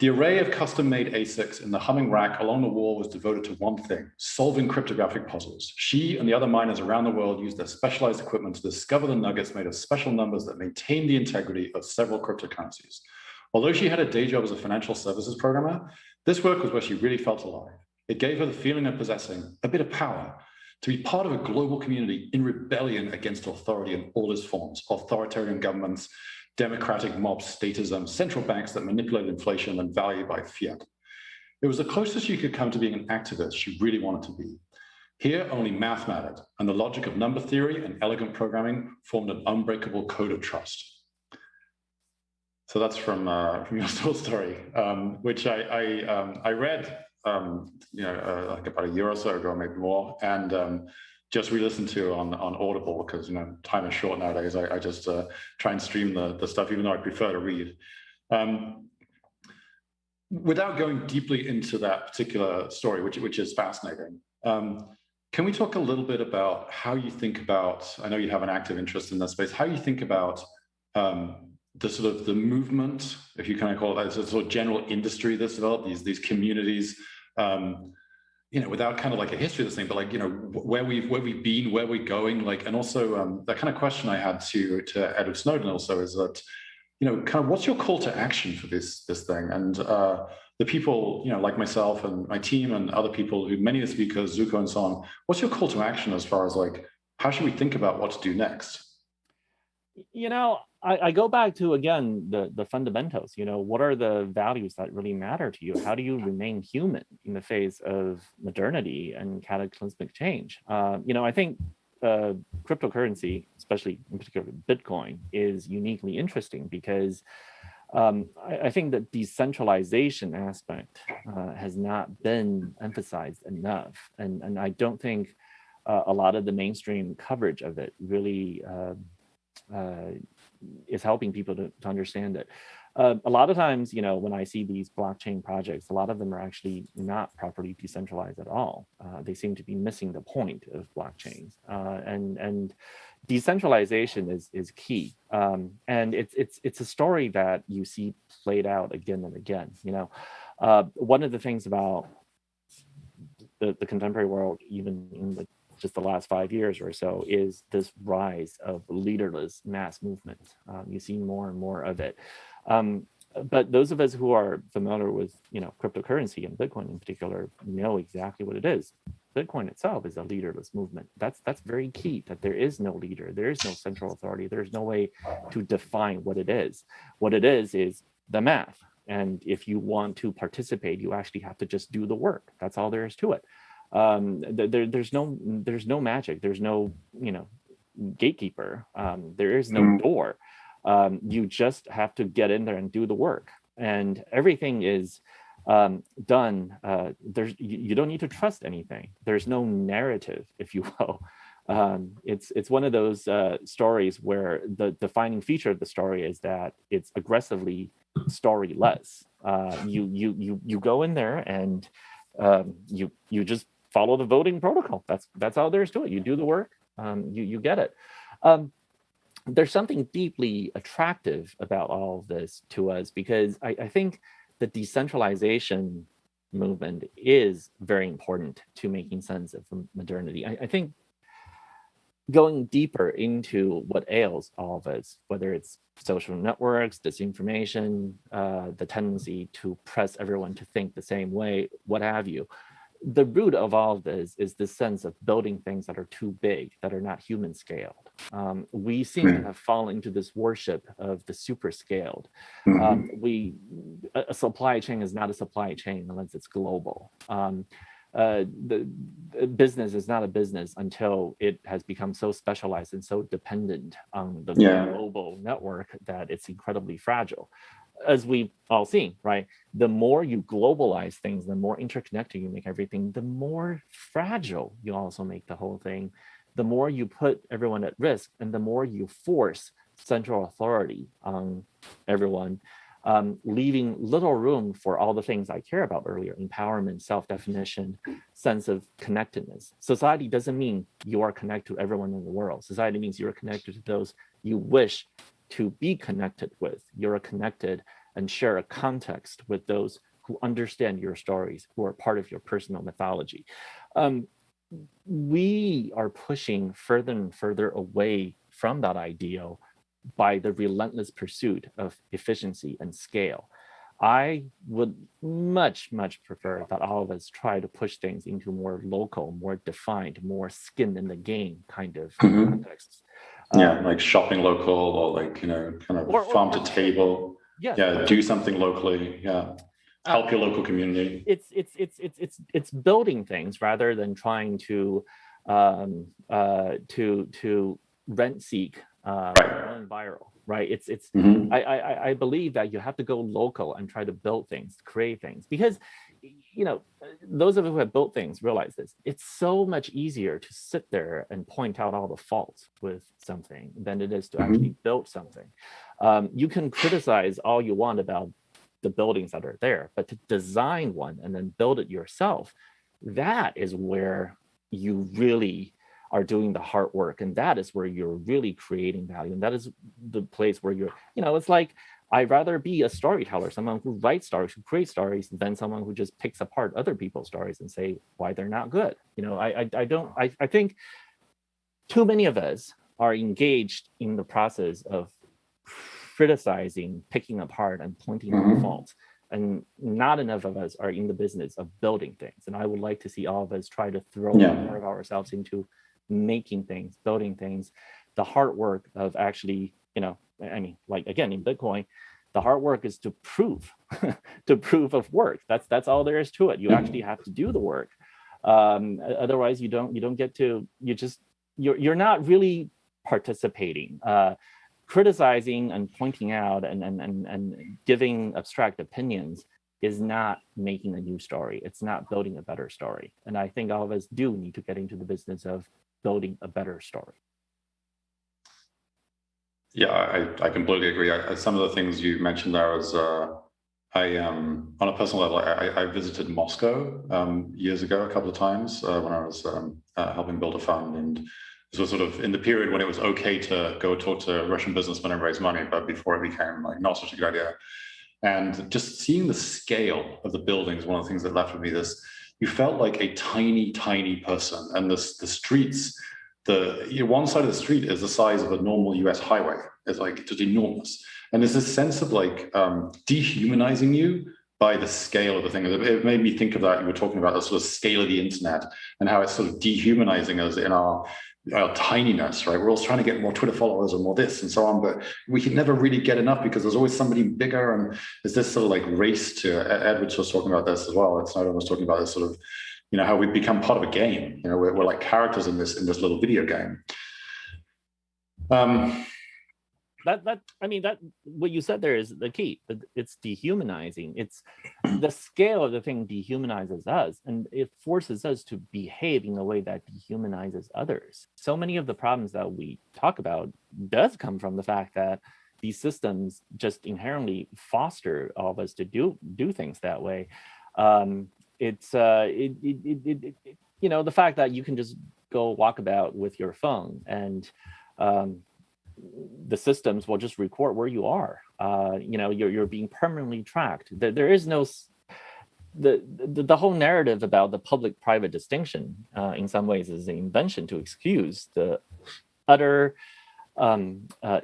The array of custom-made ASICs in the humming rack along the wall was devoted to one thing: solving cryptographic puzzles. She and the other miners around the world used their specialized equipment to discover the nuggets made of special numbers that maintained the integrity of several cryptocurrencies. Although she had a day job as a financial services programmer, this work was where she really felt alive. It gave her the feeling of possessing a bit of power, to be part of a global community in rebellion against authority in all its forms: authoritarian governments, democratic mob statism, central banks that manipulate inflation and value by fiat. It was the closest she could come to being an activist she really wanted to be. Here, only math mattered, and the logic of number theory and elegant programming formed an unbreakable code of trust. So that's from your story, which I read, like about a year or so ago, maybe more, and just re-listened to on Audible, because time is short nowadays. I just try and stream the stuff, even though I prefer to read. Without going deeply into that particular story, which is fascinating, can we talk a little bit about how you think about, I know you have an active interest in that space, how you think about the sort of the movement, if you kind of call it that, sort of general industry that's developed, these communities, without kind of like a history of this thing, but like, where we've been, where we're going, like, and also that kind of question I had to Edward Snowden also is that, kind of what's your call to action for this thing? And the people, like myself and my team and other people many of the speakers, Zooko and so on, what's your call to action as far as like, how should we think about what to do next? I go back to, again, the fundamentals. What are the values that really matter to you? How do you remain human in the face of modernity and cataclysmic change? I think cryptocurrency, especially in particular Bitcoin, is uniquely interesting because I think that decentralization aspect has not been emphasized enough. And I don't think a lot of the mainstream coverage of it really is helping people to understand it. A lot of times, when I see these blockchain projects, a lot of them are actually not properly decentralized at all. They seem to be missing the point of blockchains. And decentralization is key. And it's a story that you see played out again and again. One of the things about the contemporary world, even in just the last 5 years or so, is this rise of leaderless mass movements. You see more and more of it. But those of us who are familiar with, cryptocurrency and Bitcoin in particular, know exactly what it is. Bitcoin itself is a leaderless movement. That's very key, that there is no leader, there is no central authority, there's no way to define what it is. What it is the math. And if you want to participate, you actually have to just do the work. That's all there is to it. There's no magic. There's no, gatekeeper. There is no door. You just have to get in there and do the work. And everything is done. You don't need to trust anything. There's no narrative, if you will. It's one of those stories where the defining feature of the story is that it's aggressively storyless. You go in there and you just follow the voting protocol. That's all there is to it. You do the work. You get it. There's something deeply attractive about all of this to us, because I think the decentralization movement is very important to making sense of modernity. I think going deeper into what ails all of us, whether it's social networks, disinformation, the tendency to press everyone to think the same way, what have you. The root of all of this is this sense of building things that are too big, that are not human scaled. We seem to have fallen into this worship of the super scaled. A supply chain is not a supply chain unless it's global. The business is not a business until it has become so specialized and so dependent on the global network that it's incredibly fragile. As we've all seen, right? The more you globalize things, the more interconnected you make everything, the more fragile you also make the whole thing, the more you put everyone at risk, and the more you force central authority on everyone, leaving little room for all the things I care about earlier: empowerment, self-definition, sense of connectedness. Society doesn't mean you are connected to everyone in the world. Society means you're connected to those you wish to be connected with. You're connected and share a context with those who understand your stories, who are part of your personal mythology. We are pushing further and further away from that ideal by the relentless pursuit of efficiency and scale. I would much, much prefer that all of us try to push things into more local, more defined, more skin in the game kind of contexts. Like shopping local, or like, kind of farm to table. Do something locally. Help your local community. It's building things rather than trying to rent seek going viral, right? I believe that you have to go local and try to build things, create things, because those of us who have built things realize this. It's so much easier to sit there and point out all the faults with something than it is to actually build something. You can criticize all you want about the buildings that are there, but to design one and then build it yourself, that is where you really are doing the hard work, and that is where you're really creating value, and that is the place where you're, it's like, I'd rather be a storyteller, someone who writes stories, who creates stories, than someone who just picks apart other people's stories and say why they're not good. I think too many of us are engaged in the process of criticizing, picking apart, and pointing out faults, and not enough of us are in the business of building things. And I would like to see all of us try to throw more of ourselves into making things, building things, the hard work of actually, like again in Bitcoin, the hard work is to prove of work. That's all there is to it. You actually have to do the work. Otherwise you don't get to, you're not really participating. Criticizing and pointing out and giving abstract opinions is not making a new story. It's not building a better story. And I think all of us do need to get into the business of building a better story. Yeah, I completely agree. Some of the things you mentioned there was, on a personal level, I visited Moscow years ago a couple of times when I was helping build a fund, and this was sort of in the period when it was okay to go talk to Russian businessmen and raise money, but before it became like not such a good idea. And just seeing the scale of the buildings, one of the things that left with me, this you felt like a tiny, tiny person. And the streets, one side of the street is the size of a normal US highway. It's like just enormous. And there's this sense of like dehumanizing you by the scale of the thing. It made me think of that. You were talking about the sort of scale of the internet and how it's sort of dehumanizing us in our tininess, right? We're always trying to get more Twitter followers and more this and so on, but we can never really get enough because there's always somebody bigger. And there's this sort of like race to, Edwards was talking about this as well. Snowden was talking about this sort of, how we become part of a game. We're like characters in this little video game. What you said there is the key. It's dehumanizing. It's the scale of the thing dehumanizes us, and it forces us to behave in a way that dehumanizes others. So many of the problems that we talk about does come from the fact that these systems just inherently foster all of us to do things that way. The fact that you can just go walk about with your phone and the systems will just record where you are. You're being permanently tracked. There is no the whole narrative about the public-private distinction. In some ways, is an invention to excuse the utter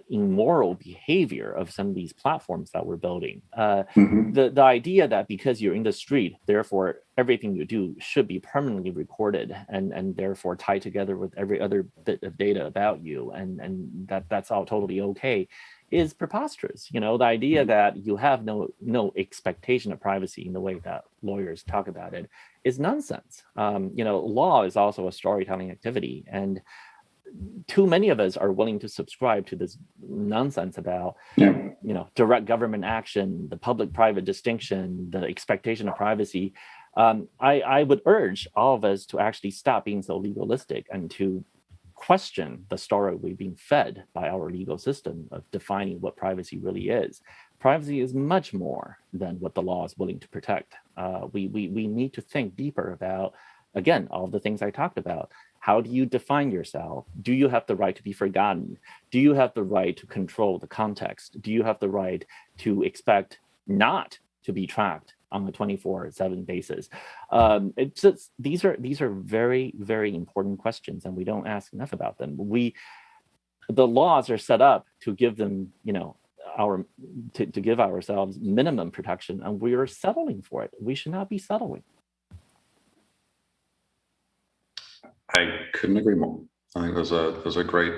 immoral behavior of some of these platforms that we're building. The idea that because you're in the street, therefore everything you do should be permanently recorded and therefore tied together with every other bit of data about you, and that's all totally okay, is preposterous. The idea that you have no expectation of privacy in the way that lawyers talk about it is nonsense. Law is also a storytelling activity, and too many of us are willing to subscribe to this nonsense about, direct government action, the public-private distinction, the expectation of privacy. I would urge all of us to actually stop being so legalistic and to question the story we've been fed by our legal system of defining what privacy really is. Privacy is much more than what the law is willing to protect. We need to think deeper about, again, all of the things I talked about. How do you define yourself? Do you have the right to be forgotten? Do you have the right to control the context? Do you have the right to expect not to be tracked on a 24/7 basis? These are very, very important questions, and we don't ask enough about them. The laws are set up to give them, to give ourselves minimum protection, and we are settling for it. We should not be settling. I couldn't agree more. I think those are great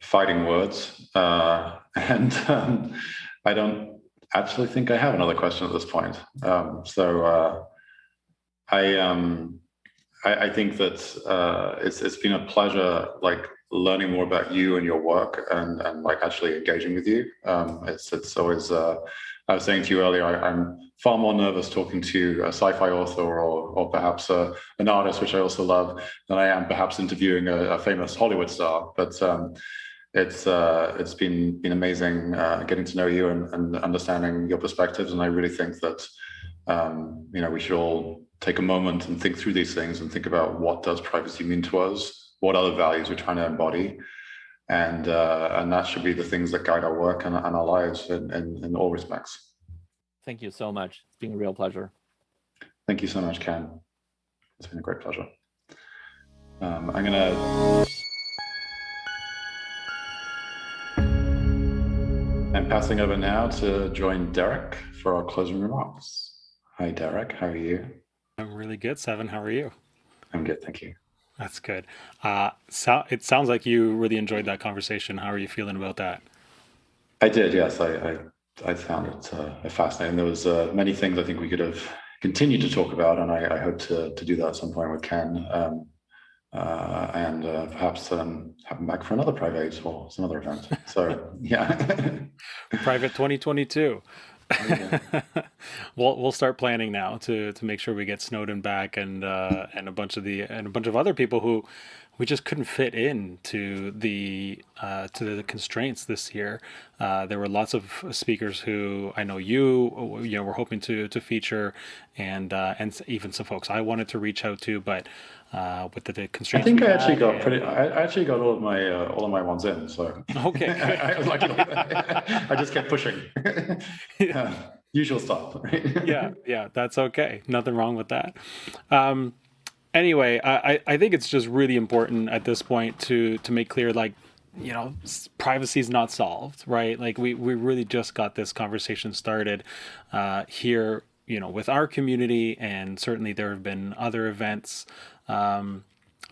fighting words, and I don't actually think I have another question at this point. I think that it's been a pleasure, like learning more about you and your work, and like actually engaging with you. It's always. I was saying to you earlier, I'm far more nervous talking to a sci-fi author or perhaps an artist, which I also love, than I am perhaps interviewing a famous Hollywood star. But it's been amazing getting to know you and understanding your perspectives. And I really think that we should all take a moment and think through these things and think about what does privacy mean to us, what other values we're trying to embody. And that should be the things that guide our work and our lives in all respects. Thank you so much. It's been a real pleasure. Thank you so much, Ken. It's been a great pleasure. I'm passing over now to join Derek for our closing remarks. Hi, Derek. How are you? I'm really good, Seven. How are you? I'm good, thank you. That's good. It sounds like you really enjoyed that conversation. How are you feeling about that? I did, yes. I found it fascinating. There was many things I think we could have continued to talk about, and I hope to do that at some point with Ken, and perhaps have him back for another Priv8 or some other event. So, yeah. Private 2022. We'll start planning now to make sure we get Snowden back and a bunch of other people who we just couldn't fit in to the constraints this year. There were lots of speakers who I know were hoping to feature, and even some folks I wanted to reach out to, but with the constraints. I think I actually got all of my ones in. So okay, I was lucky. I just kept pushing. Yeah. Usual stuff, right? Yeah, that's okay. Nothing wrong with that. Anyway, I think it's just really important at this point to make clear, like, privacy is not solved, right? Like we really just got this conversation started here, with our community, and certainly there have been other events that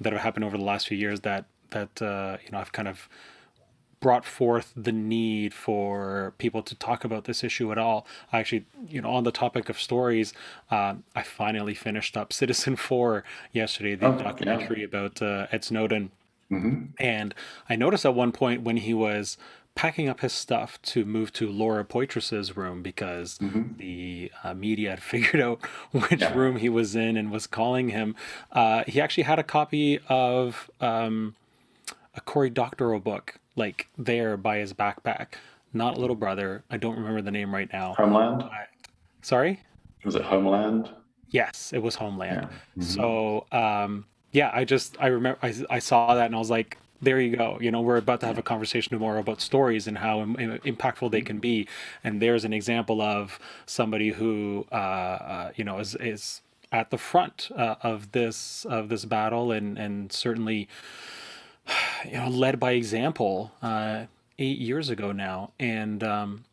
have happened over the last few years that I've kind of brought forth the need for people to talk about this issue at all. Actually, on the topic of stories, I finally finished up Citizen 4 yesterday, the documentary about Ed Snowden. Mm-hmm. And I noticed at one point when he was packing up his stuff to move to Laura Poitras's room, because the media had figured out which room he was in and was calling him, he actually had a copy of a Cory Doctorow book, like, there by his backpack. Not Little Brother. I don't remember the name right now. Homeland? Sorry? Was it Homeland? Yes, it was Homeland. Yeah. So, I remember I saw that and I was like, there you go. We're about to have a conversation tomorrow about stories and how impactful they can be. And there's an example of somebody who, is at the front of this battle, and certainly, led by example 8 years ago now, and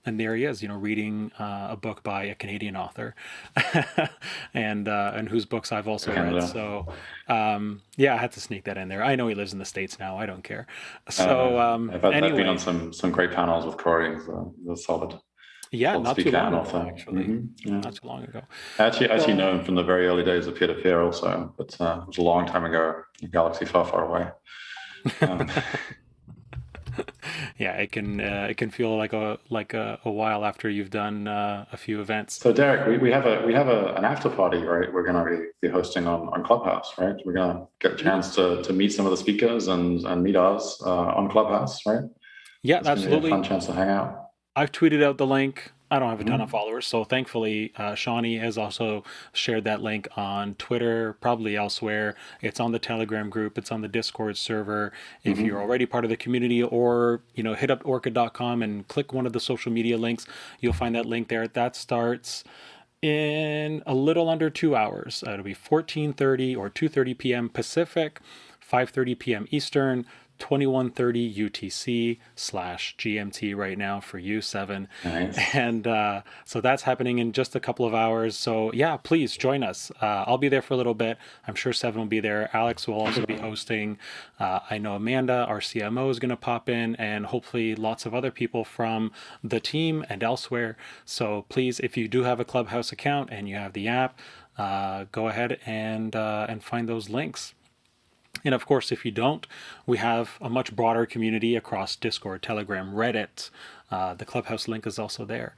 there he is, reading a book by a Canadian author, and whose books I've also read. So I had to sneak that in there. I know he lives in the States now. I don't care. So I've been on some great panels with Cory. So that's solid. Yeah, not too long ago, actually. Mm-hmm. Yeah. Not too long ago. I actually know him from the very early days of peer-to-peer also, but it was a long time ago, a galaxy far, far away. Yeah, it can feel like a while after you've done a few events. So Derek, we have an after party, right? We're going to be hosting on Clubhouse, right? We're going to get a chance to meet some of the speakers and meet us on Clubhouse, right? Yeah, it's absolutely. Be a fun chance to hang out. I've tweeted out the link. I don't have a ton of followers, so thankfully Shawnee has also shared that link on Twitter, probably elsewhere. It's on the Telegram group. It's on the Discord server. If you're already part of the community, or hit up orchid.com and click one of the social media links, you'll find that link there. That starts in a little under 2 hours. It'll be 14:30 or 2:30 p.m. Pacific, 5:30 p.m. Eastern, 21:30 UTC/GMT right now for you, 7. Nice. And so that's happening in just a couple of hours. So yeah, please join us. I'll be there for a little bit. I'm sure 7 will be there. Alex will also be hosting. I know Amanda, our CMO, is going to pop in, and hopefully lots of other people from the team and elsewhere. So please, if you do have a Clubhouse account and you have the app, go ahead and find those links. And of course, if you don't, we have a much broader community across Discord, Telegram, Reddit. The Clubhouse link is also there.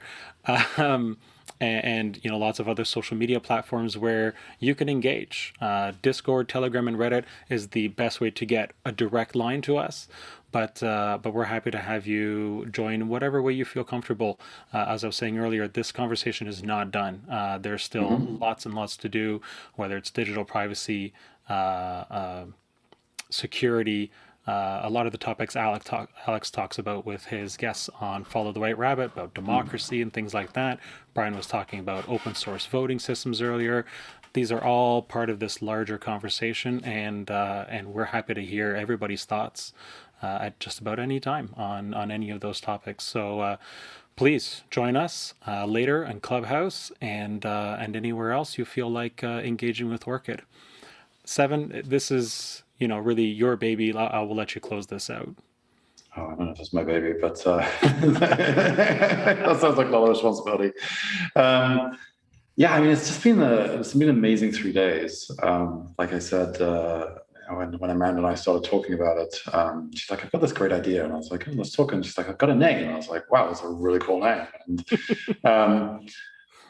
And lots of other social media platforms where you can engage. Discord, Telegram, and Reddit is the best way to get a direct line to us. But we're happy to have you join whatever way you feel comfortable. As I was saying earlier, this conversation is not done. There's still lots and lots to do, whether it's digital privacy, security, a lot of the topics Alex talks about with his guests on Follow the White Rabbit, about democracy and things like that. Brian was talking about open source voting systems earlier. These are all part of this larger conversation, and we're happy to hear everybody's thoughts at just about any time on any of those topics. So please join us later in Clubhouse and anywhere else you feel like engaging with Orchid. 7, this is really your baby. I will let you close this out. Oh, I don't know if it's my baby, but that sounds like a lot of responsibility. It's been an amazing 3 days. Like I said, when Amanda and I started talking about it, she's like, I've got this great idea. And I was like, oh, let's talk. And she's like, I've got a name. And I was like, wow, that's a really cool name.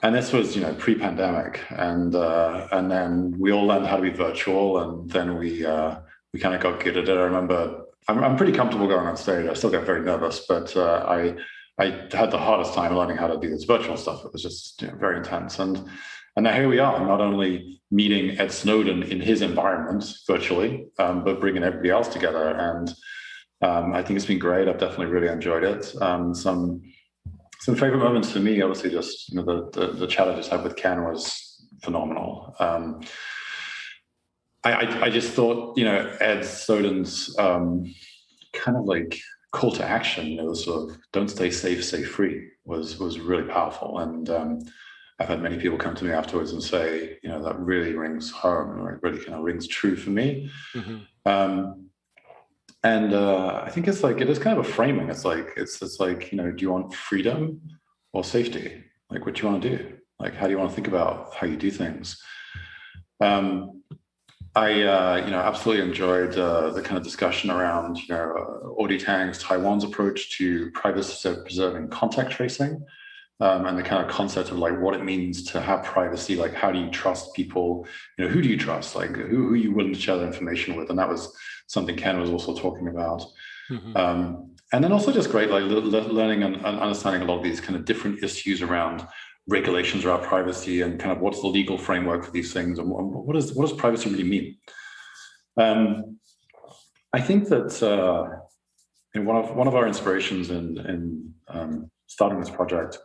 And this was, pre-pandemic, and then we all learned how to be virtual, and then we kind of got good at it. I remember I'm pretty comfortable going on stage. I still get very nervous, but I had the hardest time learning how to do this virtual stuff. It was just very intense, and now here we are, not only meeting Ed Snowden in his environment virtually, but bringing everybody else together. And I think it's been great. I've definitely really enjoyed it. Some favorite moments for me, obviously, just the chat I just had with Ken was phenomenal. I just thought, Ed Snowden's kind of like call to action, the sort of "don't stay safe, stay free" was really powerful. And I've had many people come to me afterwards and say, that really rings home, or it really kind of rings true for me. Mm-hmm. And I think it is kind of a framing. It's like, do you want freedom or safety? Like, what do you want to do? Like, how do you want to think about how you do things? I absolutely enjoyed the kind of discussion around, Audie Tang's Taiwan's approach to privacy preserving contact tracing, and the kind of concept of like what it means to have privacy. Like, how do you trust people? Who do you trust? Like, who are you willing to share that information with? And that was something Ken was also talking about. Mm-hmm. And then also just great, like learning and understanding a lot of these kind of different issues around regulations around privacy and kind of what's the legal framework for these things, and what does privacy really mean? I think that one of our inspirations in starting this project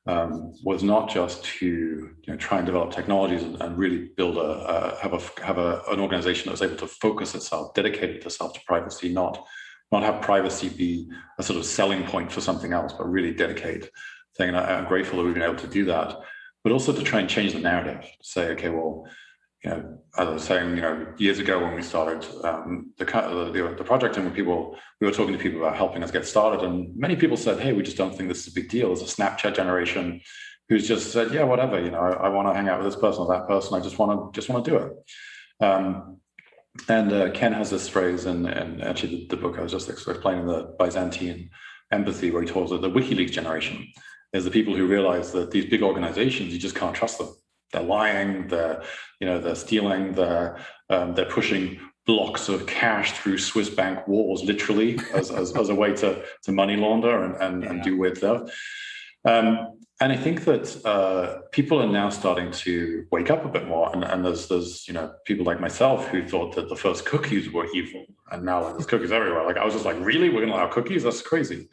was not just to try and develop technologies and really build an organization that was able to focus itself, dedicated itself to privacy, not have privacy be a sort of selling point for something else, but really dedicate thing. And I'm grateful that we've been able to do that, but also to try and change the narrative. Say, okay, well, as I was saying, years ago when we started the project, and we were talking to people about helping us get started, and many people said, hey, we just don't think this is a big deal. There's a Snapchat generation who's just said, yeah, whatever, I want to hang out with this person or that person. I just want to do it. And Ken has this phrase, and actually the book I was just explaining, the Byzantine empathy, where he talks about the WikiLeaks generation is the people who realize that these big organizations, you just can't trust them. They're lying, they're stealing, they're pushing blocks of cash through Swiss bank walls, literally, as a way to money launder and do weird stuff. And I think that people are now starting to wake up a bit more. And there's people like myself who thought that the first cookies were evil, and now there's cookies everywhere. Like, I was just like, really? We're going to allow cookies? That's crazy.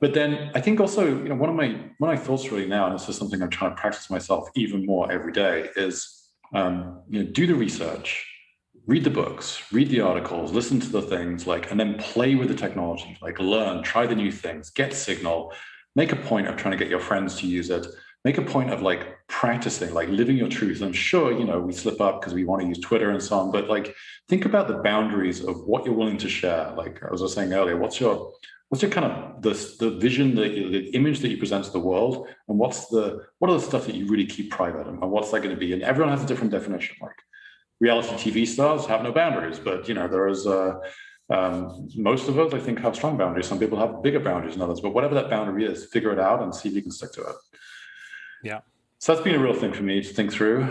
But then I think also, one of my thoughts really now, and this is something I'm trying to practice myself even more every day, is do the research, read the books, read the articles, listen to the things, and then play with the technology, learn, try the new things, get signal, make a point of trying to get your friends to use it, make a point of practicing, living your truth. I'm sure, we slip up because we want to use Twitter and so on, but think about the boundaries of what you're willing to share. Like I was saying earlier, what's your kind of the vision, the image that you present to the world, and what are the stuff that you really keep private, and what's that going to be? And everyone has a different definition. Like reality TV stars have no boundaries, but there is most of us, I think, have strong boundaries. Some people have bigger boundaries than others, but whatever that boundary is, figure it out and see if you can stick to it. Yeah. So that's been a real thing for me to think through.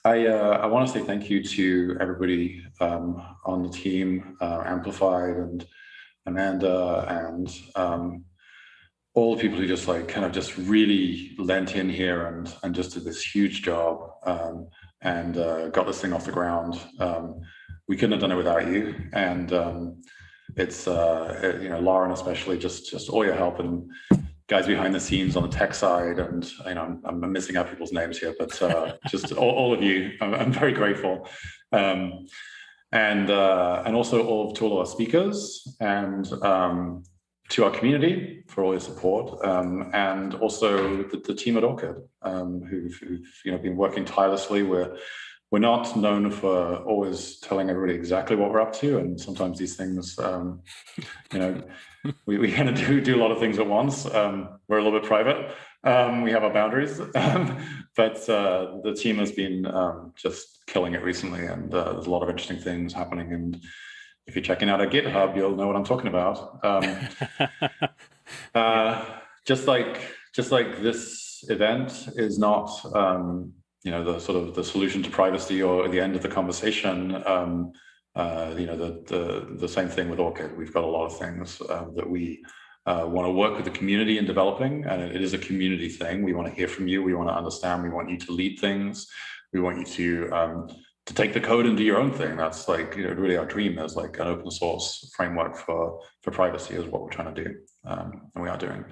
I want to say thank you to everybody on the team, Amplified and Amanda, and all the people who just just really lent in here and just did this huge job and got this thing off the ground. We couldn't have done it without you, and it's Lauren especially, just all your help, and guys behind the scenes on the tech side, and I'm missing out people's names here, but just all of you, I'm very grateful. And also to all of our speakers, and to our community for all your support, and also the team at Orchid, who've been working tirelessly. We're not known for always telling everybody exactly what we're up to, and sometimes these things, we kind of do a lot of things at once. We're a little bit private. We have our boundaries, but the team has been just killing it recently, and there's a lot of interesting things happening. And if you're checking out our GitHub, you'll know what I'm talking about. Just like this event is not, the sort of the solution to privacy or the end of the conversation. The same thing with Orchid. We've got a lot of things that we want to work with the community in developing, and it is a community thing. We want to hear from you. We want to understand. We want you to lead things. We want you to take the code and do your own thing. That's like, really our dream is like an open source framework for privacy is what we're trying to do, and we are doing.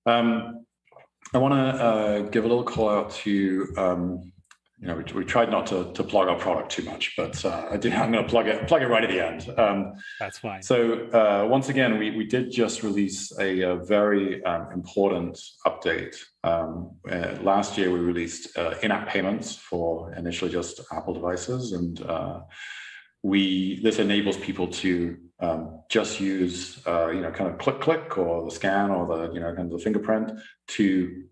I want to give a little call out to, we tried not to plug our product too much, but I'm going to plug it right at the end. That's fine. So once again, we did just release a very important update. Last year, we released in-app payments for initially just Apple devices, and this enables people to just use kind of click or the scan or the kind of the fingerprint to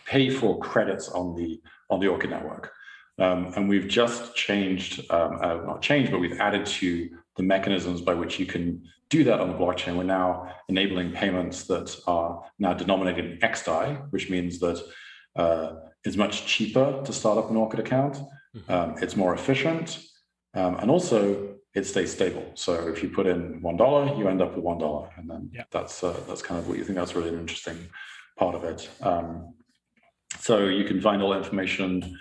pay for credits on the Orchid network. And we've just changed, not changed, but we've added to the mechanisms by which you can do that on the blockchain. We're now enabling payments that are now denominated in XDAI, which means that it's much cheaper to start up an Orchid account. It's more efficient, and also it stays stable. So if you put in $1, you end up with $1, and then that's kind of what you think. That's really an interesting part of it. So you can find all the information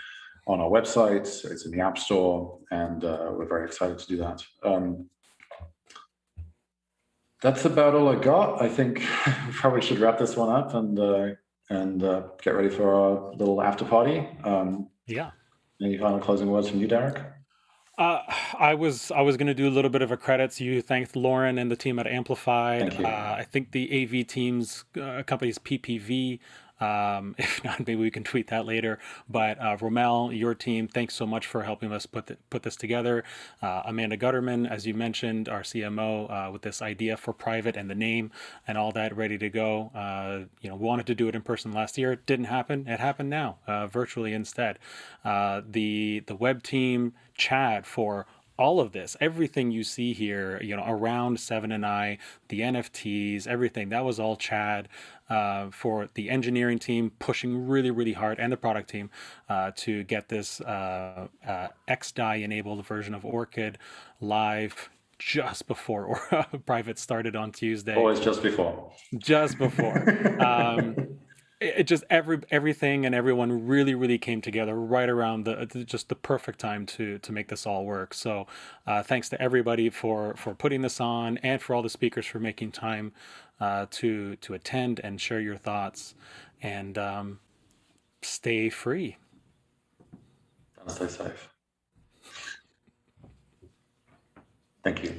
on our website. It's in the App Store, and we're very excited to do that. That's about all I got. I think we probably should wrap this one up and get ready for our little after party. Any final closing words from you, Derek? I was going to do a little bit of a credits. You thanked Lauren and the team at Amplified. Thank you. I think the AV team's company's PPV. If not, maybe we can tweet that later. But Rommel, your team, thanks so much for helping us put this together. Amanda Gutterman, as you mentioned, our CMO, with this idea for Priv8 and the name and all that ready to go. We wanted to do it in person last year. It didn't happen. It happened now, virtually instead. The web team, Chad, for all of this, everything you see here, around Seven and I, the NFTs, everything, that was all Chad. For the engineering team, pushing really, really hard, and the product team to get this XDAI enabled version of Orchid live just before Priv8 started on Tuesday. Always just before. Just before. It just everything and everyone really, really came together right around just the perfect time to make this all work. So thanks to everybody for putting this on, and for all the speakers for making time to attend and share your thoughts, and stay free. Stay safe. Thank you.